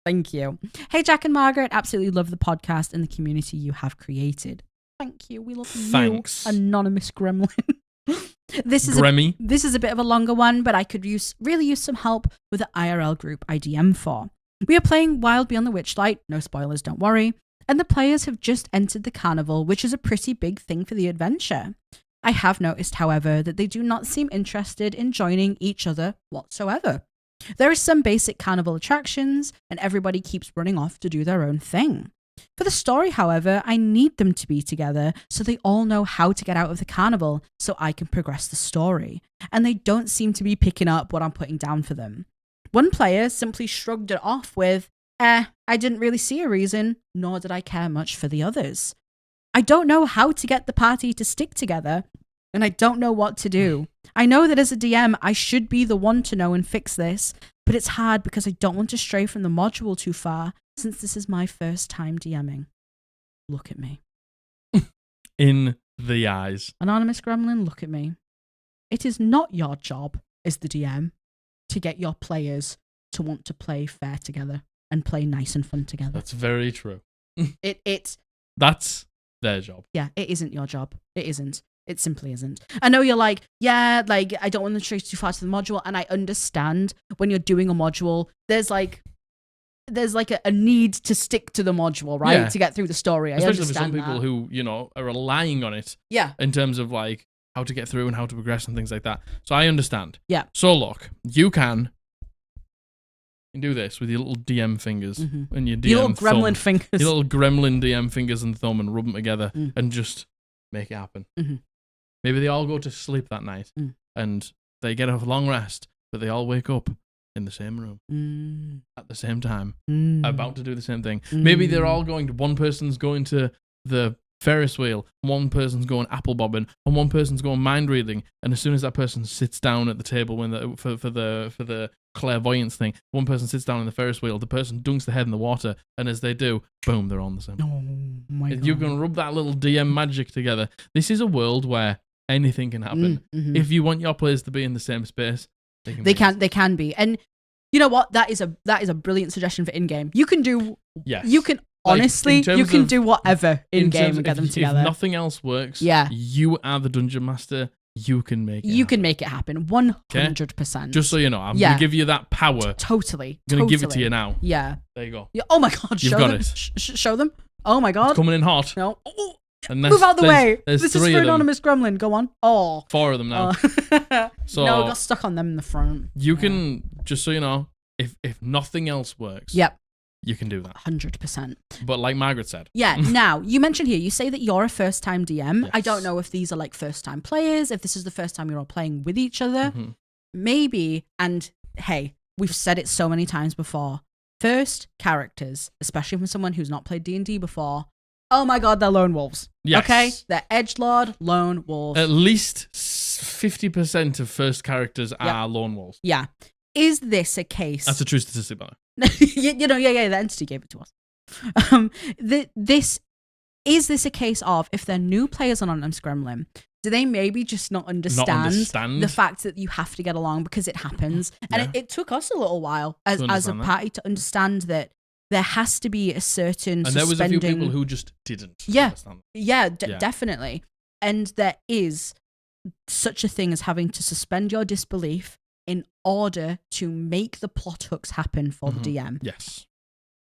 Speaker 2: Thank you.
Speaker 1: Hey, Jack and Margaret, absolutely love the podcast and the community you have created. Thank you. We love
Speaker 2: Thanks.
Speaker 1: you, Anonymous Gremlin. This is a bit of a longer one, but I could really use some help with the IRL group I DM for. We are playing Wild Beyond the Witchlight. No spoilers, don't worry. And the players have just entered the carnival, which is a pretty big thing for the adventure. I have noticed, however, that they do not seem interested in joining each other whatsoever. There are some basic carnival attractions, and everybody keeps running off to do their own thing. For the story, however, I need them to be together so they all know how to get out of the carnival so I can progress the story. And they don't seem to be picking up what I'm putting down for them. One player simply shrugged it off with, I didn't really see a reason, nor did I care much for the others. I don't know how to get the party to stick together, and I don't know what to do. I know that as a DM, I should be the one to know and fix this, but it's hard because I don't want to stray from the module too far, since this is my first time DMing. Look at me.
Speaker 2: In the eyes.
Speaker 1: Anonymous Gremlin, look at me. It is not your job as the DM to get your players to want to play fair together and play nice and fun together.
Speaker 2: That's very true. That's their job.
Speaker 1: Yeah, it isn't your job. It isn't. It simply isn't. I know you're like, I don't want to stray too far to the module, and I understand when you're doing a module, there's a need to stick to the module, right?
Speaker 2: Yeah.
Speaker 1: To get through the story.
Speaker 2: Especially for some people who, are relying on it.
Speaker 1: Yeah.
Speaker 2: In terms of like how to get through and how to progress and things like that. So I understand.
Speaker 1: Yeah.
Speaker 2: So look, you can do this with your little DM fingers and your DM
Speaker 1: your little gremlin
Speaker 2: thumb.
Speaker 1: fingers.
Speaker 2: Your little gremlin DM fingers and thumb and rub them together and just make it happen.
Speaker 1: Mm-hmm.
Speaker 2: Maybe they all go to sleep that night and they get a long rest, but they all wake up in the same room at the same time, about to do the same thing. Maybe they're all one person's going to the Ferris wheel, one person's going apple bobbing, and one person's going mind reading. And as soon as that person sits down at the table for the clairvoyance thing, one person sits down in the Ferris wheel, the person dunks their head in the water, and as they do, boom, they're on the same.
Speaker 1: Oh my God.
Speaker 2: You can rub that little DM magic together. This is a world where anything can happen. If you want your players to be in the same space, they
Speaker 1: can be. And you know what? That is a brilliant suggestion for in-game. You can do.
Speaker 2: Yes.
Speaker 1: You can honestly, you can do whatever in-game and get them together.
Speaker 2: If nothing else works, you are the dungeon master. You can make it happen.
Speaker 1: You can make it happen. 100%.
Speaker 2: Just so you know, I'm going to give you that power.
Speaker 1: Totally.
Speaker 2: I'm going to give it to you now.
Speaker 1: Yeah.
Speaker 2: There you go.
Speaker 1: Yeah. Oh my God.
Speaker 2: You've got
Speaker 1: them.
Speaker 2: it.
Speaker 1: Show them. Oh my God.
Speaker 2: It's coming in hot.
Speaker 1: No. Oh.
Speaker 2: And
Speaker 1: move out the way. This is for
Speaker 2: of
Speaker 1: Anonymous Gremlin. Go on. Oh.
Speaker 2: 4 of them now. So
Speaker 1: no, I got stuck on them in the front.
Speaker 2: You can, just so you know, if nothing else works, you can do that.
Speaker 1: 100%.
Speaker 2: But like Margaret said.
Speaker 1: Yeah. Now, you mentioned here, you say that you're a first-time DM.
Speaker 2: Yes.
Speaker 1: I don't know if these are like first-time players, if this is the first time you're all playing with each other. Maybe, and hey, we've said it so many times before. First characters, especially from someone who's not played D&D before, oh my God, they're lone wolves.
Speaker 2: Yes.
Speaker 1: Okay? They're edgelord lone wolves.
Speaker 2: At least 50% of first characters are lone wolves.
Speaker 1: Yeah. Is this a case?
Speaker 2: That's a true statistic, by the way.
Speaker 1: The entity gave it to us. Is this a case of, if they're new players on Anonymous Gremlin, do they maybe just not understand the fact that you have to get along because it happens? And it took us a little while as a party to understand that there has to be a certain
Speaker 2: and there was a
Speaker 1: suspending...
Speaker 2: few people who just didn't
Speaker 1: Yeah.
Speaker 2: understand.
Speaker 1: Yeah, definitely. And there is such a thing as having to suspend your disbelief in order to make the plot hooks happen for the DM.
Speaker 2: Yes.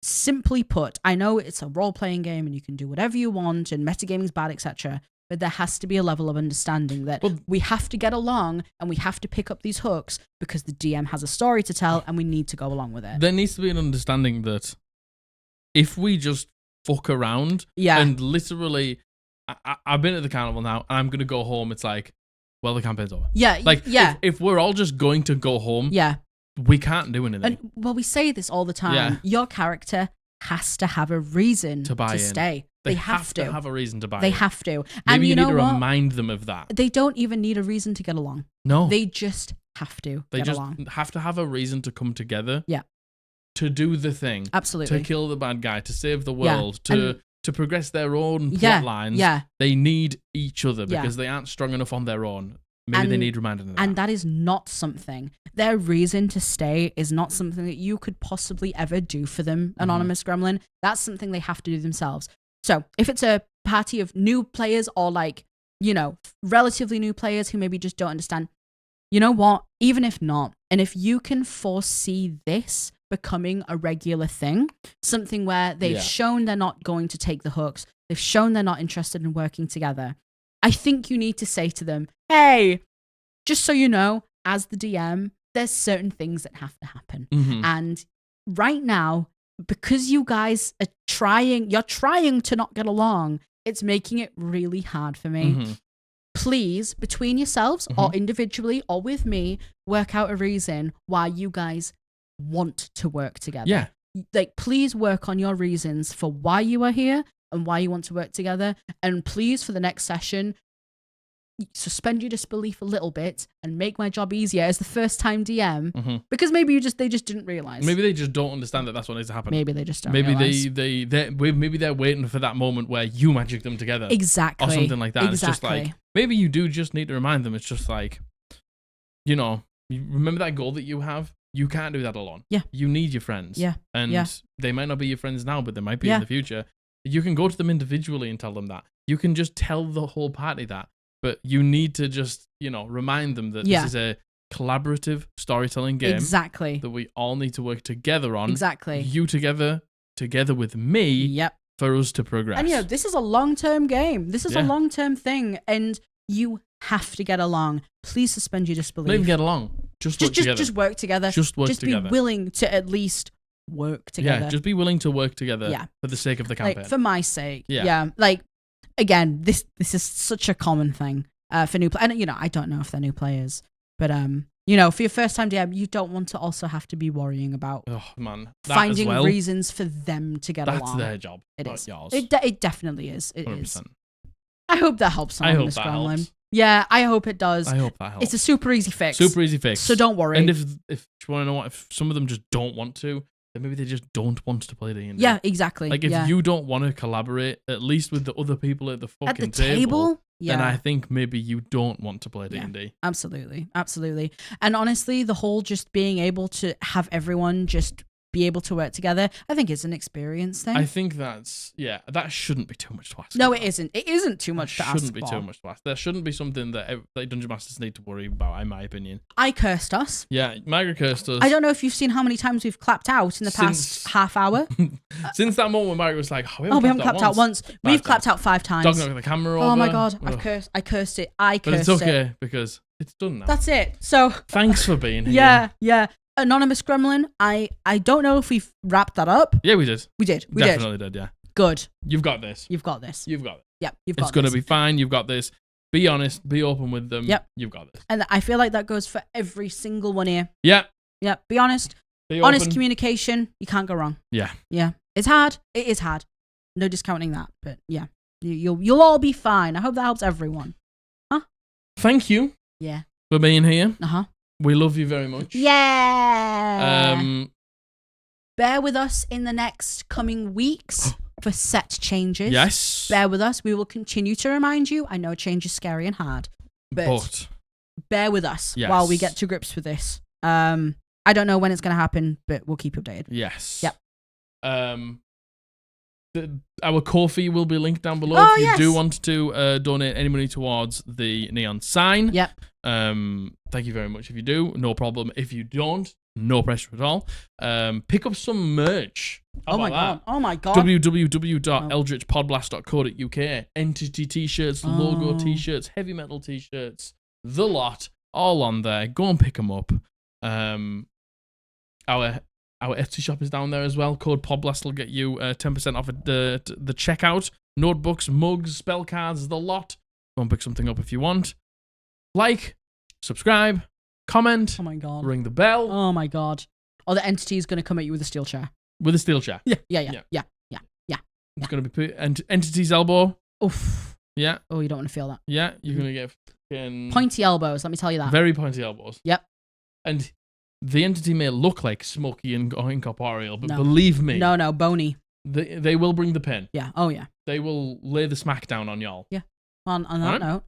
Speaker 1: Simply put, I know it's a role-playing game and you can do whatever you want and metagaming's bad, etc., but there has to be a level of understanding that we have to get along and we have to pick up these hooks because the DM has a story to tell and we need to go along with it.
Speaker 2: There needs to be an understanding that if we just fuck around and literally... I've been at the carnival now and I'm going to go home, it's like, well, the campaign's over.
Speaker 1: Yeah,
Speaker 2: like, if we're all just going to go home, we can't do anything.
Speaker 1: And, well, we say this all the time. Yeah. Your character has to have a reason to stay. They have to
Speaker 2: have a reason to buy
Speaker 1: They
Speaker 2: in.
Speaker 1: have to.
Speaker 2: Maybe
Speaker 1: and
Speaker 2: you
Speaker 1: know
Speaker 2: need to
Speaker 1: what?
Speaker 2: remind them of that.
Speaker 1: They don't even need a reason to get along.
Speaker 2: No.
Speaker 1: They just have to get along.
Speaker 2: They just have to have a reason to come together.
Speaker 1: Yeah.
Speaker 2: To do the thing.
Speaker 1: Absolutely.
Speaker 2: To kill the bad guy, to save the world, to progress their own plot lines.
Speaker 1: Yeah.
Speaker 2: They need each other because they aren't strong enough on their own. Maybe they need reminding of that.
Speaker 1: And that is not something. Their reason to stay is not something that you could possibly ever do for them, Anonymous Gremlin. That's something they have to do themselves. So if it's a party of new players or like, you know, relatively new players who maybe just don't understand, you know what? Even if not, and if you can foresee this becoming a regular thing, something where they've shown they're not going to take the hooks, they've shown they're not interested in working together, I think you need to say to them, hey, just so you know, as the DM, there's certain things that have to happen. And right now, because you guys are you're trying to not get along, it's making it really hard for me. Please, between yourselves or individually or with me, work out a reason why you guys want to work together.
Speaker 2: Yeah.
Speaker 1: Like, please work on your reasons for why you are here and why you want to work together. And please, for the next session, suspend your disbelief a little bit and make my job easier as the first time DM, because maybe they just didn't realize.
Speaker 2: Maybe they just don't understand that that's what needs to happen.
Speaker 1: Maybe they just don't.
Speaker 2: Maybe
Speaker 1: realize.
Speaker 2: maybe they're waiting for that moment where you magic them together,
Speaker 1: exactly,
Speaker 2: or something like that.
Speaker 1: Exactly.
Speaker 2: It's just like maybe you do just need to remind them. It's just like, you know, you remember that goal that you have. You can't do that alone.
Speaker 1: Yeah,
Speaker 2: you need your friends.
Speaker 1: Yeah,
Speaker 2: and they might not be your friends now, but they might be in the future. You can go to them individually and tell them that. You can just tell the whole party that. But you need to just, you know, remind them that this is a collaborative storytelling game.
Speaker 1: Exactly.
Speaker 2: That we all need to work together on.
Speaker 1: Exactly.
Speaker 2: You together with me.
Speaker 1: Yep.
Speaker 2: For us to progress.
Speaker 1: And, you know, this is a long-term game. This is a long-term thing. And you have to get along. Please suspend your disbelief.
Speaker 2: Not even get along. Just work together.
Speaker 1: Just work together.
Speaker 2: Just work together.
Speaker 1: Be willing to at least work together.
Speaker 2: Yeah, just be willing to work together for the sake of the campaign.
Speaker 1: Like, for my sake. Yeah. Like, again, this is such a common thing for new players. And, you know, I don't know if they're new players, but, you know, for your first time DM, you don't want to also have to be worrying about finding reasons for them to get along.
Speaker 2: That's their job.
Speaker 1: It is.
Speaker 2: Yours.
Speaker 1: It definitely is. It
Speaker 2: 100%.
Speaker 1: is. I hope that helps someone, Miss Gremlin.
Speaker 2: Helps.
Speaker 1: Yeah, I hope it does.
Speaker 2: I hope that helps.
Speaker 1: It's a super easy fix. So don't worry.
Speaker 2: And if you want to know what, if some of them just don't want to, then maybe they just don't want to play D&D.
Speaker 1: Yeah, exactly.
Speaker 2: Like, if you don't want to collaborate, at least with the other people at the fucking table, then I think maybe you don't want to play D&D.
Speaker 1: Yeah, absolutely. Absolutely. And honestly, the whole just being able to have everyone just be able to work together, I think is an experience thing.
Speaker 2: I think that shouldn't be too much to ask.
Speaker 1: No, it isn't. It isn't too much to ask.
Speaker 2: Shouldn't be too much to ask. There shouldn't be something that Dungeon Masters need to worry about, in my opinion.
Speaker 1: I cursed us.
Speaker 2: Yeah, Margaret cursed us.
Speaker 1: I don't know if you've seen how many times we've clapped out in the past half hour.
Speaker 2: Since that moment when Margaret was like, we haven't clapped out once.
Speaker 1: We've clapped out 5 times.
Speaker 2: Dog knocked the camera over.
Speaker 1: Oh my god, I cursed it. But
Speaker 2: it's okay because it's done now.
Speaker 1: That's it. So
Speaker 2: thanks for being here.
Speaker 1: Yeah. Anonymous Gremlin, I don't know if we've wrapped that up.
Speaker 2: Yeah, we did.
Speaker 1: We
Speaker 2: Definitely did, yeah.
Speaker 1: Good.
Speaker 2: You've got this.
Speaker 1: You've got this.
Speaker 2: Yep, you've got
Speaker 1: this.
Speaker 2: It's going to be fine. You've got this. Be honest. Be open with them.
Speaker 1: Yep.
Speaker 2: You've got this.
Speaker 1: And I feel like that goes for every single one here.
Speaker 2: Yeah.
Speaker 1: Yeah. Be honest.
Speaker 2: Be
Speaker 1: honest
Speaker 2: open.
Speaker 1: communication. You can't go wrong.
Speaker 2: Yeah.
Speaker 1: Yeah. It's hard. It is hard. No discounting that. But yeah. You'll all be fine. I hope that helps everyone. Huh?
Speaker 2: Thank you.
Speaker 1: Yeah.
Speaker 2: For being here.
Speaker 1: Uh-huh.
Speaker 2: We love you very much.
Speaker 1: Yeah. Bear with us in the next coming weeks for set changes.
Speaker 2: Yes.
Speaker 1: Bear with us. We will continue to remind you. I know change is scary and hard, but bear with us while we get to grips with this. I don't know when it's going to happen, but we'll keep you updated.
Speaker 2: Yes.
Speaker 1: Yep.
Speaker 2: Our Ko-fi will be linked down below if you do want to donate any money towards the neon sign.
Speaker 1: Yep.
Speaker 2: Thank you very much if you do. No problem. If you don't, no pressure at all. Pick up some merch.
Speaker 1: Oh my god.
Speaker 2: www.eldritchpodblast.co.uk. Entity t-shirts, logo t-shirts, heavy metal t-shirts, the lot, all on there. Go and pick them up. Our Etsy shop is down there as well. Code Podblast will get you 10% off at the checkout. Notebooks, mugs, spell cards, the lot. Go and pick something up if you want. Like, subscribe, comment.
Speaker 1: Oh my god.
Speaker 2: Ring the bell.
Speaker 1: Oh my god. Or the entity is going to come at you with a steel chair.
Speaker 2: With a steel chair.
Speaker 1: Yeah.
Speaker 2: It's going to be Entity's elbow.
Speaker 1: Oof.
Speaker 2: Yeah.
Speaker 1: Oh, you don't want to feel that.
Speaker 2: Yeah, you're going to get fucking...
Speaker 1: Pointy elbows, let me tell you that.
Speaker 2: Very pointy elbows.
Speaker 1: Yep.
Speaker 2: And the entity may look like smoky and incorporeal, but believe me.
Speaker 1: No, bony.
Speaker 2: They will bring the pen.
Speaker 1: Yeah. Oh, yeah.
Speaker 2: They will lay the smack down on y'all.
Speaker 1: Yeah. On that note.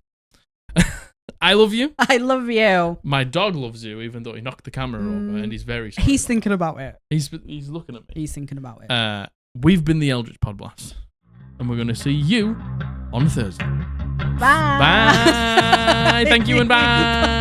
Speaker 2: I love you.
Speaker 1: I love you.
Speaker 2: My dog loves you, even though he knocked the camera over, and he's very sorry.
Speaker 1: He's thinking about it.
Speaker 2: He's looking at me.
Speaker 1: He's thinking about it.
Speaker 2: We've been the Eldritch Podblast, and we're going to see you on Thursday.
Speaker 1: Bye.
Speaker 2: Bye. Thank you and bye.